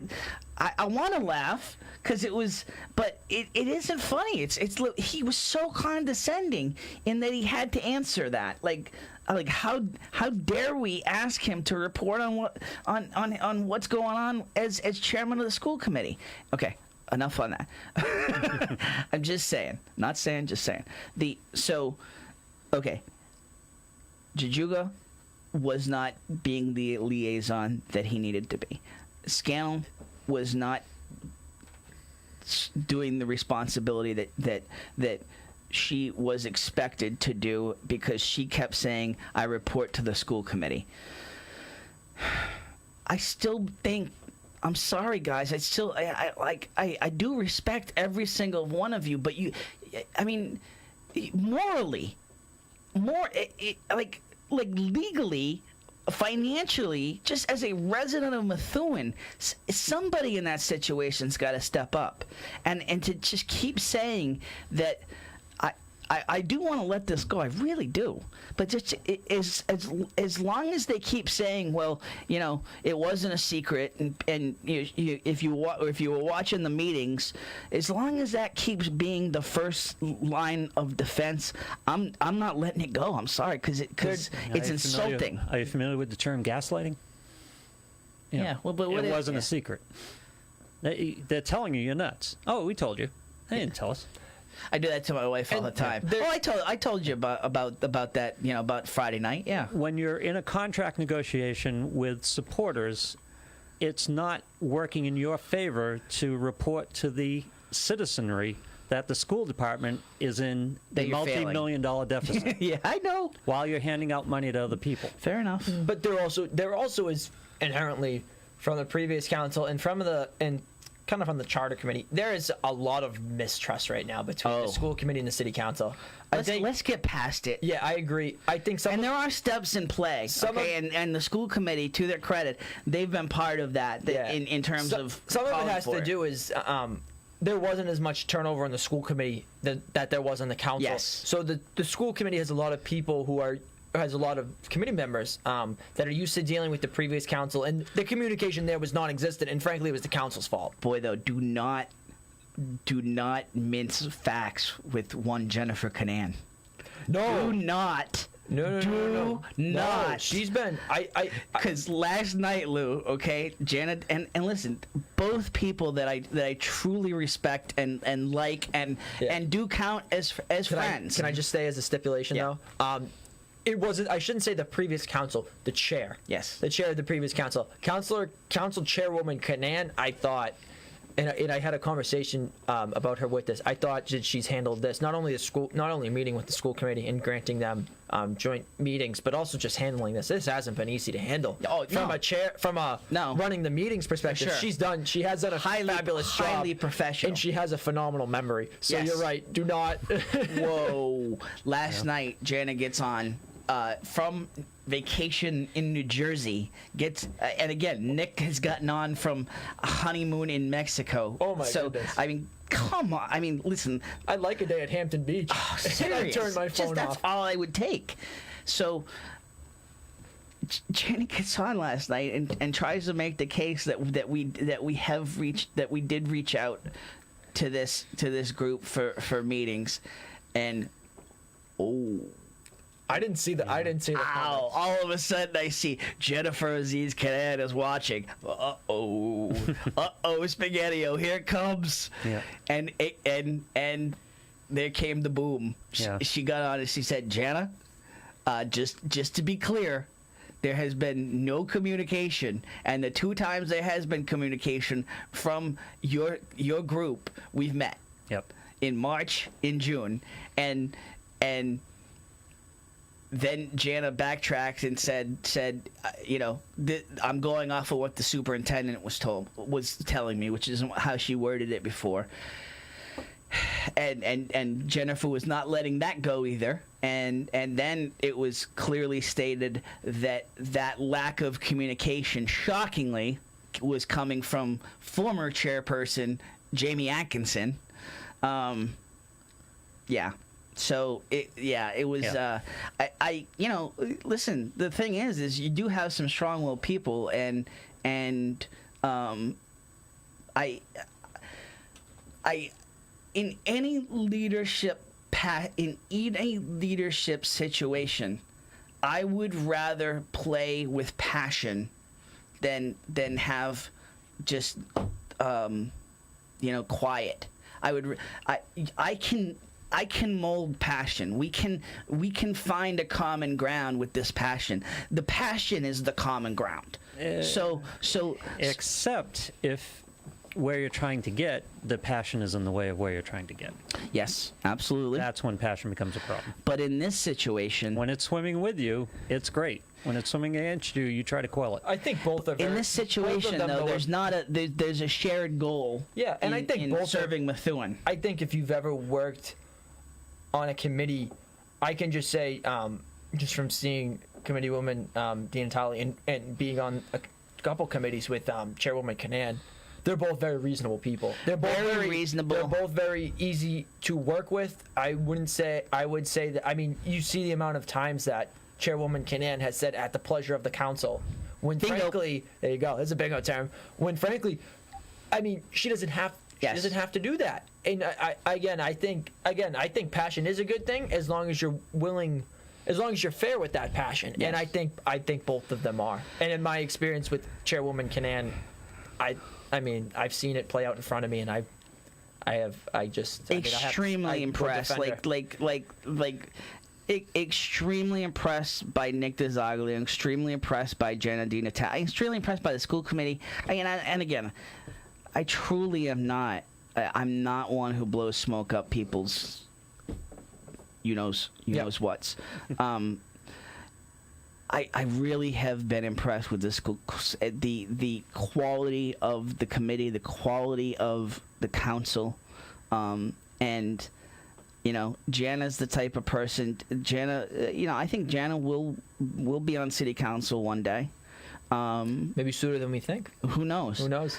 want to laugh because it was, but it isn't funny. It's he was so condescending in that he had to answer that. Like how dare we ask him to report on what's going on as chairman of the school committee? Okay, enough on that. I'm just saying, not saying, just saying. Okay, Jajuga was not being the liaison that he needed to be. Scannell was not doing the responsibility that she was expected to do because she kept saying, I report to the school committee. I still think I'm sorry, guys. I do respect every single one of you, but I mean, morally, like legally, financially, just as a resident of Methuen, somebody in that situation's got to step up, and to just keep saying that. I do want to let this go. I really do. But just as long as they keep saying, well, you know, it wasn't a secret, and if you were watching the meetings, as long as that keeps being the first line of defense, I'm not letting it go. I'm sorry, because it's insulting. Are you familiar with the term gaslighting? You know, Yeah. Well, but it wasn't a secret. They're telling you you're nuts. Oh, we told you. They didn't tell us. I do that to my wife all the time. I told you about that, you know, about Friday night. Yeah. When you're in a contract negotiation with supporters, it's not working in your favor to report to the citizenry that the school department is in a multi-million-dollar deficit. Yeah, I know. While you're handing out money to other people. Fair enough. But there also is inherently from the previous council and kind of from the charter committee, there is a lot of mistrust right now between the school committee and the city council. Let's get past it. Yeah, I agree. I think some. And there are steps in play. And the school committee, to their credit, they've been part of that. In terms of some of it has to do is there wasn't as much turnover in the school committee that there was on the council. Yes. So the school committee has a lot of people has a lot of committee members that are used to dealing with the previous council, and the communication there was non-existent, and frankly, it was the council's fault. Boy, though, do not mince facts with one Jennifer Canan. No. Do not. No. Do not. No, she's been. Because last night, Lou. Okay, Janet, and listen, both people that I truly respect and like and do count as friends. Can I just say as a stipulation though? It wasn't. I shouldn't say the previous council. The chair. Yes. The chair of the previous council. Council Chairwoman Canan. I thought, and I had a conversation about her with this. I thought that she's handled this not only meeting with the school committee and granting them joint meetings, but also just handling this. This hasn't been easy to handle. From a running the meetings perspective. Sure. She has done a fabulous job. Highly professional. And she has a phenomenal memory. So You're right. Do not. Whoa! Last night, Janet gets on. From vacation in New Jersey, and again, Nick has gotten on from a honeymoon in Mexico. Oh my goodness! I mean, come on. I mean, listen. I'd like a day at Hampton Beach. Oh, serious. I turn my phone off. That's all I would take. So, Janet gets on last night and tries to make the case that we did reach out to this group for meetings, and I didn't see the. I didn't see the. Ow! All of a sudden, I see Jennifer Aziz Canan is watching. Spaghetti-O, here it comes. Yeah. And there came the boom. Yeah. She got on and she said, "Jana, just to be clear, there has been no communication, and the 2 times there has been communication from your group, we've met. Yep. In March, in June, and." Then Jana backtracked and said, I'm going off of what the superintendent was telling me, which isn't how she worded it before. And Jennifer was not letting that go either. And then it was clearly stated that lack of communication, shockingly, was coming from former chairperson Jamie Atkinson. Yeah. So it was. Yeah. Listen. The thing is you do have some strong-willed people, and in any leadership situation, I would rather play with passion than have just quiet. I can mold passion. We can find a common ground with this passion. The passion is the common ground. So except if where you're trying to get, the passion is in the way of where you're trying to get. Yes, absolutely. That's when passion becomes a problem. But in this situation, when it's swimming with you, it's great. When it's swimming against you, you try to quell it. I think both are In this situation, though, there's a shared goal. Yeah, and I think in both serving Methuen. I think if you've ever worked on a committee, I can just say, just from seeing Committeewoman Dean Natali and being on a couple committees with Chairwoman Canan, they're both very reasonable people. They're both Very reasonable. They're both very easy to work with. I would say that. I mean, you see the amount of times that Chairwoman Canan has said "at the pleasure of the council," when Bingo. frankly, there you go. That's a bingo term. When frankly, I mean, she doesn't have. She doesn't have to do that. And I think passion is a good thing as long as you're willing, as long as you're fair with that passion. Yes. And I think both of them are. And in my experience with Chairwoman Canan, I mean, I've seen it play out in front of me, and Extremely impressed. Extremely impressed by Nick DeZaglio. Extremely impressed by Jenna Di Natale. Extremely impressed by the school committee. And again, I truly am not. I'm not one who blows smoke up people's. You knows what's. I really have been impressed with the school, the quality of the committee, the quality of the council, and Jana's the type of person. Jana, I think Jana will be on city council one day. maybe sooner than we think. Who knows? Who knows?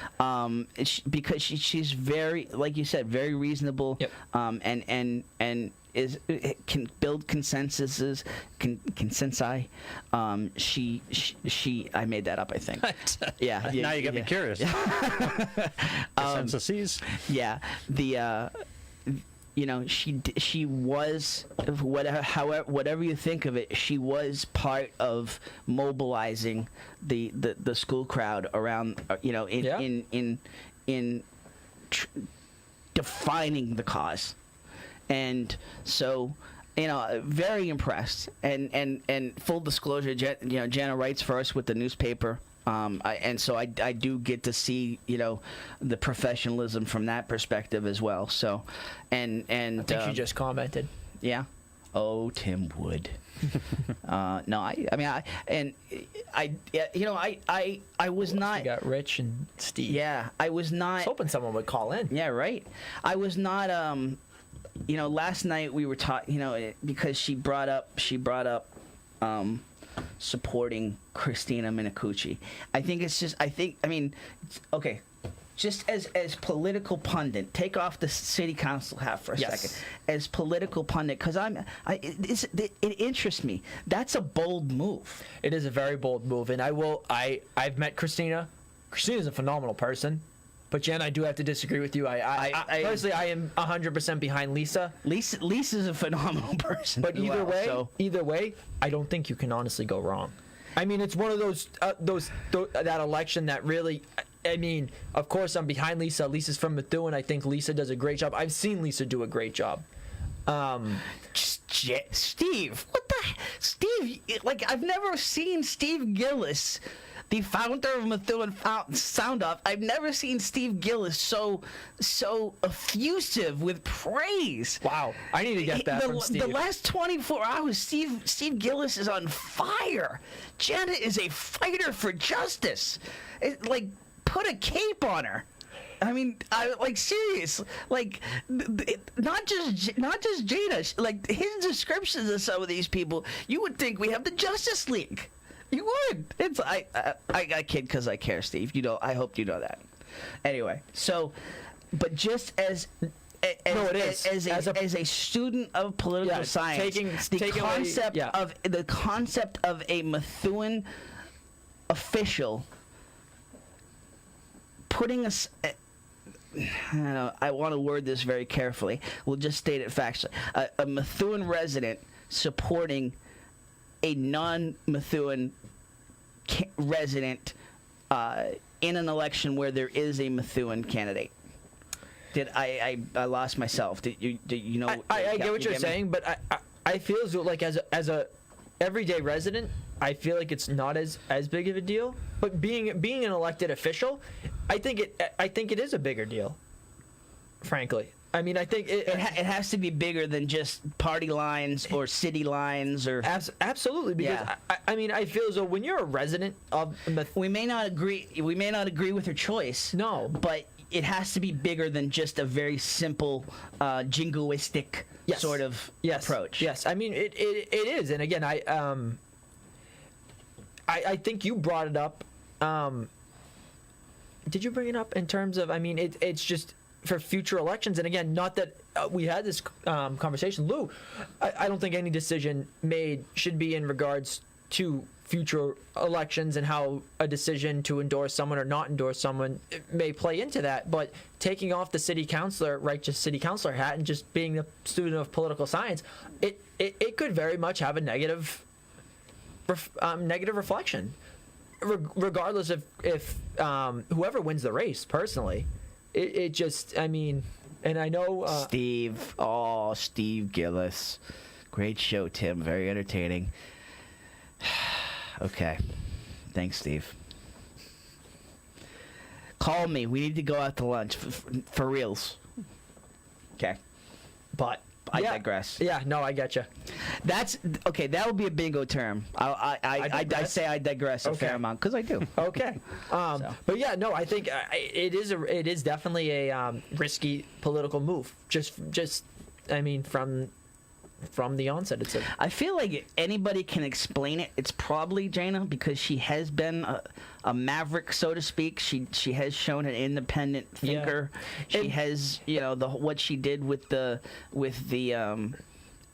Because she's very, like you said, very reasonable. Yep. And can build consensuses. Consensi. She. I made that up, I think. Yeah. Now you got me curious. Consensuses. Yeah. She was, whatever you think of it, she was part of mobilizing the school crowd around, in defining the cause. And so, very impressed. And full disclosure, Jana writes for us with the newspaper. And so I do get to see, the professionalism from that perspective as well. So, and I think she just commented. Yeah. Oh, Tim Wood. I was not. You got Rich and Steve. Yeah, I was not. I was hoping someone would call in. Yeah, right. I was not. Last night we were talking. Because she brought up. Supporting Christina Minacucci. Okay, just as political pundit, take off the city council hat for a second. As political pundit, because it interests me. That's a bold move. It is a very bold move, and I've met Christina. Christina's a phenomenal person. But Jen, I do have to disagree with you. I personally, I am 100% behind Lisa. Lisa's a phenomenal person. But either way, I don't think you can honestly go wrong. I mean, it's one of those that election that really. I mean, of course, I'm behind Lisa. Lisa's from Methuen. I think Lisa does a great job. I've seen Lisa do a great job. Steve, what the Steve? I've never seen Steve Gillis, the founder of Methuen Sound Off. I've never seen Steve Gillis so effusive with praise. Wow, I need to get that from Steve. The last 24 hours, Steve Gillis is on fire. Jenna is a fighter for justice. Put a cape on her. I mean, serious. Not just Jada. His descriptions of some of these people, you would think we have the Justice League. You would. I kid because I care, Steve. I hope you know that. Anyway, so, but just as a student of political science, the concept of a Methuen official putting us. I want to word this very carefully. We'll just state it factually. A Methuen resident supporting a non-Methuen resident in an election where there is a Methuen candidate. I lost myself? Did you know? I get what you're saying, but I feel as a everyday resident, I feel like it's not as big of a deal. But being an elected official, I think it is a bigger deal. Frankly, I mean, I think It has to be bigger than just party lines or city lines or. absolutely, because Yeah. I mean, I feel as though when you're a resident of We may not agree. We may not agree with her choice. No. but it has to be bigger than just a very simple, jingoistic Yes. sort of yes, approach. Yes, I mean it is, and again, I think you brought it up. Did you bring it up in terms of? I mean, it's just for future elections, and again, not that we had this conversation, Lou. I don't think any decision made should be in regards to future elections and how a decision to endorse someone or not endorse someone may play into that. But taking off the city councilor, righteous city councilor hat, and just being a student of political science, it could very much have a negative reflection, regardless of if whoever wins the race. Personally, it just, I mean, and I know Steve Gillis, great show, Tim, very entertaining. Okay, thanks, Steve. Call me. We need to go out to lunch for reals. Okay, but I digress. Yeah, no, I get you. That's okay. That would be a bingo term. I say I digress a fair amount because I do. Okay, but yeah, no, I think it is definitely a risky political move. Just I mean, from the onset, I feel like anybody can explain it. It's probably Jana, because she has been a maverick, so to speak. She has shown an independent thinker. Yeah. She has, what she did with the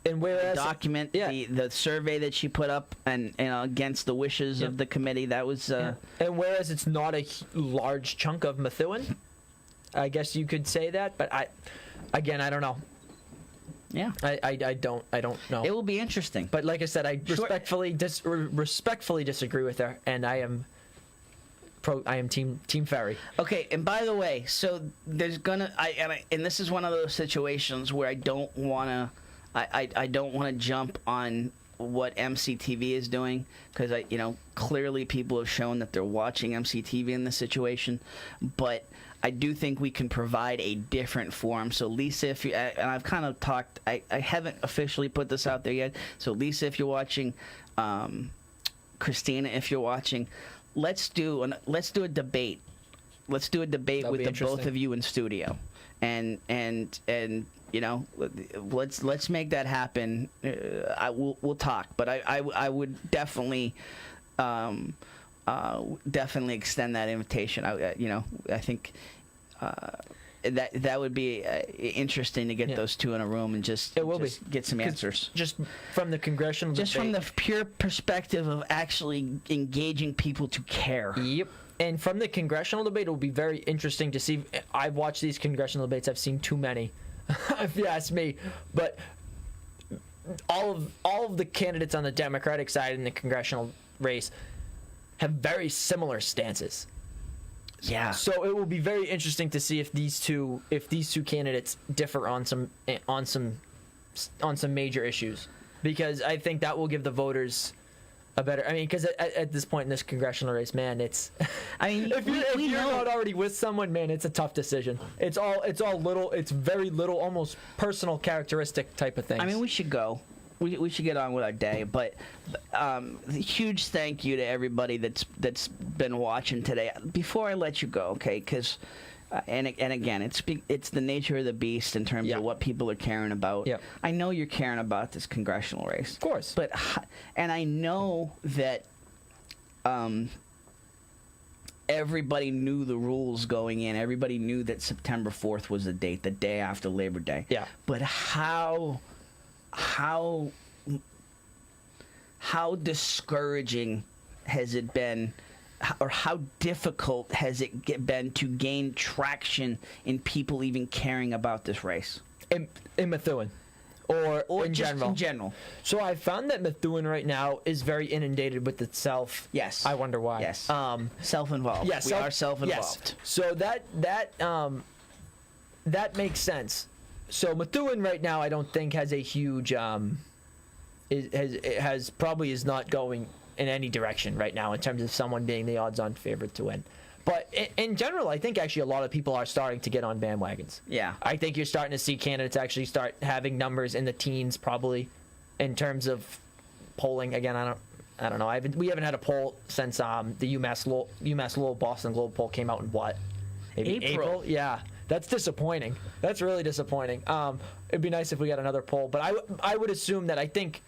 and whereas document, the survey that she put up, and against the wishes of the committee. That was and whereas it's not a large chunk of Methuen, I guess you could say that. But I don't know. Yeah, I don't know. It will be interesting. But like I said, I respectfully disagree with her, and I am team Ferry. Okay, and by the way, so there's and this is one of those situations where I don't want to jump on what MCTV is doing, because clearly people have shown that they're watching MCTV in this situation, but I do think we can provide a different forum. So Lisa, if you, and I've kind of talked, I haven't officially put this out there yet. So Lisa, if you're watching, Christina, if you're watching, let's do a debate. Let's do a debate That'll with be both of you in studio, and let's make that happen. We'll talk, but I would definitely extend that invitation. I think that would be interesting to get those two in a room and just get some answers. Just from the congressional debate. From the pure perspective of actually engaging people to care. Yep. And from the congressional debate, it will be very interesting to see. I've watched these congressional debates. I've seen too many, if you ask me. But all of the candidates on the Democratic side in the congressional race have very similar stances. Yeah. So it will be very interesting to see if these two candidates differ on some major issues, because I think that will give the voters a better. I mean, because at this point in this congressional race, man, it's. I mean, if you're not already with someone, man, it's a tough decision. It's all little. It's very little, almost personal characteristic type of things. I mean, we should go. We should get on with our day, but huge thank you to everybody that's been watching today. Before I let you go, okay? Because and again, it's the nature of the beast in terms of what people are caring about. Yep. I know you're caring about this congressional race, of course, and I know that everybody knew the rules going in. Everybody knew that September 4th was the date, the day after Labor Day. Yeah. But how discouraging has it been, or how difficult has it been to gain traction in people even caring about this race? In Methuen, or in just general? In general. So I found that Methuen right now is very inundated with itself. Yes. I wonder why. Yes. Self-involved. Yes. We are self-involved. Yes. So that makes sense. So Methuen right now, I don't think has a huge is not going in any direction right now in terms of someone being the odds-on favorite to win. But in general, I think actually a lot of people are starting to get on bandwagons. Yeah. I think you're starting to see candidates actually start having numbers in the teens, probably, in terms of polling. Again, I don't know. We haven't had a poll since the UMass Lowell Boston Globe poll came out in what? Maybe April? Yeah. That's disappointing. That's really disappointing. It'd be nice if we got another poll, but I would assume that I think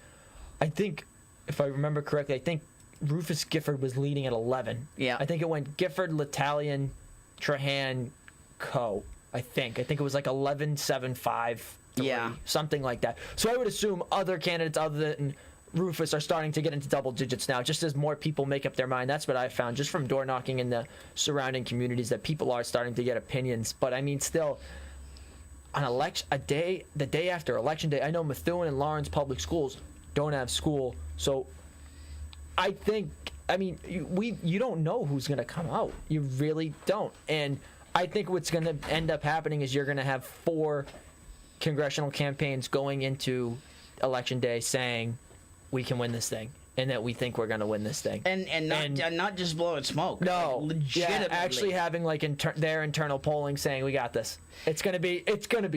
if I remember correctly, I think Rufus Gifford was leading at 11. Yeah. I think it went Gifford, L'Italian, Trahan, Coe. I think it was like 11-7-5. Yeah. Something like that. So I would assume other candidates other than Rufus are starting to get into double digits now, just as more people make up their mind. That's what I found just from door knocking in the surrounding communities, that people are starting to get opinions. But I mean, still, on the day after election day, I know Methuen and Lawrence public schools don't have school, so I think, I mean, you don't know who's going to come out. You really don't. And I think what's going to end up happening is you're going to have 4 congressional campaigns going into election day saying we can win this thing and that we think we're going to win this thing. And not just blowing smoke. No, like, legitimately. Yeah, actually having like their internal polling saying we got this. It's going to be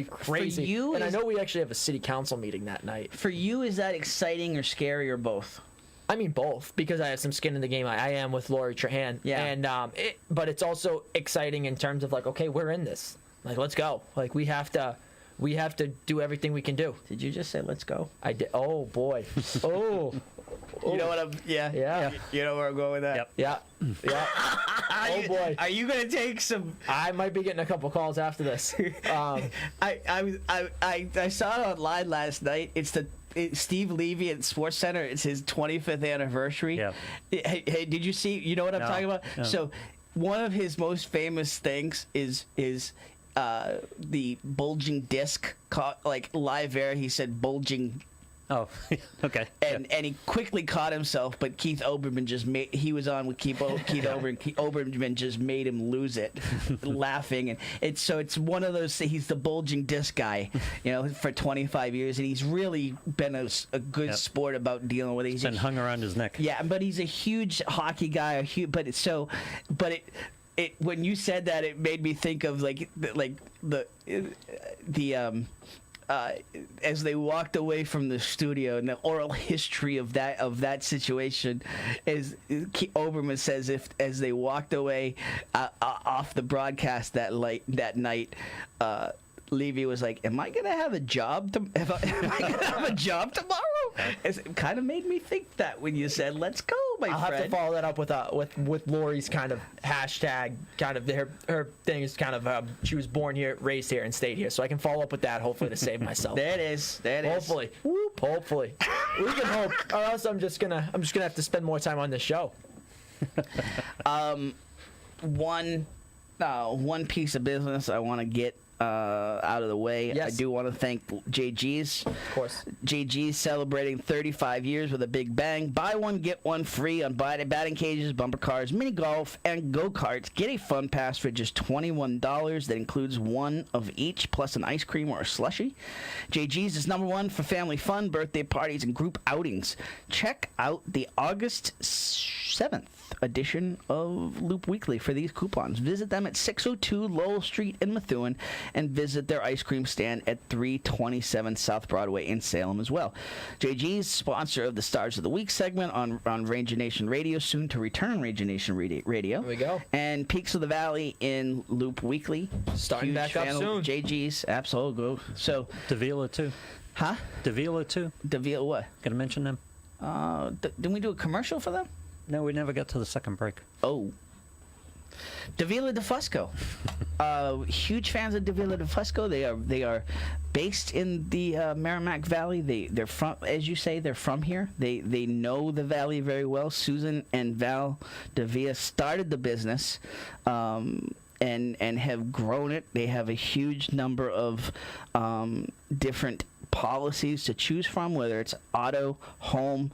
crazy. For you, and I know we actually have a city council meeting that night. For you, is that exciting or scary or both? I mean both, because I have some skin in the game. I am with Lori Trahan. Yeah. And but it's also exciting in terms of like, okay, we're in this. Like, let's go. Like, we have to do everything we can do. Did you just say let's go? I did. Oh boy. Oh. You know what I'm? Yeah. Yeah. You know where I'm going with that. Yep. Yeah. Yeah. Oh boy. Are you gonna take some? I might be getting a couple calls after this. I saw it online last night. It's Steve Levy at Sports Center. It's his 25th anniversary. Yeah. Hey, did you see? You know what I'm talking about? No. So, one of his most famous things is the bulging disc, like live air. He said bulging. Oh, okay. And he quickly caught himself, but Keith Olbermann he was on with Keith Olbermann. Olbermann just made him lose it, laughing. And it's one of those. He's the bulging disc guy, for 25 years, and he's really been a good sport about dealing with it. He's been hung around his neck. Yeah, but he's a huge hockey guy. When you said that, it made me think of as they walked away from the studio and the oral history of that situation, as Oberman says, as they walked away off the broadcast that night, Levy was like, "Am I gonna have a job? Am I gonna have a job tomorrow?" It kind of made me think that when you said, "Let's go, my I'll friend." have to follow that up with Lori's kind of hashtag. Kind of her thing is kind of she was born here, raised here, and stayed here. So I can follow up with that, hopefully, to save myself. There it is. Hopefully. Whoop. Hopefully. We can hope, or else I'm just gonna have to spend more time on this show. One piece of business I want to get out of the way. Yes. I do want to thank JG's. Of course. JG's celebrating 35 years with a big bang. Buy one, get one free on batting cages, bumper cars, mini golf, and go-karts. Get a fun pass for just $21 that includes one of each, plus an ice cream or a slushie. JG's is #1 for family fun, birthday parties, and group outings. Check out the August 7th edition of Loop Weekly for these coupons. Visit them at 602 Lowell Street in Methuen, and visit their ice cream stand at 327 South Broadway in Salem as well. JG's sponsor of the Stars of the Week segment on Ranger Nation Radio, soon to return Ranger Nation Radio. There we go. And Peaks of the Valley in Loop Weekly. Starting Huge back up fan of soon. JG's, absolutely. So, Davila too. huh? Davila too. Davila what? Gonna mention them? Didn't we do a commercial for them? No, we never got to the second break. Oh. Davila de Fusco. Huge fans of Davila de Fusco. They are based in the Merrimack Valley. They're from, as you say, they're from here. They know the valley very well. Susan and Val Davila started the business and have grown it. They have a huge number of different policies to choose from, whether it's auto, home,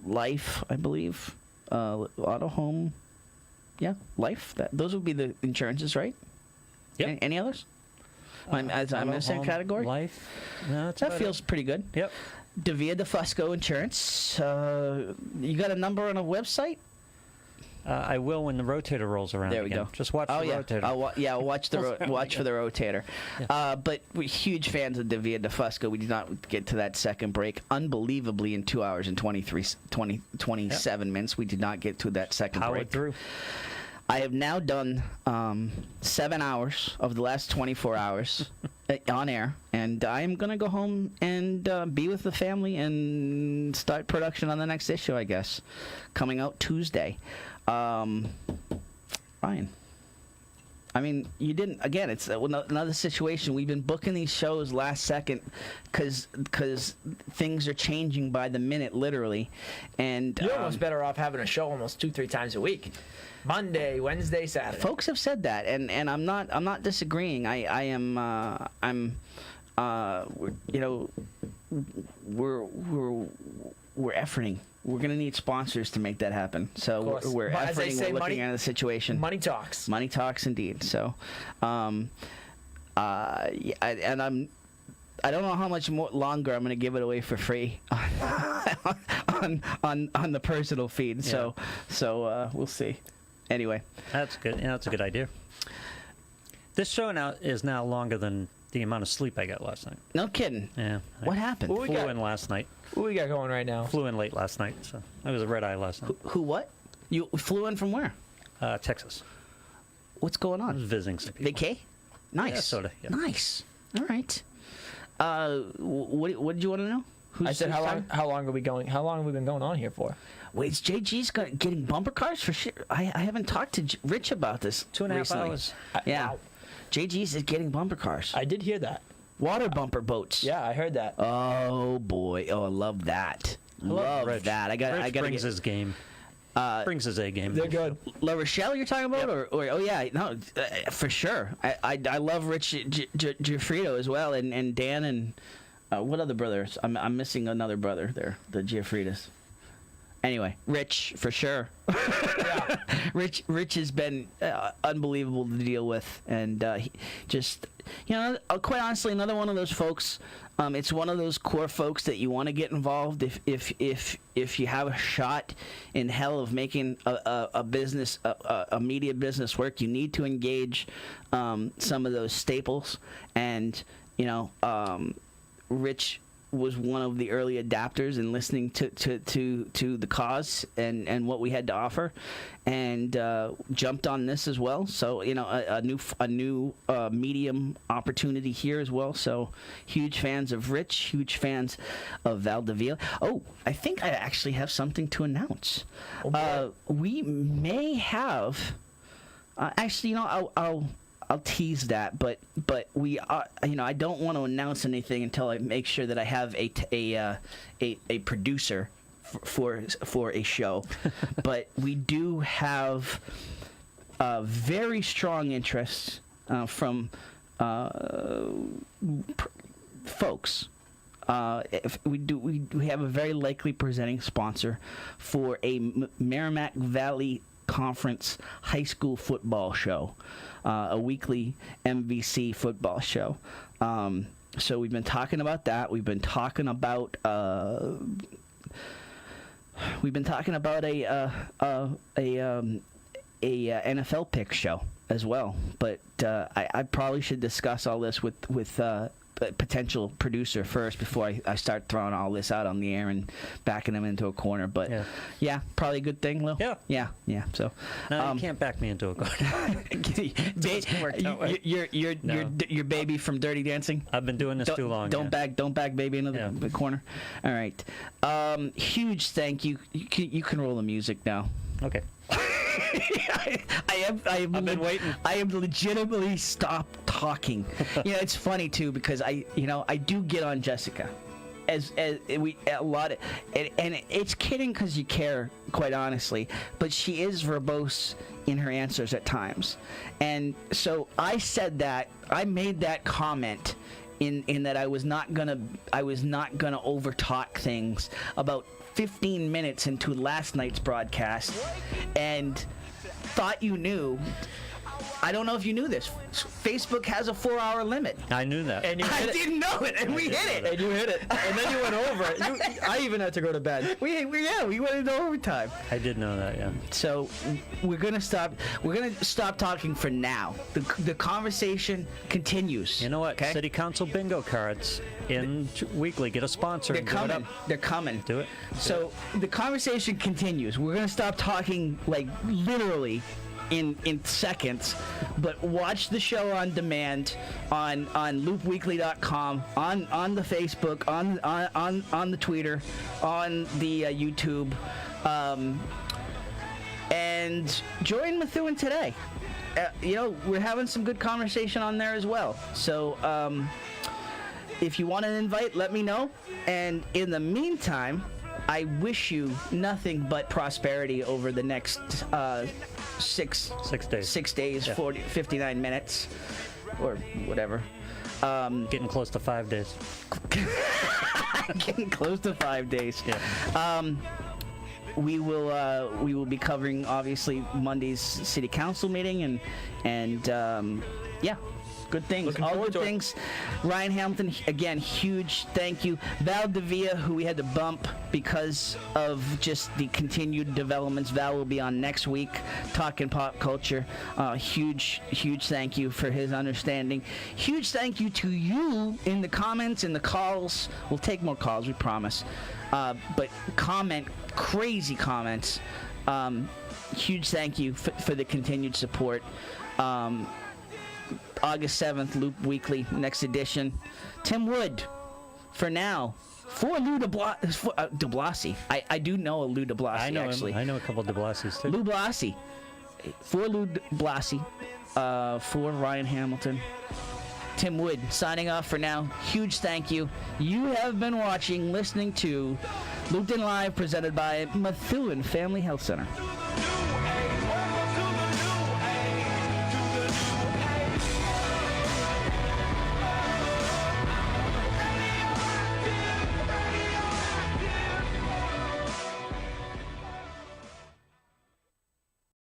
life, I believe. Auto, home, yeah, life. Those would be the insurances, right? Yep. Any others? I'm in the same category. Life. No, that's That about feels pretty good. Yep. Davila de Fusco Insurance. You got a number on a website? I will when the rotator rolls around. There we again. go. Just watch the rotator. I'll watch the watch for the rotator. But we're huge fans of Davia DeFusco. We did not get to that second break. Unbelievably, in 2 hours and 27 minutes, we did not get to that second break. Powered through. I have now done 7 hours of the last 24 hours on air, and I am going to go home and be with the family and start production on the next issue, I guess, coming out Tuesday. Ryan, I mean, you didn't. Again, it's another situation. We've been booking these shows last second because things are changing by the minute, literally. And You're almost better off having a show almost 2-3 times a week. Monday, Wednesday, Saturday. Folks have said that, and I'm not disagreeing. We're efforting. We're gonna need sponsors to make that happen. So we're But as they efforting. say, We're looking at the situation. Money talks. Money talks, indeed. So, and I don't know how much more longer I'm going to give it away for free on the personal feed. So we'll see. Anyway, That's good. Yeah, that's a good idea. This show is now longer than the amount of sleep I got last night. no kidding. Yeah. What happened? Who we Flew got? in last night. What we got going right now? Flew in late last night, so I was a red eye last night. Who? What? You flew in from where? Texas. What's going I was on? visiting some people. Vacay? Nice. Yeah, sorta, yeah. Nice. All right. What did you want to know? I said, who's how long are we going? How long have we been going on here for? Wait, is JG's getting bumper cars for sure? I haven't talked to Rich about this. 2.5 recently. hours. Yeah. Wow. JG's is getting bumper cars. I did hear that. Water bumper boats. Yeah, I heard that. Oh boy. Oh, I love that. Love Rich. that. I got. Brings his game. Brings his A game. They're good. La Rochelle, you're talking about, or oh yeah, no, for sure. I love Rich Giuffrito as well, and Dan and what other brothers? I'm missing another brother there, the Giuffritas. Anyway, Rich for sure. Yeah. Rich has been unbelievable to deal with, and just quite honestly, another one of those folks. It's one of those core folks that you want to get involved if you have a shot in hell of making a business, a media business work. You need to engage some of those staples, and Rich was one of the early adapters in listening to the cause and what we had to offer, and jumped on this as well. So a new medium opportunity here as well. So huge fans of Rich, huge fans of Valdivia. Oh, I think I actually have something to announce. We may have actually, I'll tease that, but we are, I don't want to announce anything until I make sure that I have a producer for a show. But we do have very strong interest from folks. If we have a very likely presenting sponsor for a Merrimack Valley Conference high school football show, a weekly MVC football show. So we've been talking about that. We've been talking about a NFL pick show as well. But I probably should discuss all this with a potential producer first before I start throwing all this out on the air and backing them into a corner. But yeah, probably a good thing, Lil. Yeah. So No, you can't back me into a corner. work that way. Your baby from Dirty Dancing. I've been doing this too long. Don't back baby into the corner. All right. Huge thank you. You can roll the music now. Okay. I've been waiting. I have legitimately stopped talking. It's funny too because I do get on Jessica, as we a lot of, and it's kidding because you care, quite honestly. But she is verbose in her answers at times, and so I said that I made that comment in that I was not gonna overtalk things about 15 minutes into last night's broadcast, and thought you knew I don't know if you knew this. Facebook has a 4-hour limit. I knew that. And you I hit it. didn't know it, and we hit it. And you hit it. And then you went over it. I even had to go to bed. We went into overtime. I did know that, yeah. So we're gonna stop. We're gonna stop talking for now. The conversation continues. You know what? Okay? City Council bingo cards in weekly. Get a sponsor. They're and give it coming. up. They're coming. Do it. So the conversation continues. We're gonna stop talking like literally in seconds, but watch the show on demand on loopweekly.com, on the Facebook, on the Twitter, on the YouTube, and join Methuen today. We're having some good conversation on there as well. So if you want an invite, let me know. And in the meantime, I wish you nothing but prosperity over the next 6 days. 6 days, Yeah. 59 minutes, or whatever. Getting close to 5 days. Getting close to 5 days. Yeah. We will be covering obviously Monday's city council meeting and yeah. Good things. Looking All forward good to it. things. Ryan Hamilton, again, huge thank you. Val Devia, who we had to bump because of just the continued developments. Val will be on next week, talking pop culture. Huge thank you for his understanding. Huge thank you to you in the comments, in the calls. We'll take more calls, we promise. But crazy comments. Huge thank you for the continued support. August 7th, Loop Weekly, next edition. Tim Wood, for now, for Lou de Blasi. I do know a Lou de Blasi, I know actually. him. I know a couple of de Blasi's too. Lou Blasi. For Lou de Blasi. For Ryan Hamilton. Tim Wood, signing off for now. Huge thank you. You have been listening to Looped In Live, presented by Methuen Family Health Center.